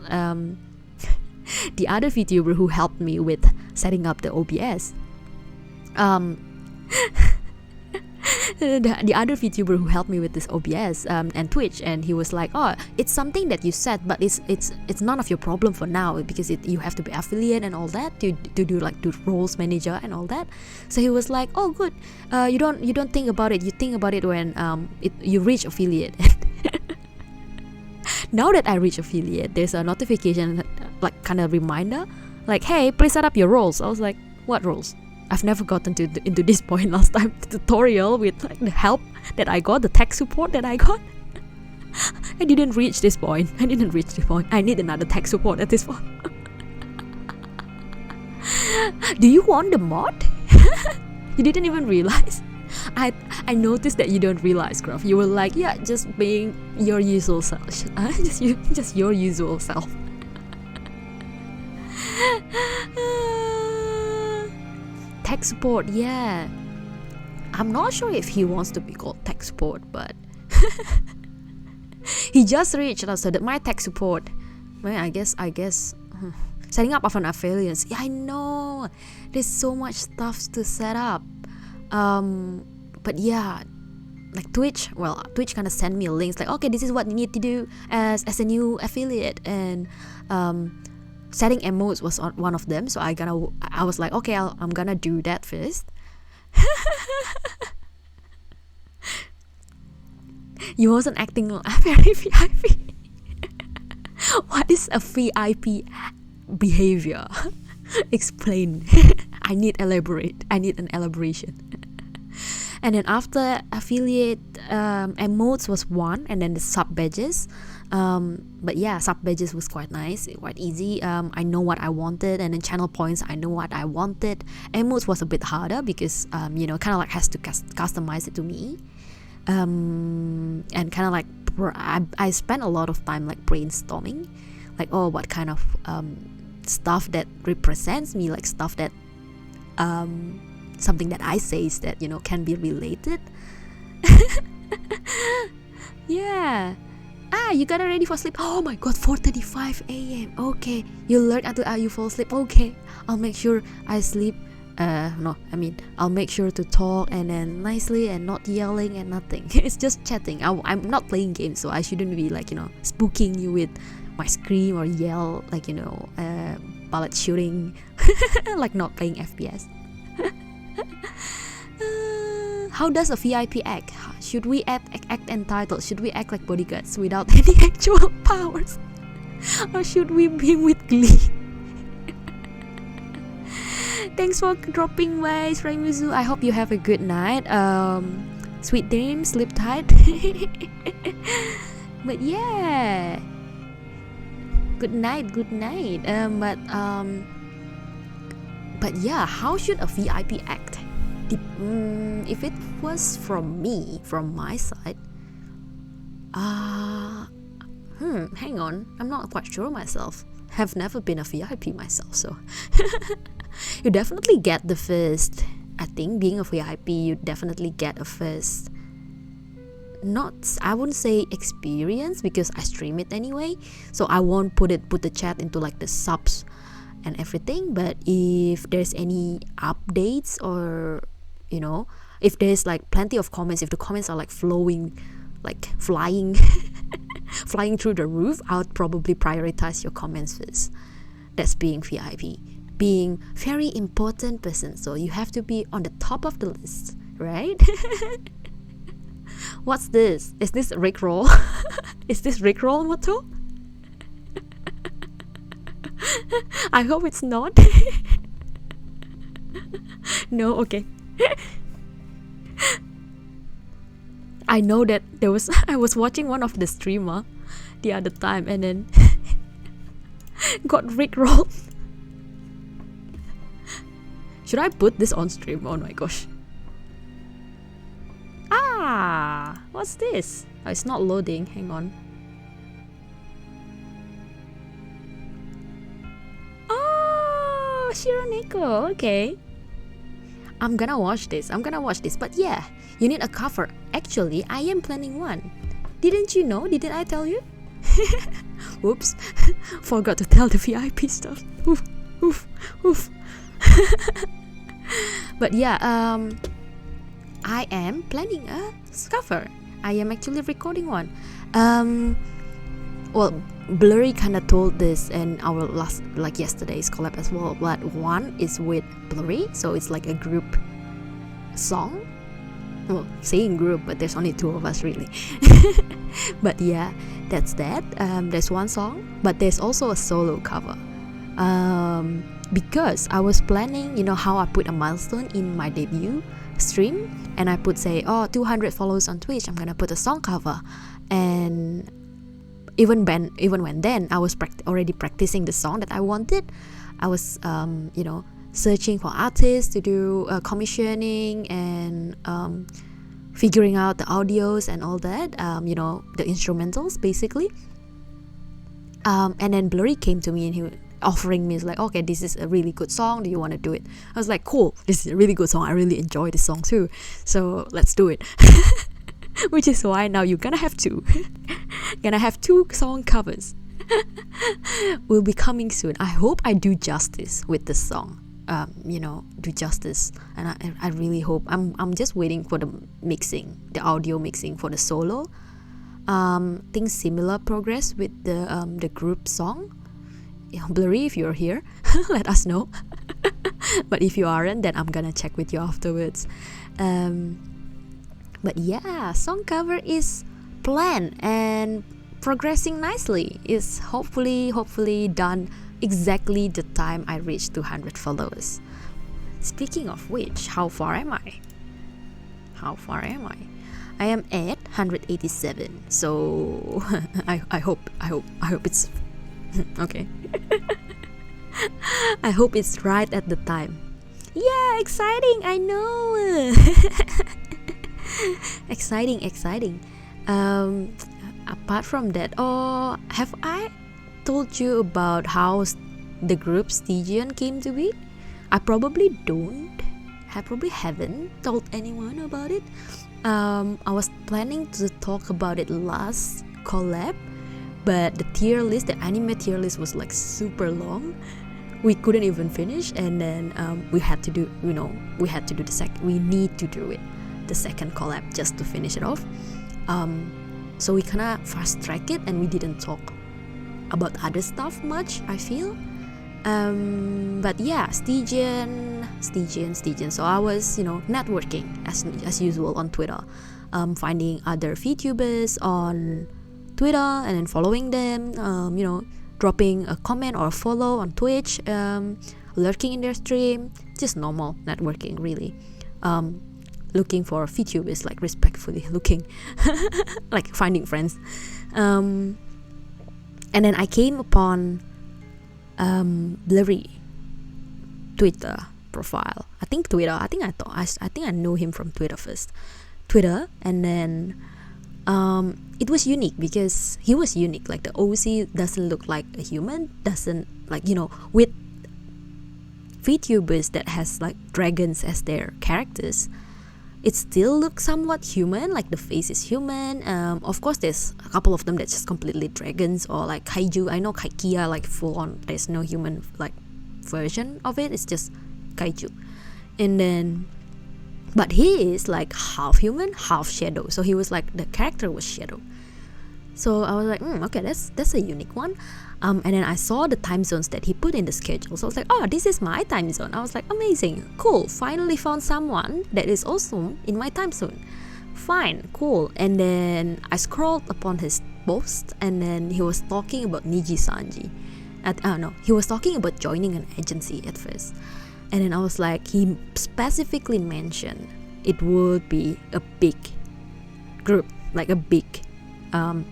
the other VTuber who helped me with setting up the OBS, the other VTuber who helped me with this OBS and Twitch, and he was like, oh, it's something that you set, but it's none of your problem for now, because you have to be affiliate and all that to do like the roles manager and all that. So he was like, oh good, you don't think about it, you think about it when you reach affiliate. Now that I reach affiliate, there's a notification, like kind of reminder, like, hey, please set up your roles. I was like, what roles? I've never gotten into this point last time. The tutorial with like the help that I got, the tech support that I got. I didn't reach this point. I need another tech support at this point. Do you want the mod? You didn't even realize? I noticed that you don't realize, Graph. You were like, yeah, just being your usual self. Just your usual self. Tech support, yeah. I'm not sure if he wants to be called tech support, but he just reached out, so that my tech support, well, I guess setting up of an affiliate. Yeah, I know there's so much stuff to set up, but yeah, like Twitch kind of sent me links like, okay, this is what you need to do as a new affiliate, and setting emotes was one of them. So I was like, okay, I'm gonna do that first. You wasn't acting very VIP. What is a VIP behavior? Explain. I need an elaboration. And then after affiliate, emotes was one, and then the sub badges. But yeah, sub badges was quite nice, quite easy. I know what I wanted, and then channel points, I know what I wanted. Emotes was a bit harder because kind of like has to customize it to me. And kind of like I spent a lot of time like brainstorming, like, oh, what kind of stuff that represents me, like stuff that something that I say is that can be related. Yeah. You got ready for sleep. Oh my god, 4:35 a.m. Okay, you learn until you fall asleep. Okay, I'll make sure I sleep. I'll make sure to talk and then nicely and not yelling and nothing. It's just chatting. I'm not playing games, so I shouldn't be like spooking you with my scream or yell like bullet shooting, like not playing FPS. How does a VIP act? Should we act entitled? Should we act like bodyguards without any actual powers? Or should we beam with glee? Thanks for dropping by, Raimuzu. I hope you have a good night. Sweet dreams, sleep tight. But yeah, good night. But yeah, how should a VIP act? If it was from my side, hang on, I'm not quite sure myself. Have never been a VIP myself, so you definitely get the first. I think being a VIP, you definitely get a first. I wouldn't say experience because I stream it anyway, so I won't put the chat into like the subs and everything. But if there's any updates or if there's like plenty of comments, if the comments are like flowing, like flying flying through the roof, I would probably prioritize your comments first. That's being VIP, being very important person, so you have to be on the top of the list, right? What's this? Is this Rickroll? Is this Rickroll motto? I hope it's not. No, okay. I know that I was watching one of the streamer the other time and then got rickrolled. Should I put this on stream? Oh my gosh. What's this? Oh, it's not loading. Hang on. Oh, Shironeko. Okay. I'm gonna watch this. But yeah, you need a cover. Actually, I am planning one. Didn't you know? Didn't I tell you? Oops. Forgot to tell the VIP stuff. Oof. But yeah, I am planning a cover. I am actually recording one. Well, Blurry kind of told this in our yesterday's collab as well, but one is with Blurry, so it's like a group song. Well, saying group, but there's only two of us really. But yeah, that's that. There's one song, but there's also a solo cover. Because I was planning, how I put a milestone in my debut stream, and I put 200 followers on Twitch, I'm gonna put a song cover. And even when then I was already practicing the song that I wanted. I was searching for artists to do commissioning and figuring out the audios and all that, the instrumentals basically. And then Blurry came to me and offering me, like, okay, this is a really good song, do you want to do it? I was like, cool, this is a really good song, I really enjoy this song too, so let's do it. Which is why now you're gonna have two song covers. Will be coming soon. I hope I do justice with this song, do justice, and I really hope. I'm just waiting for the audio mixing for the solo. Think similar progress with the group song. Blurry, if you're here, let us know. But if you aren't, then I'm gonna check with you afterwards. But yeah, song cover is planned and progressing nicely. Is hopefully done exactly the time I reach 200 followers. Speaking of which, how far am I? I am at 187. So I hope it's okay. I hope it's right at the time. Yeah, exciting, I know. Exciting. Apart from that, have I told you about how the group Stygian came to be? I probably don't. I probably haven't told anyone about it. I was planning to talk about it last collab, but the anime tier list was like super long. We couldn't even finish, and then we had to do the second. We need to do it, the second collab, just to finish it off. So we kinda fast track it, and we didn't talk about other stuff much, I feel. But yeah, Stygian. So I was, networking as usual on Twitter, finding other Vtubers on Twitter and then following them. Dropping a comment or a follow on Twitch, lurking in their stream, just normal networking, really. Looking for Vtubers, like respectfully looking, like finding friends. And then I came upon Blurry Twitter profile. I think I know him from Twitter first. And then it was unique because he was unique. Like the OC doesn't look like a human, doesn't with VTubers that has like dragons as their characters, it still looks somewhat human, like the face is human. Of course there's a couple of them that's just completely dragons, or like kaiju. I know Kaikia, like full on, there's no human like version of it, it's just kaiju. And then but he is like half human, half shadow, so he was like, the character was shadow. So I was like, okay, that's a unique one. And then I saw the time zones that he put in the schedule, so I was like, oh, this is my time zone. I was like, amazing, cool, finally found someone that is also in my time zone. Fine, cool. And then I scrolled upon his post, and then he was talking about Niji Sanji. He was talking about joining an agency at first. And then I was like, he specifically mentioned it would be a big group, like a big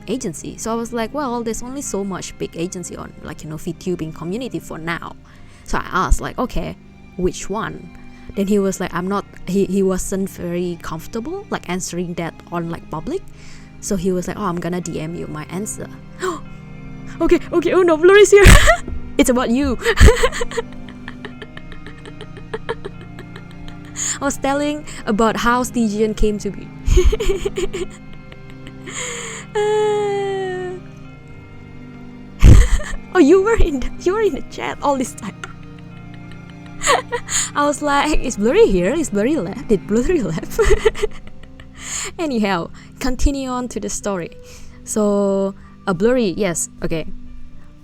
agency. So I was like, well, there's only so much big agency on, VTubing community for now. So I asked, like, okay, which one? Then he was like, he wasn't very comfortable like answering that on like public. So he was like, oh, I'm gonna DM you my answer. Okay, oh no, Blur is here. It's about you. I was telling about how Stygian came to be. Oh, you were in the chat all this time. I was like, is Blurry here? Is Blurry left? Did Blurry left? Anyhow, continue on to the story. So, Blurry, yes, okay.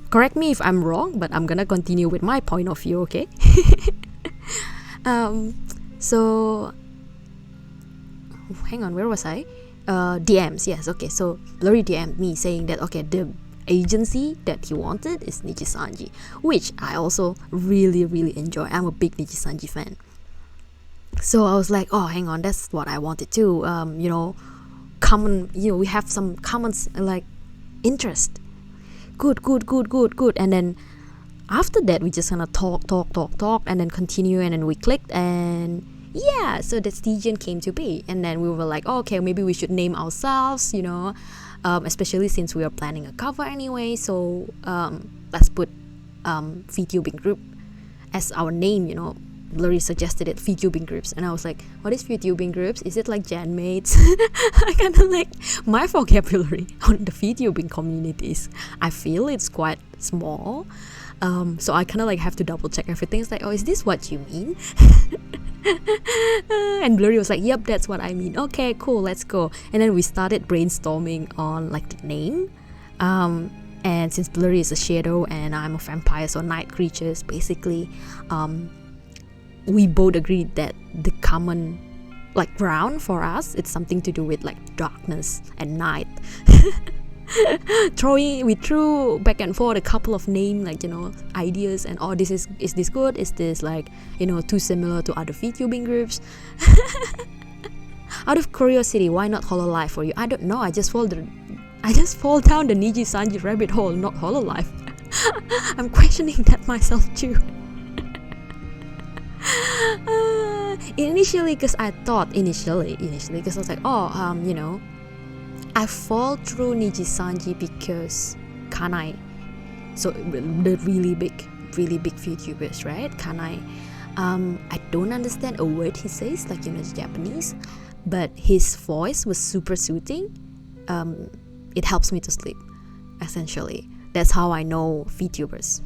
Correct me if I'm wrong, but I'm gonna continue with my point of view, okay? So, hang on, where was I? DMs, yes, okay. So, Blurry DM'd me saying that, okay, the agency that he wanted is Niji Sanji, which I also really, really enjoy. I'm a big Niji Sanji fan. So I was like, oh, hang on, that's what I wanted too. We have some common like interest. Good. And then after that, we just kind of talk, and then continue, and then we clicked, and yeah, so the Stygian came to be. And then we were like, oh, okay, maybe we should name ourselves, especially since we are planning a cover anyway. So let's put VTubing group, as our name, Blurry suggested it, VTubing groups, and I was like, what is VTubing groups? Is it like Jan mates? I kind of like, my vocabulary on the VTubing communities, I feel it's quite small, so I kind of like have to double check everything. It's like, oh, is this what you mean? And Blurry was like, yep, that's what I mean. Okay, cool, let's go. And then we started brainstorming on like the name, and since Blurry is a shadow and I'm a vampire, so night creatures, basically, we both agreed that the common like ground for us, it's something to do with like darkness and night. We threw back and forth a couple of name, like, ideas, and is this good, is this like, too similar to other VTubing groups. Out of curiosity, why not Hololive for you? I don't know, I just fall down the Niji Sanji rabbit hole, not Hololive. I'm questioning that myself too. Initially, because I thought because I was like, I fall through Niji Sanji because Kanai, so the really big VTubers, right? Kanai, I don't understand a word he says, like, the Japanese, but his voice was super soothing. It helps me to sleep, essentially. That's how I know VTubers.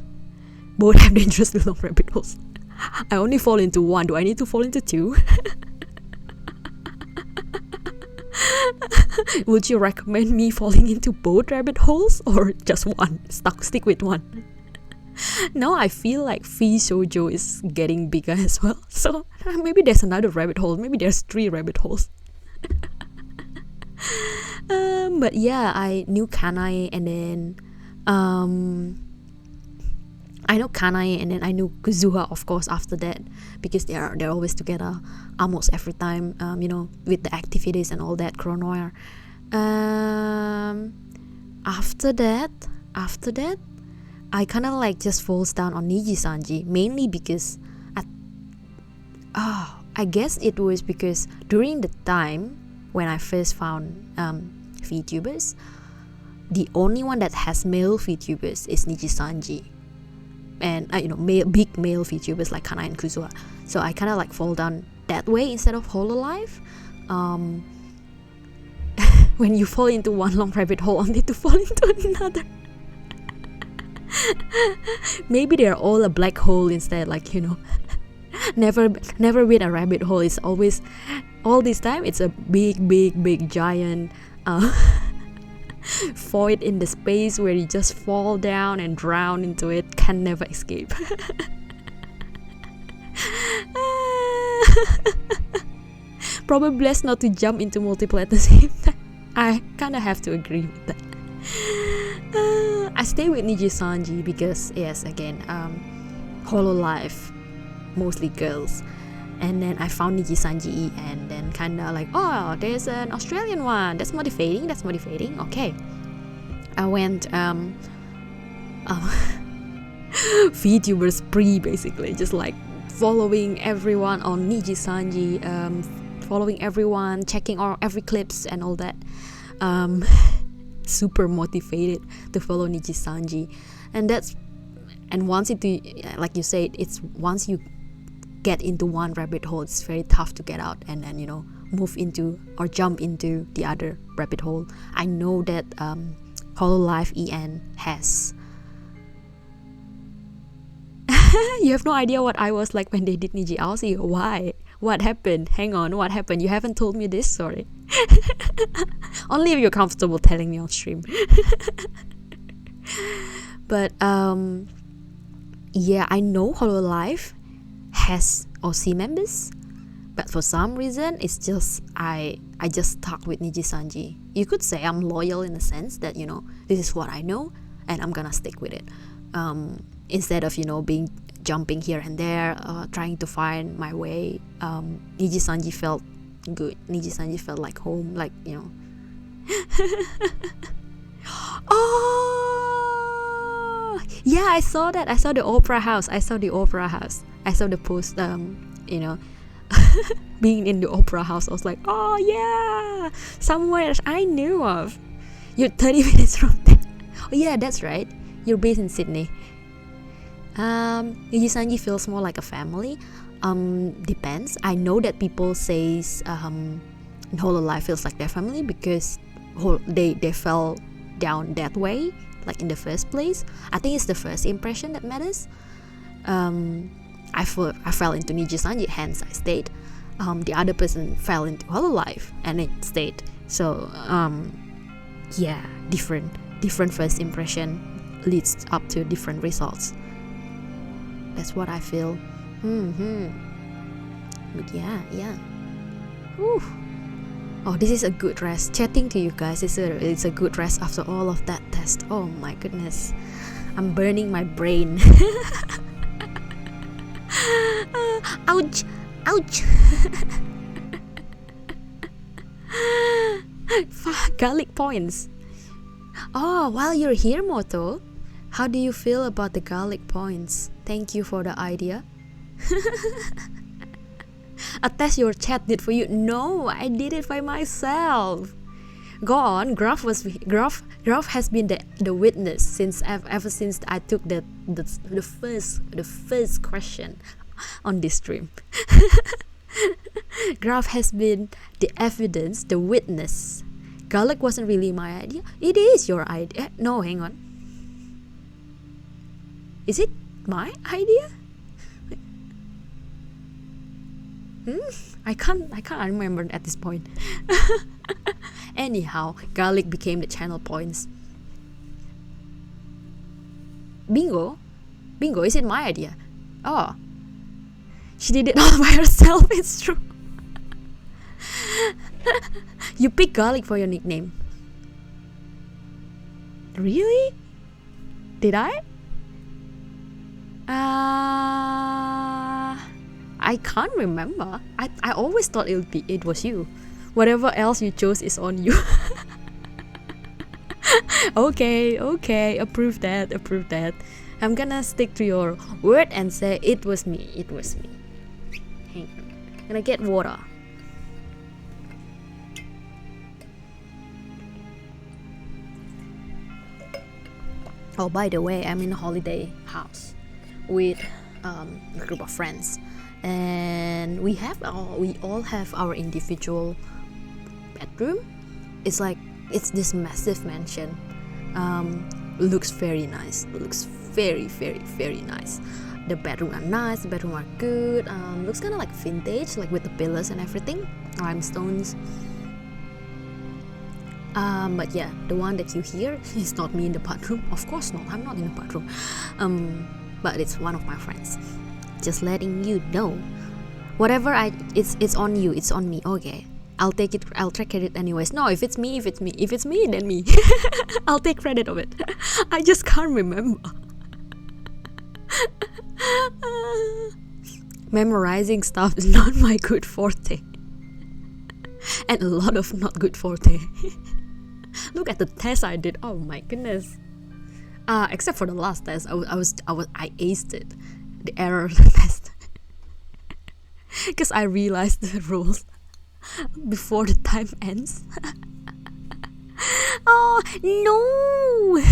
Both have dangerously long rabbit holes. I only fall into one. Do I need to fall into two? Would you recommend me falling into both rabbit holes or just one? Stick with one. Now I feel like V Shoujo is getting bigger as well. So maybe there's another rabbit hole. Maybe there's 3 rabbit holes. But yeah, I knew Kanai, and then I know Kanai, and then I knew Kuzuha, of course, after that, because they're always together almost every time, with the activities and all that, Chronoir. After that, I kind of like just falls down on Niji Sanji, mainly because I guess it was because during the time when I first found VTubers, the only one that has male VTubers is Niji Sanji. And big male VTubers like Kanai and Kuzuha. So I kind of like fall down that way instead of Hololive. When you fall into one long rabbit hole, only to fall into another. Maybe they're all a black hole instead, like, never been a rabbit hole. It's always, all this time, it's a big giant void in the space where you just fall down and drown into it, can never escape. Probably best not to jump into multiple at the same time. I kind of have to agree with that. I stay with Niji Sanji because, yes, again, Hololive, mostly girls. And then I found Niji Sanji, and then kind of like, oh, there's an Australian one. That's motivating. Okay. I went VTuber spree, basically, just like following everyone on Niji Sanji, following everyone, checking every clips and all that. Super motivated to follow Niji Sanji, and once like you said, it's once you get into one rabbit hole, it's very tough to get out and then move into or jump into the other rabbit hole. I know that Hololive EN has. You have no idea what I was like when they did Niji Aussie. Why? What happened? Hang on, what happened? You haven't told me this story. Only if you're comfortable telling me on stream. But yeah, I know Hololive has OC members, but for some reason it's just I just stuck with Niji Sanji. You could say I'm loyal in the sense that this is what I know and I'm gonna stick with it, instead of being jumping here and there, trying to find my way. Niji Sanji felt good. Niji Sanji felt like home, like Oh yeah, I saw that. I saw the opera house. I saw the post, being in the opera house. I was like, oh yeah, somewhere I knew of. You're 30 minutes from there. Oh yeah, that's right. You're based in Sydney. Nijisanji feels more like a family. Depends. I know that people says Hololive feels like their family because they fell down that way, like in the first place. I think it's the first impression that matters. I fell into Nijisanji, hence I stayed. The other person fell into Hololive and it stayed. So yeah, different first impression leads up to different results. That's what I feel. But yeah. Whew. Oh, this is a good rest. Chatting to you guys is a good rest after all of that test. Oh my goodness, I'm burning my brain. Ouch. Garlic points. Oh, while you're here, Moto, how do you feel about the garlic points? Thank you for the idea. A test your chat did for you. No, I did it by myself. Go on. Graph has been the witness since ever since I took the first question on this stream. Graph has been the evidence, the witness. Garlic wasn't really my idea. It is your idea. No, hang on. Is it my idea? I can't remember at this point. Anyhow, garlic became the channel points. Bingo, is it my idea? Oh, she did it all by herself. It's true. You picked garlic for your nickname. Really? Did I? I can't remember. I always thought it was you. Whatever else you chose is on you. Okay, approve that. I'm gonna stick to your word and say it was me. Hang on. I'm gonna get water. Oh, by the way, I'm in a holiday house with a group of friends, and we all have our individual bedroom. It's this massive mansion. Looks very nice. Looks very, very, very nice. The bedroom are nice. The bedroom are good. Looks kind of like vintage, like with the pillars and everything, rhinestones. But yeah, the one that you hear is not me in the bathroom. Of course not. I'm not in the bathroom. But it's one of my friends. Just letting you know. Whatever it's on you. It's on me. Okay. I'll take it. I'll take credit anyways. No, if it's me, then me. I'll take credit of it. I just can't remember. Memorizing stuff is not my good forte. And a lot of not good forte. Look at the test I did. Oh my goodness. Except for the last test, I aced it. The error test. Because I realized the rules before the time ends. Oh no.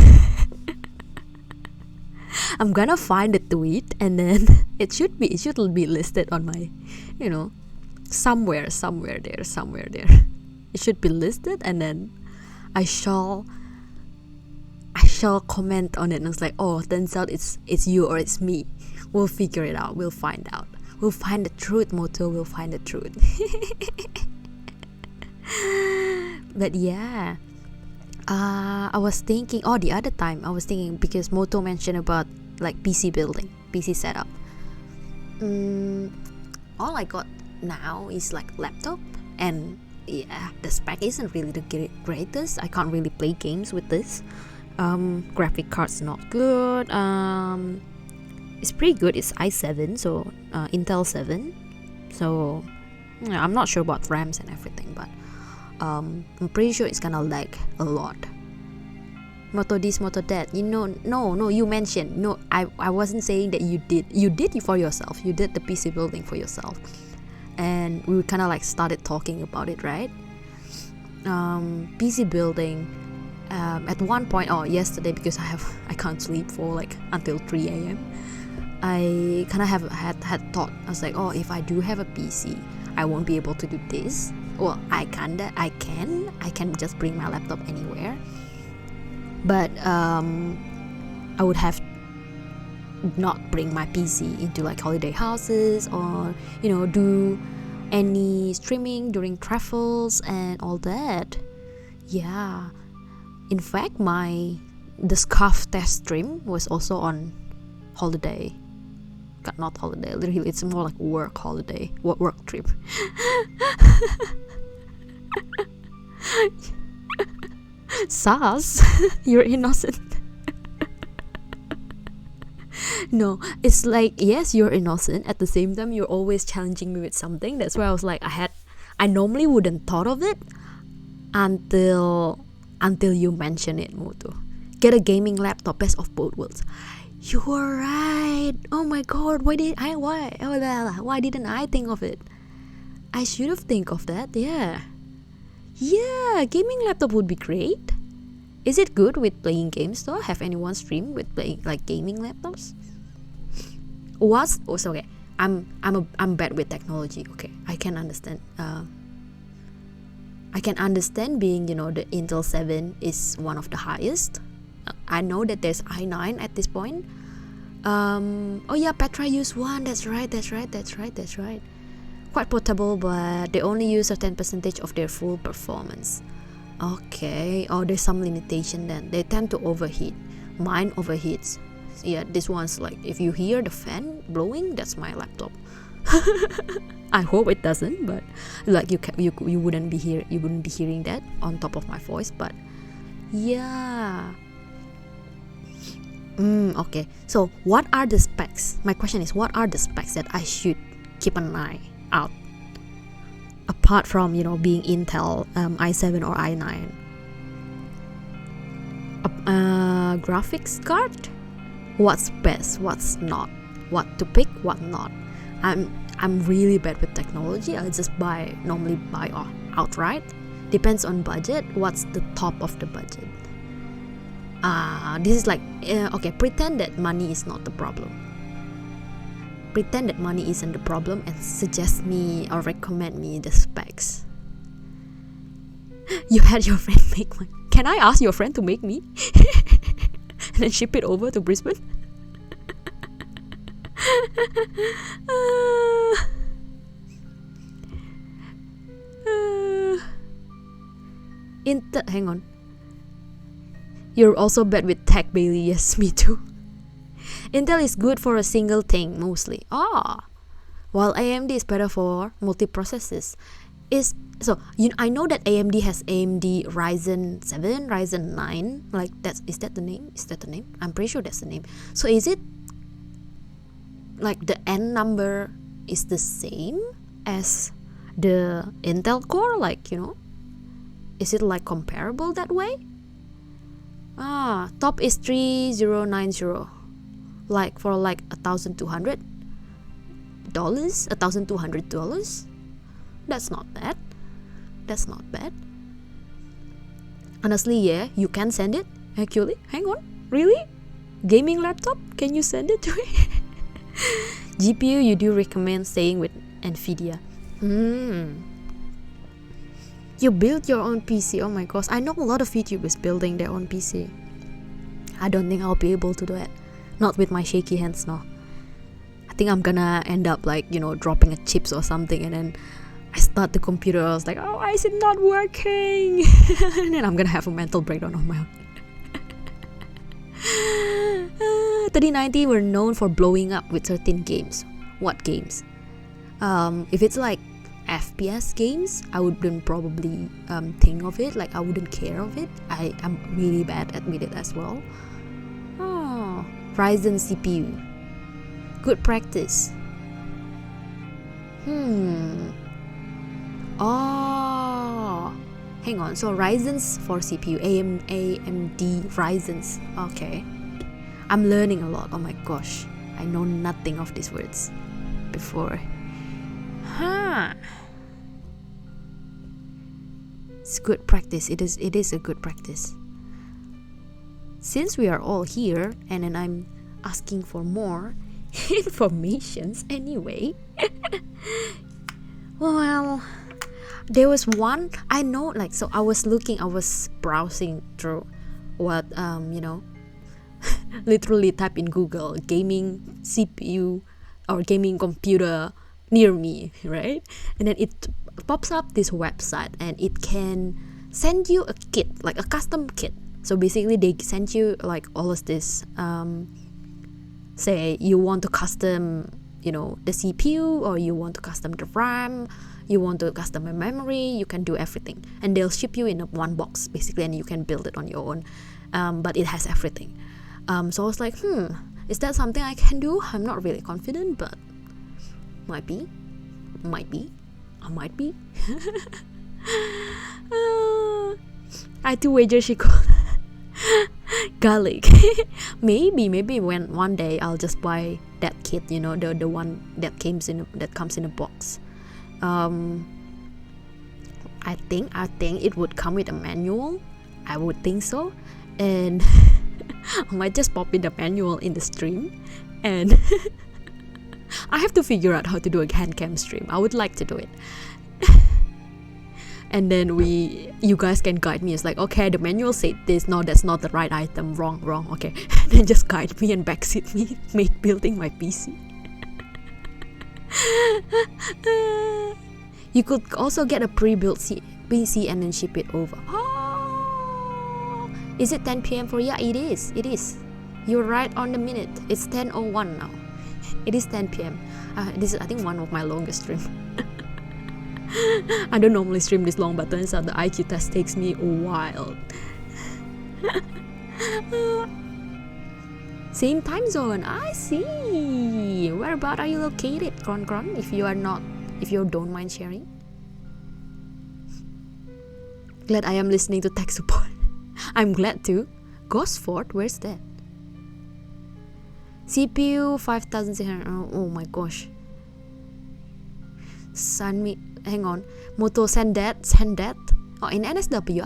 I'm gonna find the tweet and then it should be listed on my, somewhere there. It should be listed and then I shall comment on it, and it's like, oh, turns out it's you or it's me. We'll figure it out. We'll find out. We'll find the truth, Moto. We'll find the truth. But yeah, I was thinking. Oh, the other time I was thinking because Moto mentioned about like PC building, PC setup. All I got now is like laptop, and yeah, the spec isn't really the greatest. I can't really play games with this. Graphic card's not good. It's pretty good. It's i7, so Intel 7. So I'm not sure about RAMs and everything, but I'm pretty sure it's gonna lag a lot. Moto this, moto that. No, you mentioned. No, I wasn't saying that you did. You did it for yourself. You did the PC building for yourself. And we kind of like started talking about it, right? PC building. At one point, yesterday, because I can't sleep for like until 3 a.m. I kind of had thought, I was like, oh, if I do have a PC, I won't be able to do this. Well, I can just bring my laptop anywhere, but I would have not bring my PC into like holiday houses, or do any streaming during travels and all that. Yeah, in fact, the scarf test stream was also on holiday. Not holiday, literally it's more like work holiday, work trip. Sas, you're innocent. No, it's like, yes, you're innocent, at the same time you're always challenging me with something. That's why I was like, I normally wouldn't thought of it until you mention it, Mutu. Get a gaming laptop, best of both worlds. You were right. Oh my god, why didn't I think of it? I should have think of that. Yeah, gaming laptop would be great. Is it good with playing games though? Have anyone streamed with playing like gaming laptops? Okay, I'm bad with technology. Okay, I can understand. I can understand being, the Intel 7 is one of the highest. I know that there's i9 at this point. Oh yeah, Petra used one. That's right. Quite portable, but they only use a 10% of their full performance. Okay. Oh, there's some limitation then. They tend to overheat. Mine overheats. Yeah, this one's like, if you hear the fan blowing, that's my laptop. I hope it doesn't, but like you wouldn't be hearing that on top of my voice. But yeah. Okay. So what are the specs? My question is, what are the specs that I should keep an eye out? Apart from being Intel i7 or i9. Graphics card. What's best? What's not? What to pick? What not? I'm really bad with technology. I just normally buy outright. Depends on budget. What's the top of the budget? This is like okay. Pretend that money is not the problem. Pretend that money isn't the problem and suggest me or recommend me the specs. You had your friend make one. Can I ask your friend to make me? And then ship it over to Brisbane? Hang on. You're also bad with tech, Bailey. Yes, me too. Intel is good for a single thing mostly. While AMD is better for multi-processes. I know that AMD has AMD Ryzen 7, Ryzen 9. Like is that the name? I'm pretty sure that's the name. So is it like the N number is the same as the Intel core? Like, is it like comparable that way? Top is 3090. Like for like $1,200. $1,200. That's not bad. Honestly, yeah, you can send it. Actually, hang on, really? Gaming laptop? Can you send it to me? GPU, you do recommend staying with Nvidia. You build your own PC. Oh my gosh, I know a lot of YouTubers building their own PC. I don't think I'll be able to do it. Not with my shaky hands now. I think I'm gonna end up like, dropping a chips or something, and then I start the computer. I was like, oh, why is it not working? And then I'm gonna have a mental breakdown on my own. 3090 were known for blowing up with certain games. What games? If it's like FPS games, I wouldn't probably think of it. Like, I wouldn't care of it. I'm really bad at it as well. Ryzen CPU. Good practice. Hang on. So Ryzen's for CPU, AMD Ryzen's. Okay. I'm learning a lot. Oh my gosh. I know nothing of these words before. It's good practice. It is a good practice. Since we are all here and then I'm asking for more, informations anyway. Well, there was one I know, like, so I was browsing through what literally type in Google gaming CPU or gaming computer near me, right? And then it pops up this website and it can send you a kit, like a custom kit. So basically they send you like all of this, say you want to custom the CPU, or you want to custom the RAM, you want to custom a memory, you can do everything, and they'll ship you in one box basically, and you can build it on your own, but it has everything. So I was like, is that something I can do? I'm not really confident, but might be. I might be. I had to wager she called garlic. maybe when one day I'll just buy that kit, the one that comes in a box. I think it would come with a manual. I would think so, and I might just pop in the manual in the stream, and I have to figure out how to do a hand cam stream. I would like to do it. And then you guys can guide me. It's like, okay, the manual said this, no, that's not the right item, wrong, okay. And then just guide me and backseat me, building my PC. You could also get a pre-built PC and then ship it over. Oh, is it 10 p.m. for you? Yeah, it is. You're right on the minute. It's 10:01 now. It is 10 p.m. This is, I think, one of my longest streams. I don't normally stream this long, but turns out the IQ test takes me a while. Same time zone, I see. Where about are you located, Kron? If you don't mind sharing. Glad I am listening to tech support. I'm glad too. Gosford, where's that? CPU 5600. Oh my gosh. Send me. Hang on. Moto, send that. Oh, in NSW.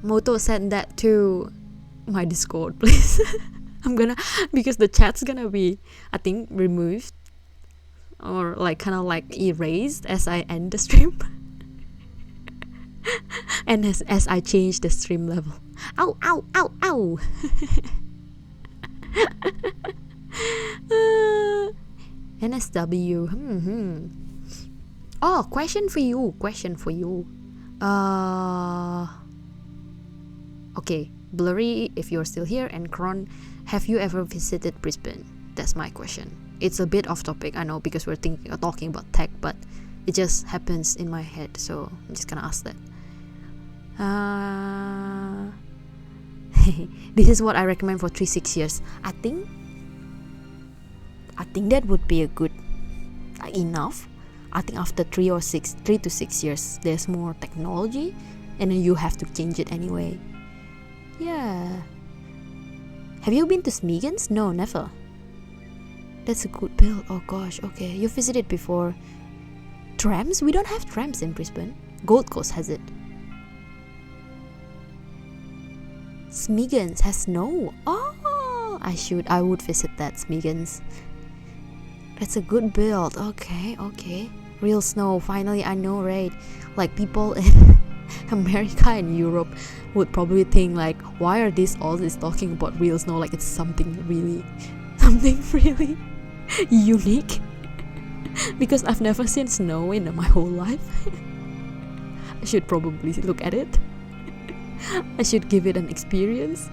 Moto, send that to my Discord, please. because the chat's gonna be, I think, removed or like kind of like erased as I end the stream. And as I change the stream level. Ow. NSW. Oh, question for you. Okay, Blurry, if you're still here, and Kron, have you ever visited Brisbane? That's my question. It's a bit off topic, I know, because we're talking about tech, but it just happens in my head, so I'm just gonna ask that. This is what I recommend for 3-6 years. I think that would be a good enough. I think after 3 to 6 years, there's more technology, and then you have to change it anyway. Yeah. Have you been to Smeagans? No, never. That's a good build. Oh gosh, okay. You visited before. Trams? We don't have trams in Brisbane. Gold Coast has it. Smeagans has snow. Oh, I would visit that, Smeagans. That's a good build. Okay. Real snow. Finally, I know, right? Like, people in America and Europe would probably think like, why are all this talking about real snow? Like, it's something really unique. Because I've never seen snow in my whole life. I should probably look at it. I should give it an experience.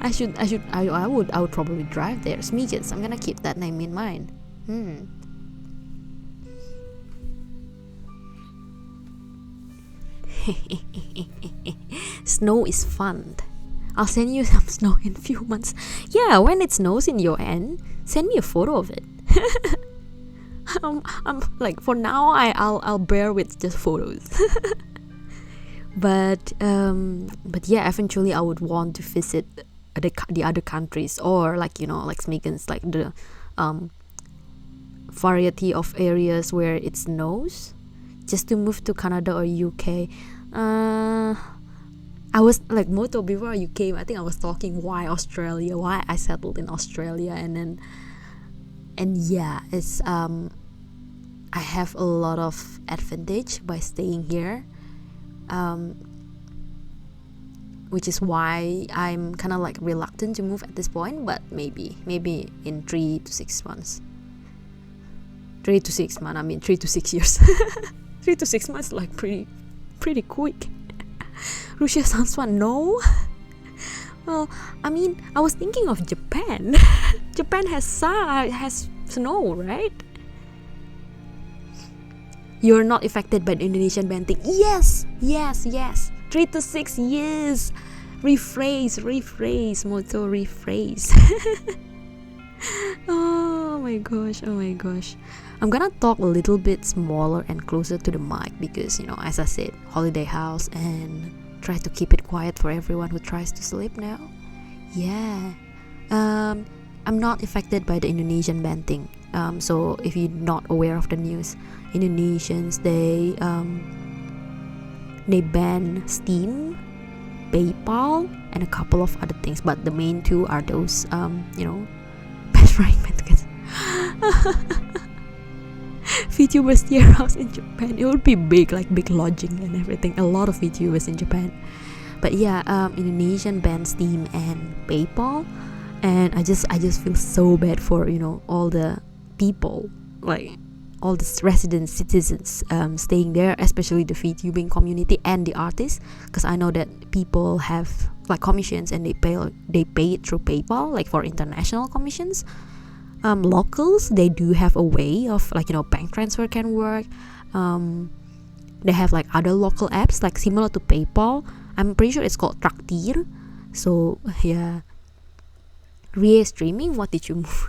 I would probably drive there. Smeagans, I'm gonna keep that name in mind. Snow is fun. I'll send you some snow in a few months. Yeah, when it snows in your end, send me a photo of it. I'm like, for now, I'll bear with just photos. But yeah, eventually I would want to visit the other countries, or like Smeagans, like the variety of areas where it snows, just to move to Canada or UK. I was like, Moto, before you came, I think I was talking why Australia, why I settled in Australia, and yeah, it's I have a lot of advantage by staying here, which is why I'm kind of like reluctant to move at this point, but maybe in 3 to 6 months. 3 to 6 months, I mean 3 to 6 years. 3 to 6 months, like pretty quick. Russia sounds fun. No. Well, I mean, I was thinking of Japan. Japan has snow, right? You're not affected by the Indonesian ban thing. Yes. 3 to 6 years. Rephrase, Moto, rephrase. Oh my gosh. I'm gonna talk a little bit smaller and closer to the mic because, as I said, holiday house, and try to keep it quiet for everyone who tries to sleep now. Yeah. I'm not affected by the Indonesian ban thing. So if you're not aware of the news, Indonesians, they ban Steam, PayPal, and a couple of other things, but the main two are those best frying pan tickets. VTubers tier house in Japan, it would be big, like big lodging and everything, a lot of VTubers in Japan. But yeah, Indonesian banned Steam and PayPal, and I just feel so bad for all the people, like all the resident citizens staying there, especially the VTubing community and the artists, because I know that people have like commissions and they pay it through PayPal, like for international commissions. Locals, they do have a way of bank transfer can work. They have like other local apps like similar to PayPal. I'm pretty sure it's called Traktir. So yeah. Riera streaming, what did you move?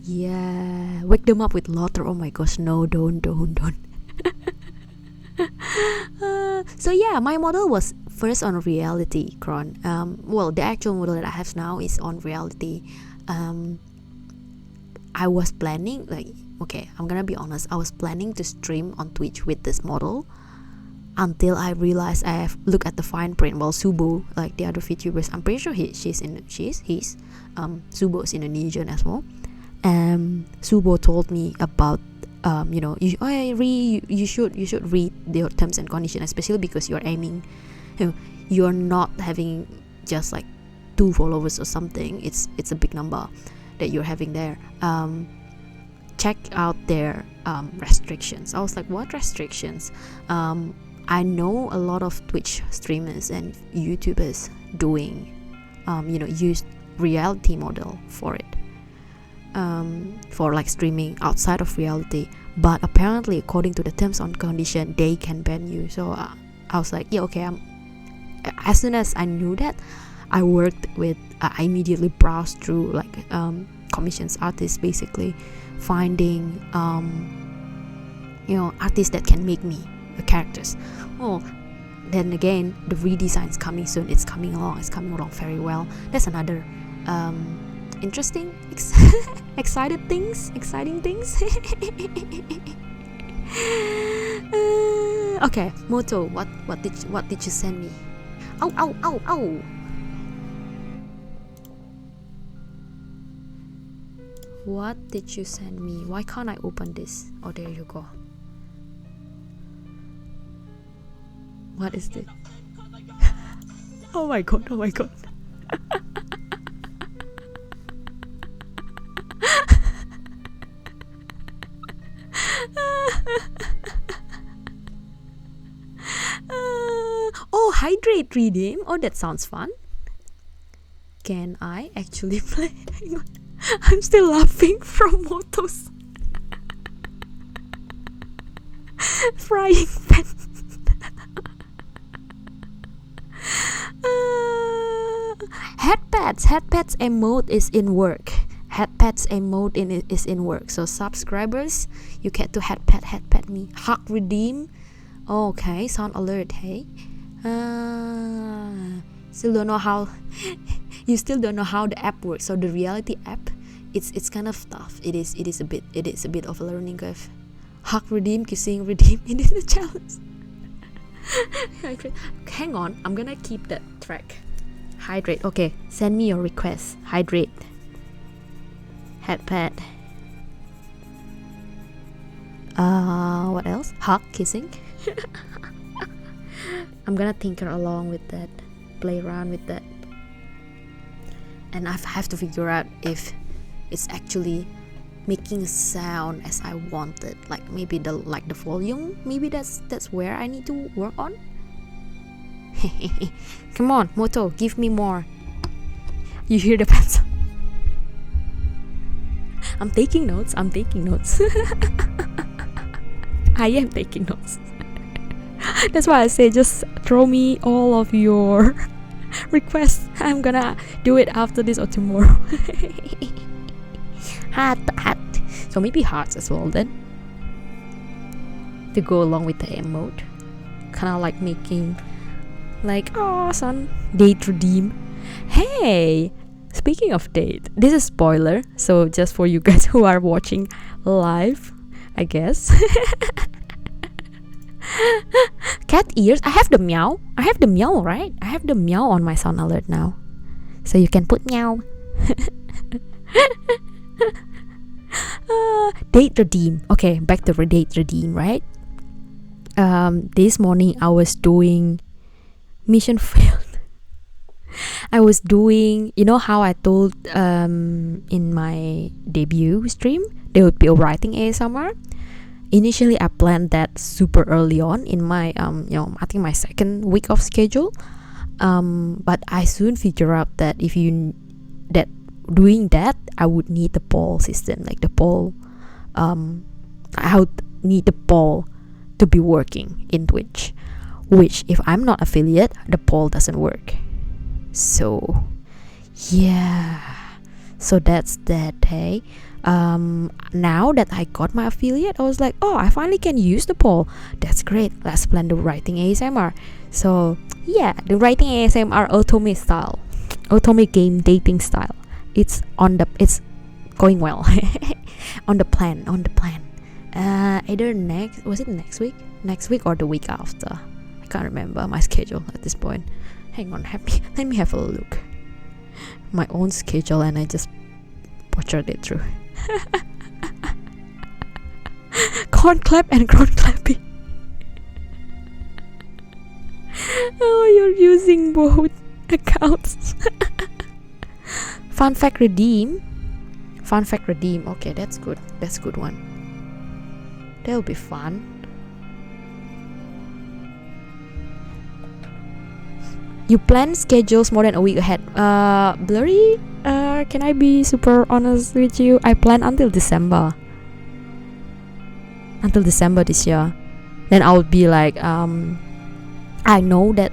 Yeah, wake them up with laughter. Oh my gosh, no, don't. So yeah, my model was first on reality, Kron. Well, the actual model that I have now is on reality. I was planning, I'm gonna be honest, I was planning to stream on Twitch with this model until I realized I have look at the fine print. Well, Subo, like the other VTubers, I'm pretty sure he's Subo is Indonesian as well. Subo told me about you should read their terms and conditions, especially because you're aiming, you're not having just like 2 followers or something. It's a big number that you're having there. Check out their restrictions. I was like, what restrictions? I know a lot of Twitch streamers and YouTubers doing use reality model for it, for like streaming outside of reality, but apparently according to the terms and condition they can ban you. So I was like, yeah, okay. As soon as I knew that, I immediately browsed through like commissions artists, basically finding artists that can make me the characters. Oh, then again, the redesign is coming soon. It's coming along very well. That's another interesting exciting things. Okay, Moto, what did you send me? Ow. What did you send me? Why can't I open this? Oh, there you go. What is this? Oh my god. Oh, hydrate redeem. Oh, that sounds fun. Can I actually play? Hang on. I'm still laughing from Moto's frying pan. Headpads emote is in work. Is in work. So subscribers, you get to headpad me. Hug redeem. Okay, sound alert. Hey. Still don't know how. You still don't know how the app works. So the reality app, it's kind of tough. It is a bit of a learning curve. Hug redeem, kissing redeem. It is a challenge. Hydrate. Hang on, I'm gonna keep that track. Hydrate. Okay, send me your request. Hydrate. Head pet. What else? Hug, kissing. I'm gonna tinker along with that, play around with that, and I have to figure out if it's actually making a sound as I wanted. Like maybe the volume. Maybe that's where I need to work on. Come on, Moto, give me more. You hear the pencil? I'm taking notes. I am taking notes. That's why I say just throw me all of your requests. I'm gonna do it after this or tomorrow. Heart. So maybe hearts as well then, to go along with the emote. Kinda like making like, oh son, date redeem. Hey, speaking of date, this is spoiler, so just for you guys who are watching live, I guess. Cat ears. I have the meow, right? I have the meow on my sound alert now, so you can put meow. Date redeem. Okay, back to date redeem, right? This morning I was doing mission failed. I was doing, you know how I told in my debut stream there would be a writing ASMR. Initially I planned that super early on in my I think my second week of schedule, but I soon figured out that doing that I would need the poll system, like the poll. I would need the poll to be working in Twitch, which if I'm not affiliate, the poll doesn't work. So yeah, so that's that. Hey, now that I got my affiliate, I was like, oh, I finally can use the poll. That's great. Let's plan the writing ASMR. So yeah, the writing ASMR otome style, otome game dating style. It's going well. on the plan. Either next week or the week after. I can't remember my schedule at this point. Hang on, let me have a look. My own schedule, and I just butchered it through. Corn clap and corn clapping. Oh, you're using both accounts. Fun fact redeem. Okay, that's good. That's a good one. That'll be fun. You plan schedules more than a week ahead. Blurry, can I be super honest with you? I plan until December. Until December this year. Then I would be like, I know that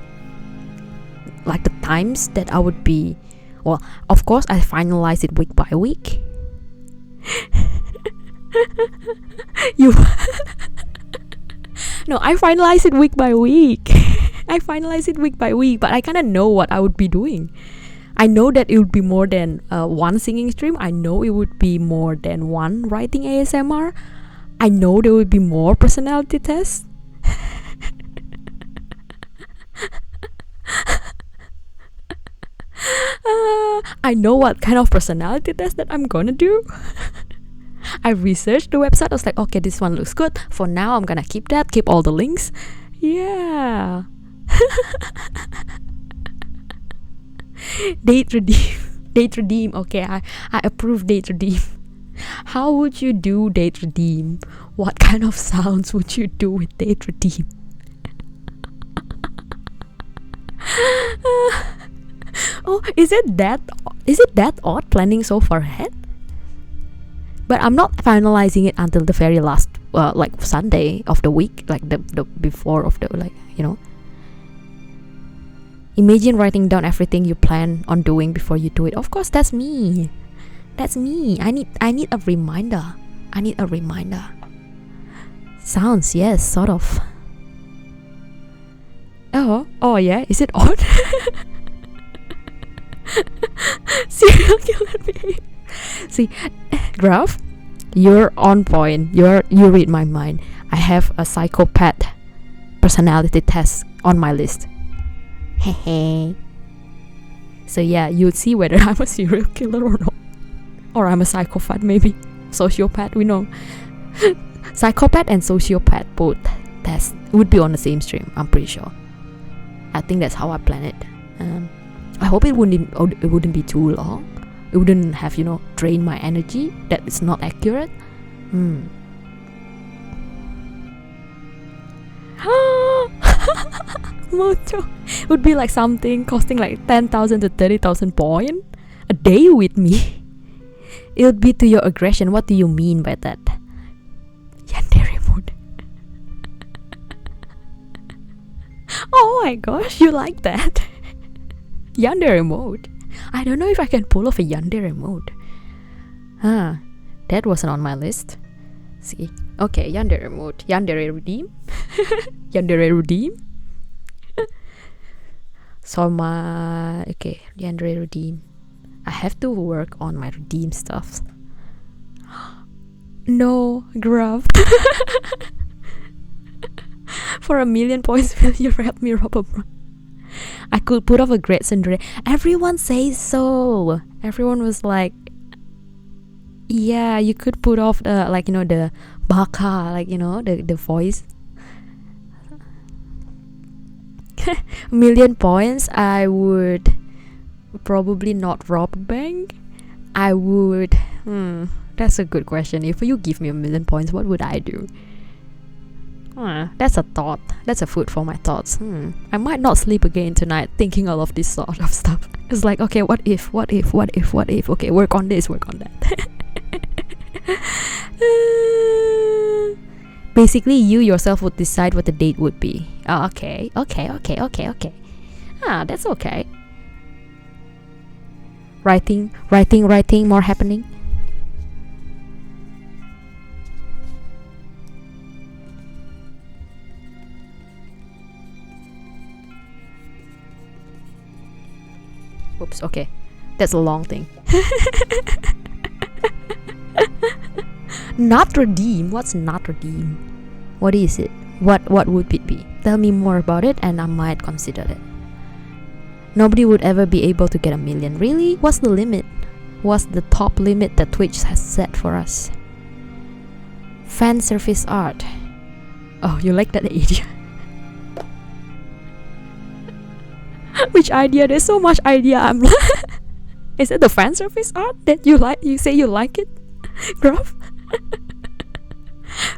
like the times that I would be, well, of course I finalize it week by week. No, I finalize it week by week. But I kind of know what I would be doing. I know that it would be more than one singing stream. I know it would be more than one writing ASMR. I know there would be more personality tests. I know what kind of personality test that I'm gonna do. I researched the website. I was like, okay, this one looks good. For now, I'm gonna keep all the links. Yeah. Date redeem. Okay, I approve date redeem. How would you do date redeem? What kind of sounds would you do with date redeem? Oh, is it that odd planning so far ahead? But I'm not finalizing it until the very last like Sunday of the week, like the before of the, like, you know. Imagine writing down everything you plan on doing before you do it. Of course, that's me. I need a reminder. Sounds, yes, sort of. Oh yeah, is it odd? Serial killer behavior. See, Graph, you're on point. You read my mind. I have a psychopath personality tests on my list. So yeah, you'll see whether I'm a serial killer or not. Or I'm a psychopath, maybe. Sociopath, we know. Psychopath and sociopath both tests would be on the same stream, I'm pretty sure. I think that's how I plan it. I hope it wouldn't be too long. It wouldn't have, drained my energy. That is not accurate. Moto would be like something costing like 10,000 to 30,000 points a day with me. It would be to your aggression. What do you mean by that? Yandere mode. Oh my gosh, you like that? Yandere mode. I don't know if I can pull off a yandere mode. That wasn't on my list. See, okay, yandere mode. Yandere redeem. Yandere redeem. So okay, yandere redeem. I have to work on my redeem stuff. No, Gruff. For 1,000,000 points, will you help me rob a bra? I could put off a great Cinderella. Everyone says so. Everyone was like, yeah, you could put off the, the baka, the voice. 1,000,000 points, I would probably not rob a bank. I would, that's a good question. If you give me 1,000,000 points, what would I do? That's a thought. That's a food for my thoughts. I might not sleep again tonight thinking all of this sort of stuff. It's like, okay, what if? Okay, work on this, work on that. Basically, you yourself would decide what the date would be. Okay. That's okay. Writing, more happening. Oops, okay. That's a long thing. Not redeem? What's not redeem? What is it? What would it be? Tell me more about it and I might consider it. Nobody would ever be able to get 1,000,000. Really? What's the limit? What's the top limit that Twitch has set for us? Fan service art. Oh, you like that idea? Which idea? There's so much idea. Is it the fan service art that you like? You say you like it, Gruff?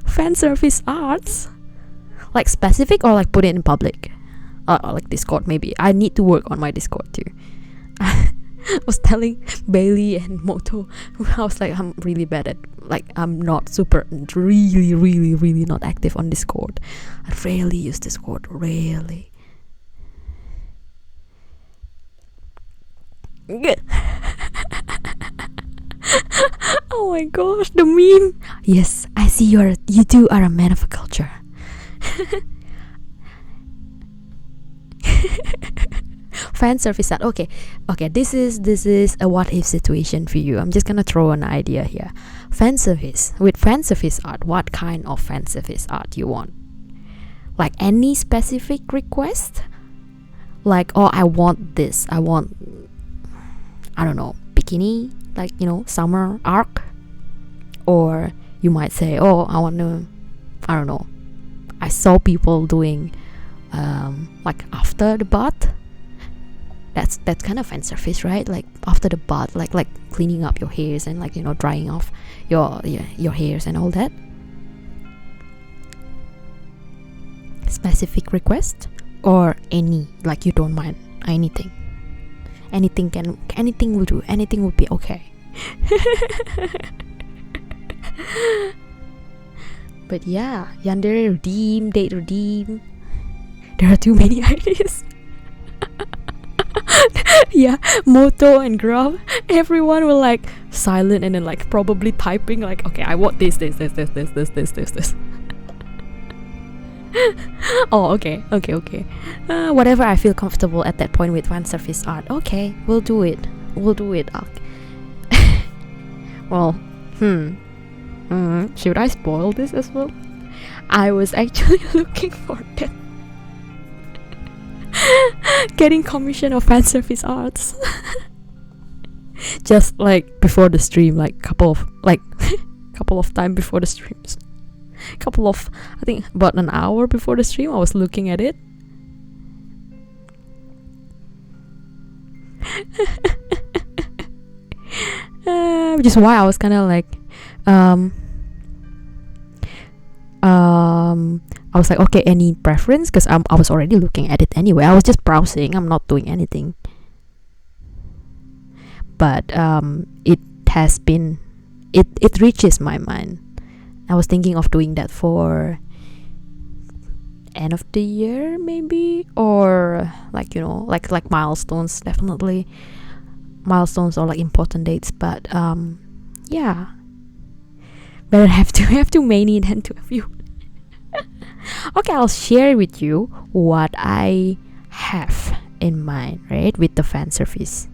Fan service arts, like specific or like put it in public, like Discord maybe. I need to work on my Discord too. I was telling Bailey and Moto, I was like, I'm really bad at, I'm not really not active on Discord. I rarely use Discord, rarely. Oh my gosh, the meme. Yes, I see you two are a man of culture. Fan service art. Okay, this is a what if situation for you. I'm just gonna throw an idea here. Fan service art, what kind of fan service art you want? Like any specific request? Like, oh, I want this, I don't know, bikini, summer arc. Or you might say, oh, I want to, I don't know, I saw people doing after the bath. That's kind of fan service, right? Like after the bath, like cleaning up your hairs and drying off your hairs and all that. Specific request or any, you don't mind anything. Anything will do. Anything will be okay. But yeah, yandere redeem, date redeem. There are too many ideas. Yeah, Moto and Gruff, everyone were silent and then probably typing okay, I want this. Oh, okay. Whatever I feel comfortable at that point with fan service art. Okay, we'll do it. Well, should I spoil this as well? I was actually looking for that getting commission of fan service arts. Just like before the stream, like couple of time before the streams, I think about an hour before the stream, I was looking at it. Which is why I was kind of like I was like, okay, any preference? Because I was already looking at it anyway. I was just browsing. I'm not doing anything. But it has been, it reaches my mind. I was thinking of doing that for end of the year maybe, or like, you know, like milestones, definitely milestones or like important dates. But yeah, better have too many than to a few. Okay, I'll share with you what I have in mind, right, with the fan service.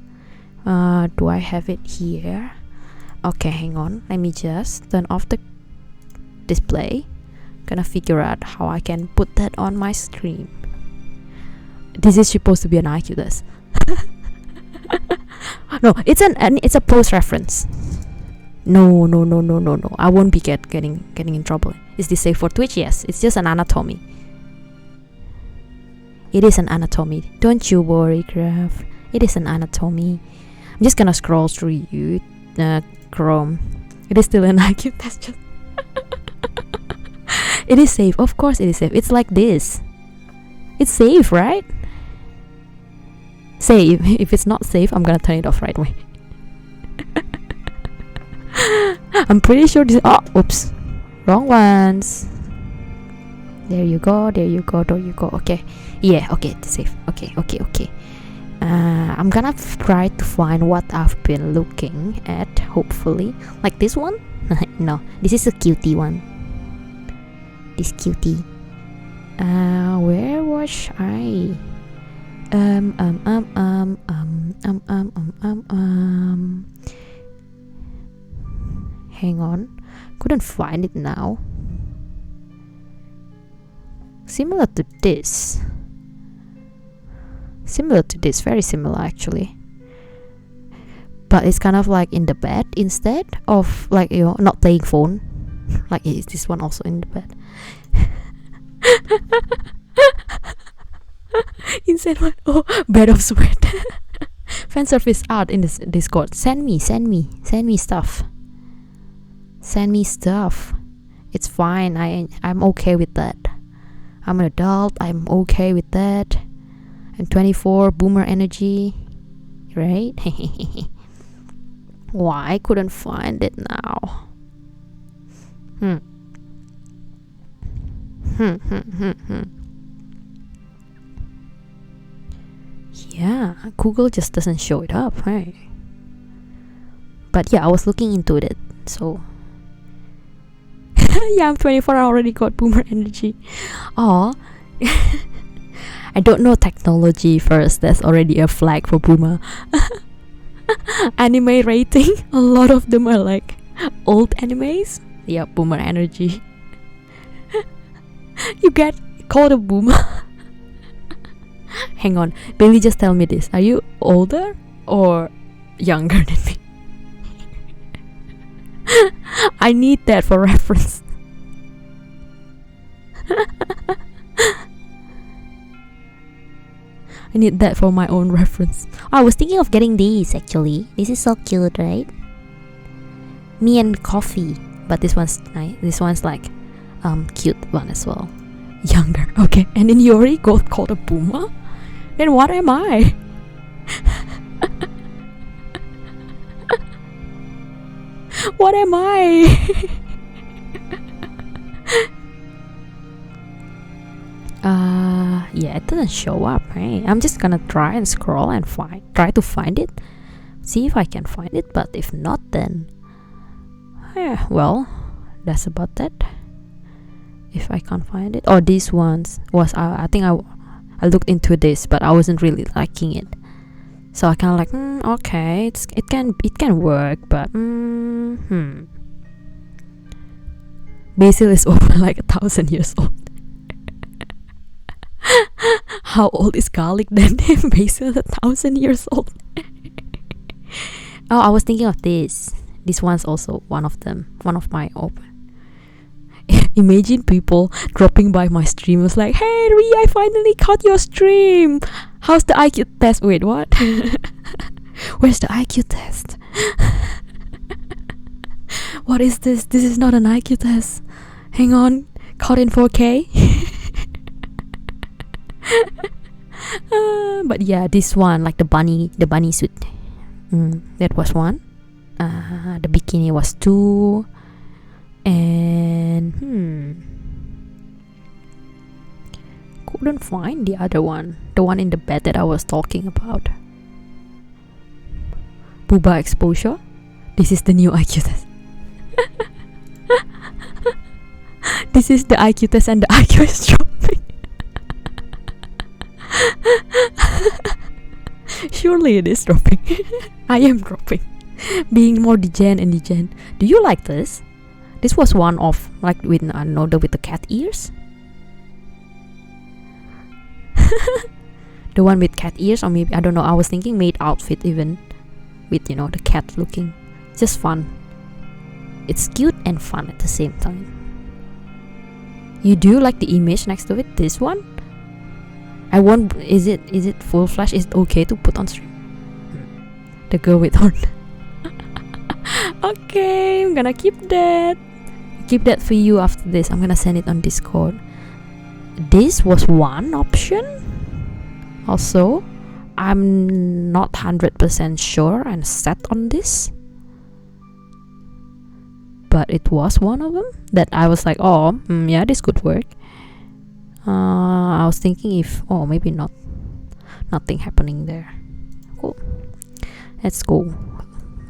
Do I have it here? Okay, hang on, let me just turn off the display. Gonna figure out how I can put that on my stream. This is supposed to be an IQ test. No, it's a post reference. No. I won't be getting in trouble. Is this safe for Twitch? Yes, it's just an anatomy. It is an anatomy. Don't you worry, Graph. It is an anatomy. I'm just gonna scroll through you, Chrome. It is still an IQ test. Just it is safe. Of course it is safe. It's like this. It's safe, right? Safe. If it's not safe, I'm gonna turn it off right away. I'm pretty sure this. Oh, oops. Wrong ones. There you go. Okay. Yeah, okay, it's safe. Okay. I'm gonna try to find what I've been looking at, hopefully. Like this one? No, this is a cutie one. This cutie. Where was I? Hang on. Couldn't find it now. Similar to this, very similar actually, but it's kind of like in the bed instead of, like, you know, not playing phone. Like, is this one also in the bed? Instead one, oh, bed of sweat. Fan service art in this Discord. Send me stuff. Send me stuff. It's fine. I'm okay with that. I'm an adult. I'm okay with that. I'm 24. Boomer energy, right? Why I couldn't find it now? Yeah, Google just doesn't show it up, right? But yeah, I was looking into it, so yeah, I'm 24. I already got boomer energy. Oh, I don't know technology first. That's already a flag for boomer. Anime rating. A lot of them are like old animes. Yeah, boomer energy. You get called a boomer. Hang on, Bailey, just tell me this. Are you older or younger than me? I need that for reference. I need that for my own reference. Oh, I was thinking of getting these actually. This is so cute, right? Me and coffee. But this one's nice. This one's like cute one as well. Younger. Okay. And then Yori got called a boomer? Then what am I? What am I? Yeah, it doesn't show up, right? I'm just gonna try and scroll and try to find it. See if I can find it, but if not, then yeah, well, that's about that. If I can't find it. Oh, these ones was I think I looked into this, but I wasn't really liking it. So I kind of like, okay, it can work, but Basil is over like 1,000 years old. How old is garlic then? Basil is 1,000 years old. Oh, I was thinking of this. This one's also one of them. One of my imagine people dropping by my stream. Was like, hey Ria, I finally caught your stream. How's the IQ test? Wait, what? Where's the IQ test? What is this? This is not an IQ test. Hang on. Caught in 4K. But yeah, this one, like the bunny suit. That was one. The bikini was 2. And couldn't find the other one. The one in the bed that I was talking about. Booba exposure. This is the new IQ test. This is the IQ test and the IQ is dropping. Surely it is dropping. I am dropping. Being more degen and degen. Do you like this? This was one of, like, with with the cat ears. The one with cat ears, or maybe, I don't know, I was thinking maid outfit even, with, the cat looking. Just fun. It's cute and fun at the same time. You do like the image next to it? This one? I won't. Is it full flash? Is it okay to put on stream? The girl with horn. Okay, I'm gonna keep that. Keep that for you after this. I'm gonna send it on Discord. This was one option. Also, I'm not 100% sure and set on this, but it was one of them that I was like, oh, yeah, this could work. I was thinking if, maybe not, nothing happening there. Cool. Let's go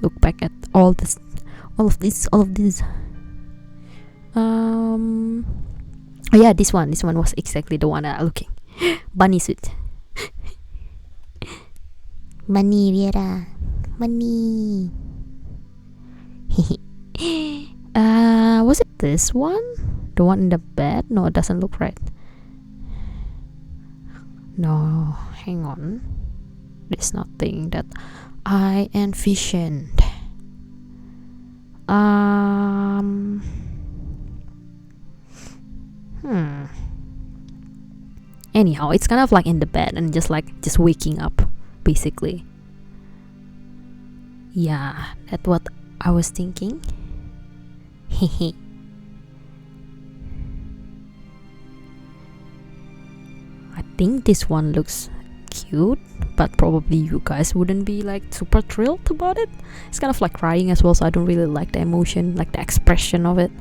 look back at all of this. Oh yeah, this one was exactly the one I'm looking. Bunny suit. Bunny, Riera. Bunny. Was it this one? The one in the bed? No, it doesn't look right. No, hang on. There's nothing that I envisioned. Anyhow, it's kind of like in the bed and just waking up, basically. Yeah, that's what I was thinking. Hehe. I think this one looks cute, but probably you guys wouldn't be like super thrilled about it. It's kind of like crying as well, so I don't really like the emotion, like the expression of it.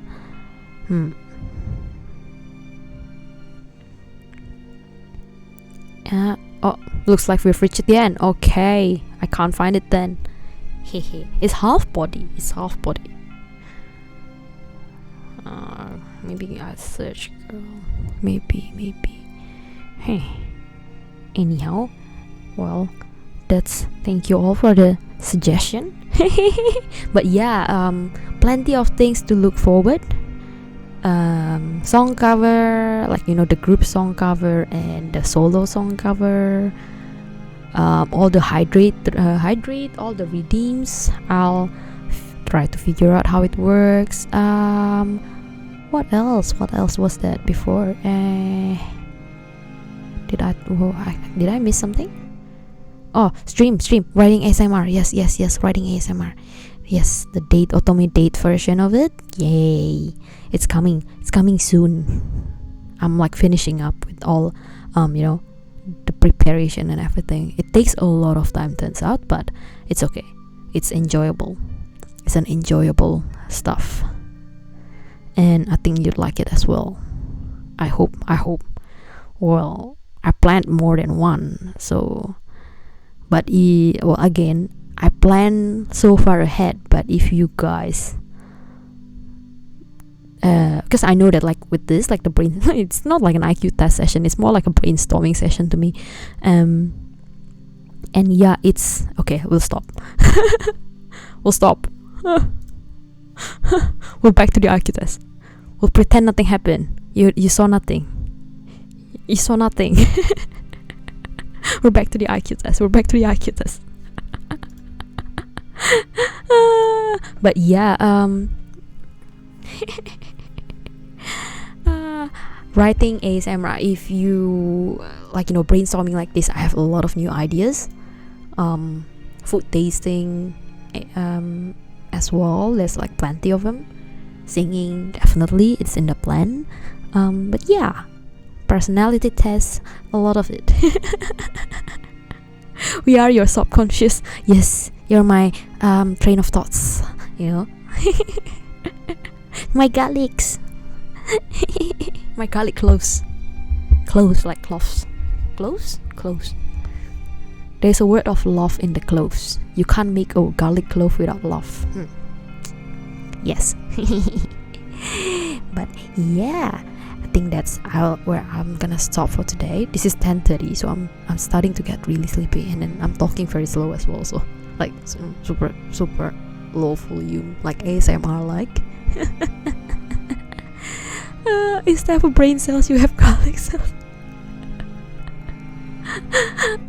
Looks like we've reached the end. Okay, I can't find it then. Hehe. It's half body. Maybe I search girl. Maybe. Hey. Anyhow, well, thank you all for the suggestion. But yeah, plenty of things to look forward. Song cover, like the group song cover and the solo song cover. All the hydrate, all the redeems. I'll try to figure out how it works. What else was that before? Did I miss something? Oh, stream writing ASMR. Yes, writing ASMR. Yes, the automate date version of it. Yay, it's coming soon. I'm like finishing up with all the preparation and everything. It takes a lot of time, turns out, but it's okay. It's enjoyable. It's an enjoyable stuff, and I think you'd like it as well. I hope. Well, I planned more than one, so, but again, I plan so far ahead. But if you guys, because I know that like with this, like the brain, it's not like an IQ test session, it's more like a brainstorming session to me. And yeah, it's okay. We'll stop. We're back to the IQ test. We'll pretend nothing happened. You saw nothing. We're back to the IQ test. But yeah, writing ASMR, if you brainstorming like this, I have a lot of new ideas. Food tasting as well, there's like plenty of them. Singing, definitely, it's in the plan. But yeah, personality tests, a lot of it. We are your subconscious. Yes, you're my train of thoughts, my garlics. My garlic cloves like cloves. Cloves. There's a word of love in the cloves. You can't make a garlic clove without love. Yes. But yeah, I think that's where I'm gonna stop for today. This is 10:30, so I'm starting to get really sleepy, and then I'm talking very slow as well, so like super low volume, like ASMR like. Instead of brain cells, you have garlic cells.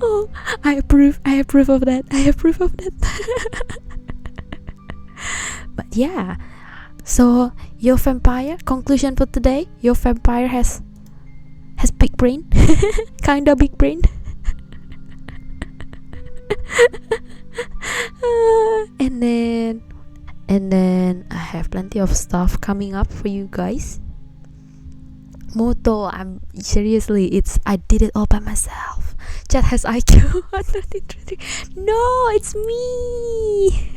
Oh, I approve of that. But yeah, so your vampire, conclusion for today, your vampire has big brain. Kinda big brain. And then I have plenty of stuff coming up for you guys. Motto, I did it all by myself. Chat has IQ 133. No, it's me.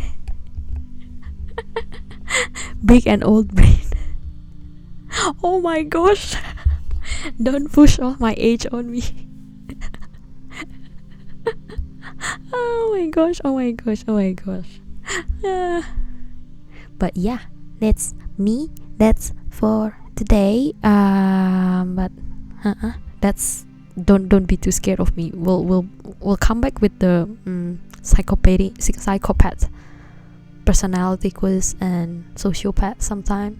Big and old brain. Oh my gosh. Don't push all my age on me. Oh my gosh. But yeah, that's me. That's for today. But don't be too scared of me. We'll come back with the psychopath personality quiz and sociopath sometime.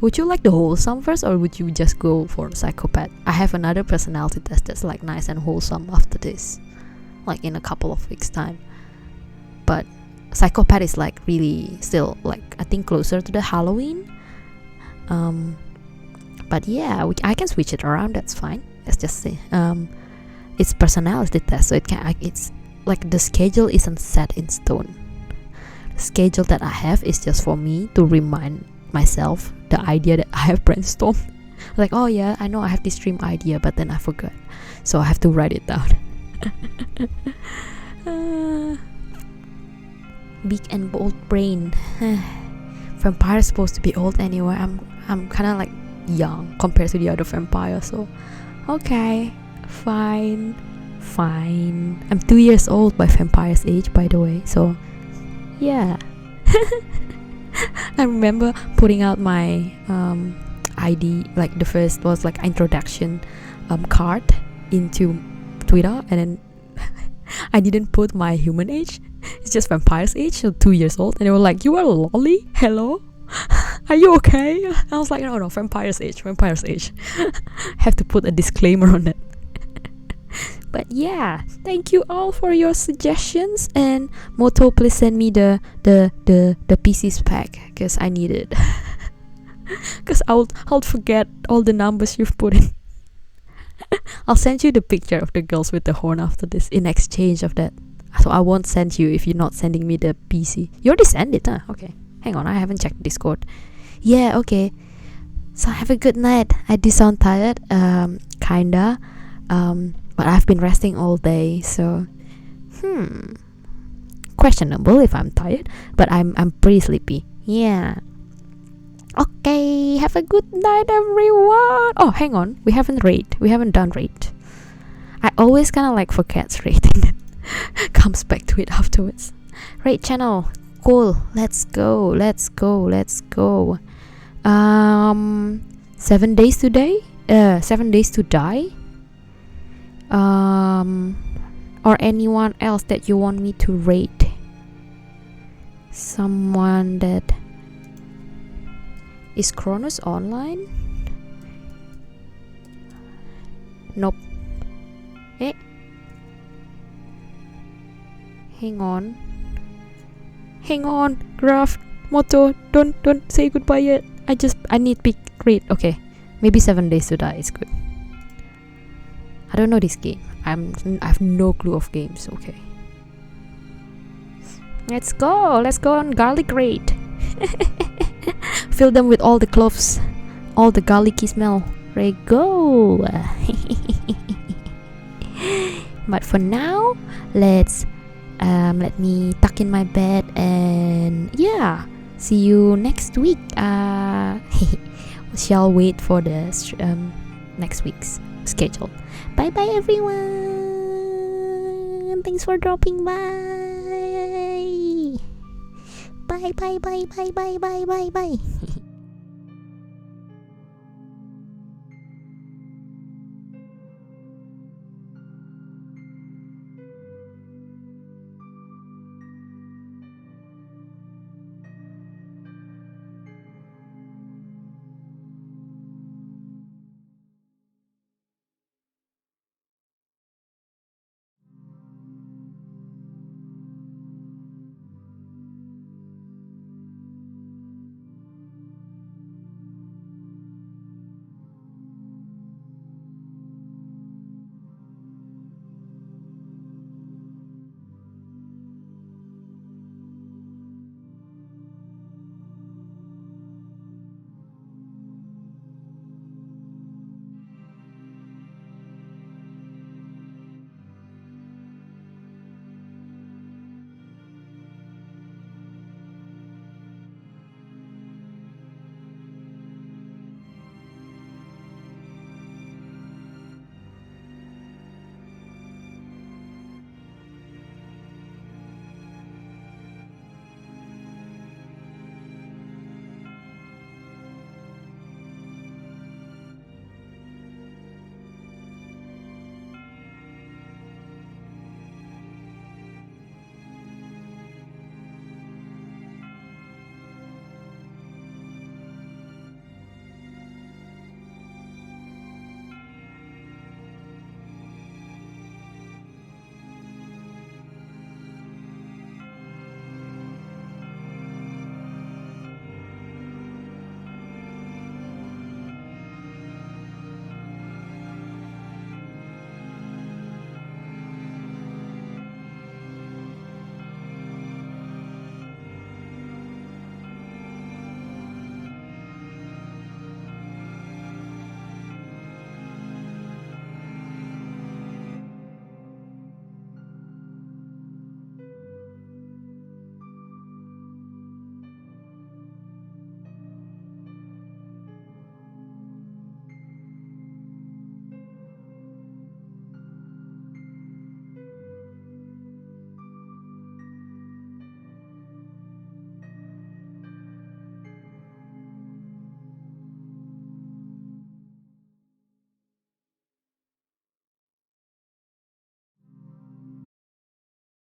Would you like the wholesome first, or would you just go for psychopath? I have another personality test that's like nice and wholesome after this, like in a couple of weeks time. But psychopath is like really still like, I think, closer to the Halloween. But yeah, I can switch it around. That's fine. Let's just say it's personality test, so it's like the schedule isn't set in stone. The schedule that I have is just for me to remind myself the idea that I have brainstormed. Like, oh yeah, I know I have this dream idea, but then I forgot, so I have to write it down. Big and bold brain. Vampire is supposed to be old anyway. I'm kind of like young compared to the other vampire, so okay, fine. I'm 2 years old by vampire's age, by the way, so yeah. I remember putting out my ID, like the first was like introduction card into Twitter, and then I didn't put my human age. It's just vampire's age, so 2 years old, and they were like, "You are lolly? Hello? Are you okay?" I was like, no, vampire's age. Have to put a disclaimer on it. But yeah, thank you all for your suggestions, and Moto, please send me the PC spec, because I need it. Because I'll forget all the numbers you've put in. I'll send you the picture of the girls with the horn after this in exchange of that. So I won't send you if you're not sending me the PC. You already sent it, huh? Okay. Hang on, I haven't checked Discord. Yeah, okay. So have a good night. I do sound tired, kinda. But I've been resting all day, so questionable if I'm tired, but I'm pretty sleepy. Yeah. Okay, have a good night, everyone. Oh, hang on, we haven't done rate. I always kind of like forgets rating. Comes back to it afterwards. Rate channel. Cool. Let's go. 7 days today. 7 days to die. Or anyone else that you want me to rate. Someone that is Kronos online? Nope. Hang on. Graph, Moto, don't say goodbye yet. I need big grade. Okay, maybe 7 days to die is good. I don't know this game. I have no clue of games. Okay, let's go on garlic raid. Fill them with all the cloves, all the garlicky smell. There you go. But for now, let me tuck in my bed and yeah, see you next week. Shall wait for the next week's schedule. Bye bye everyone. Thanks for dropping by. Bye.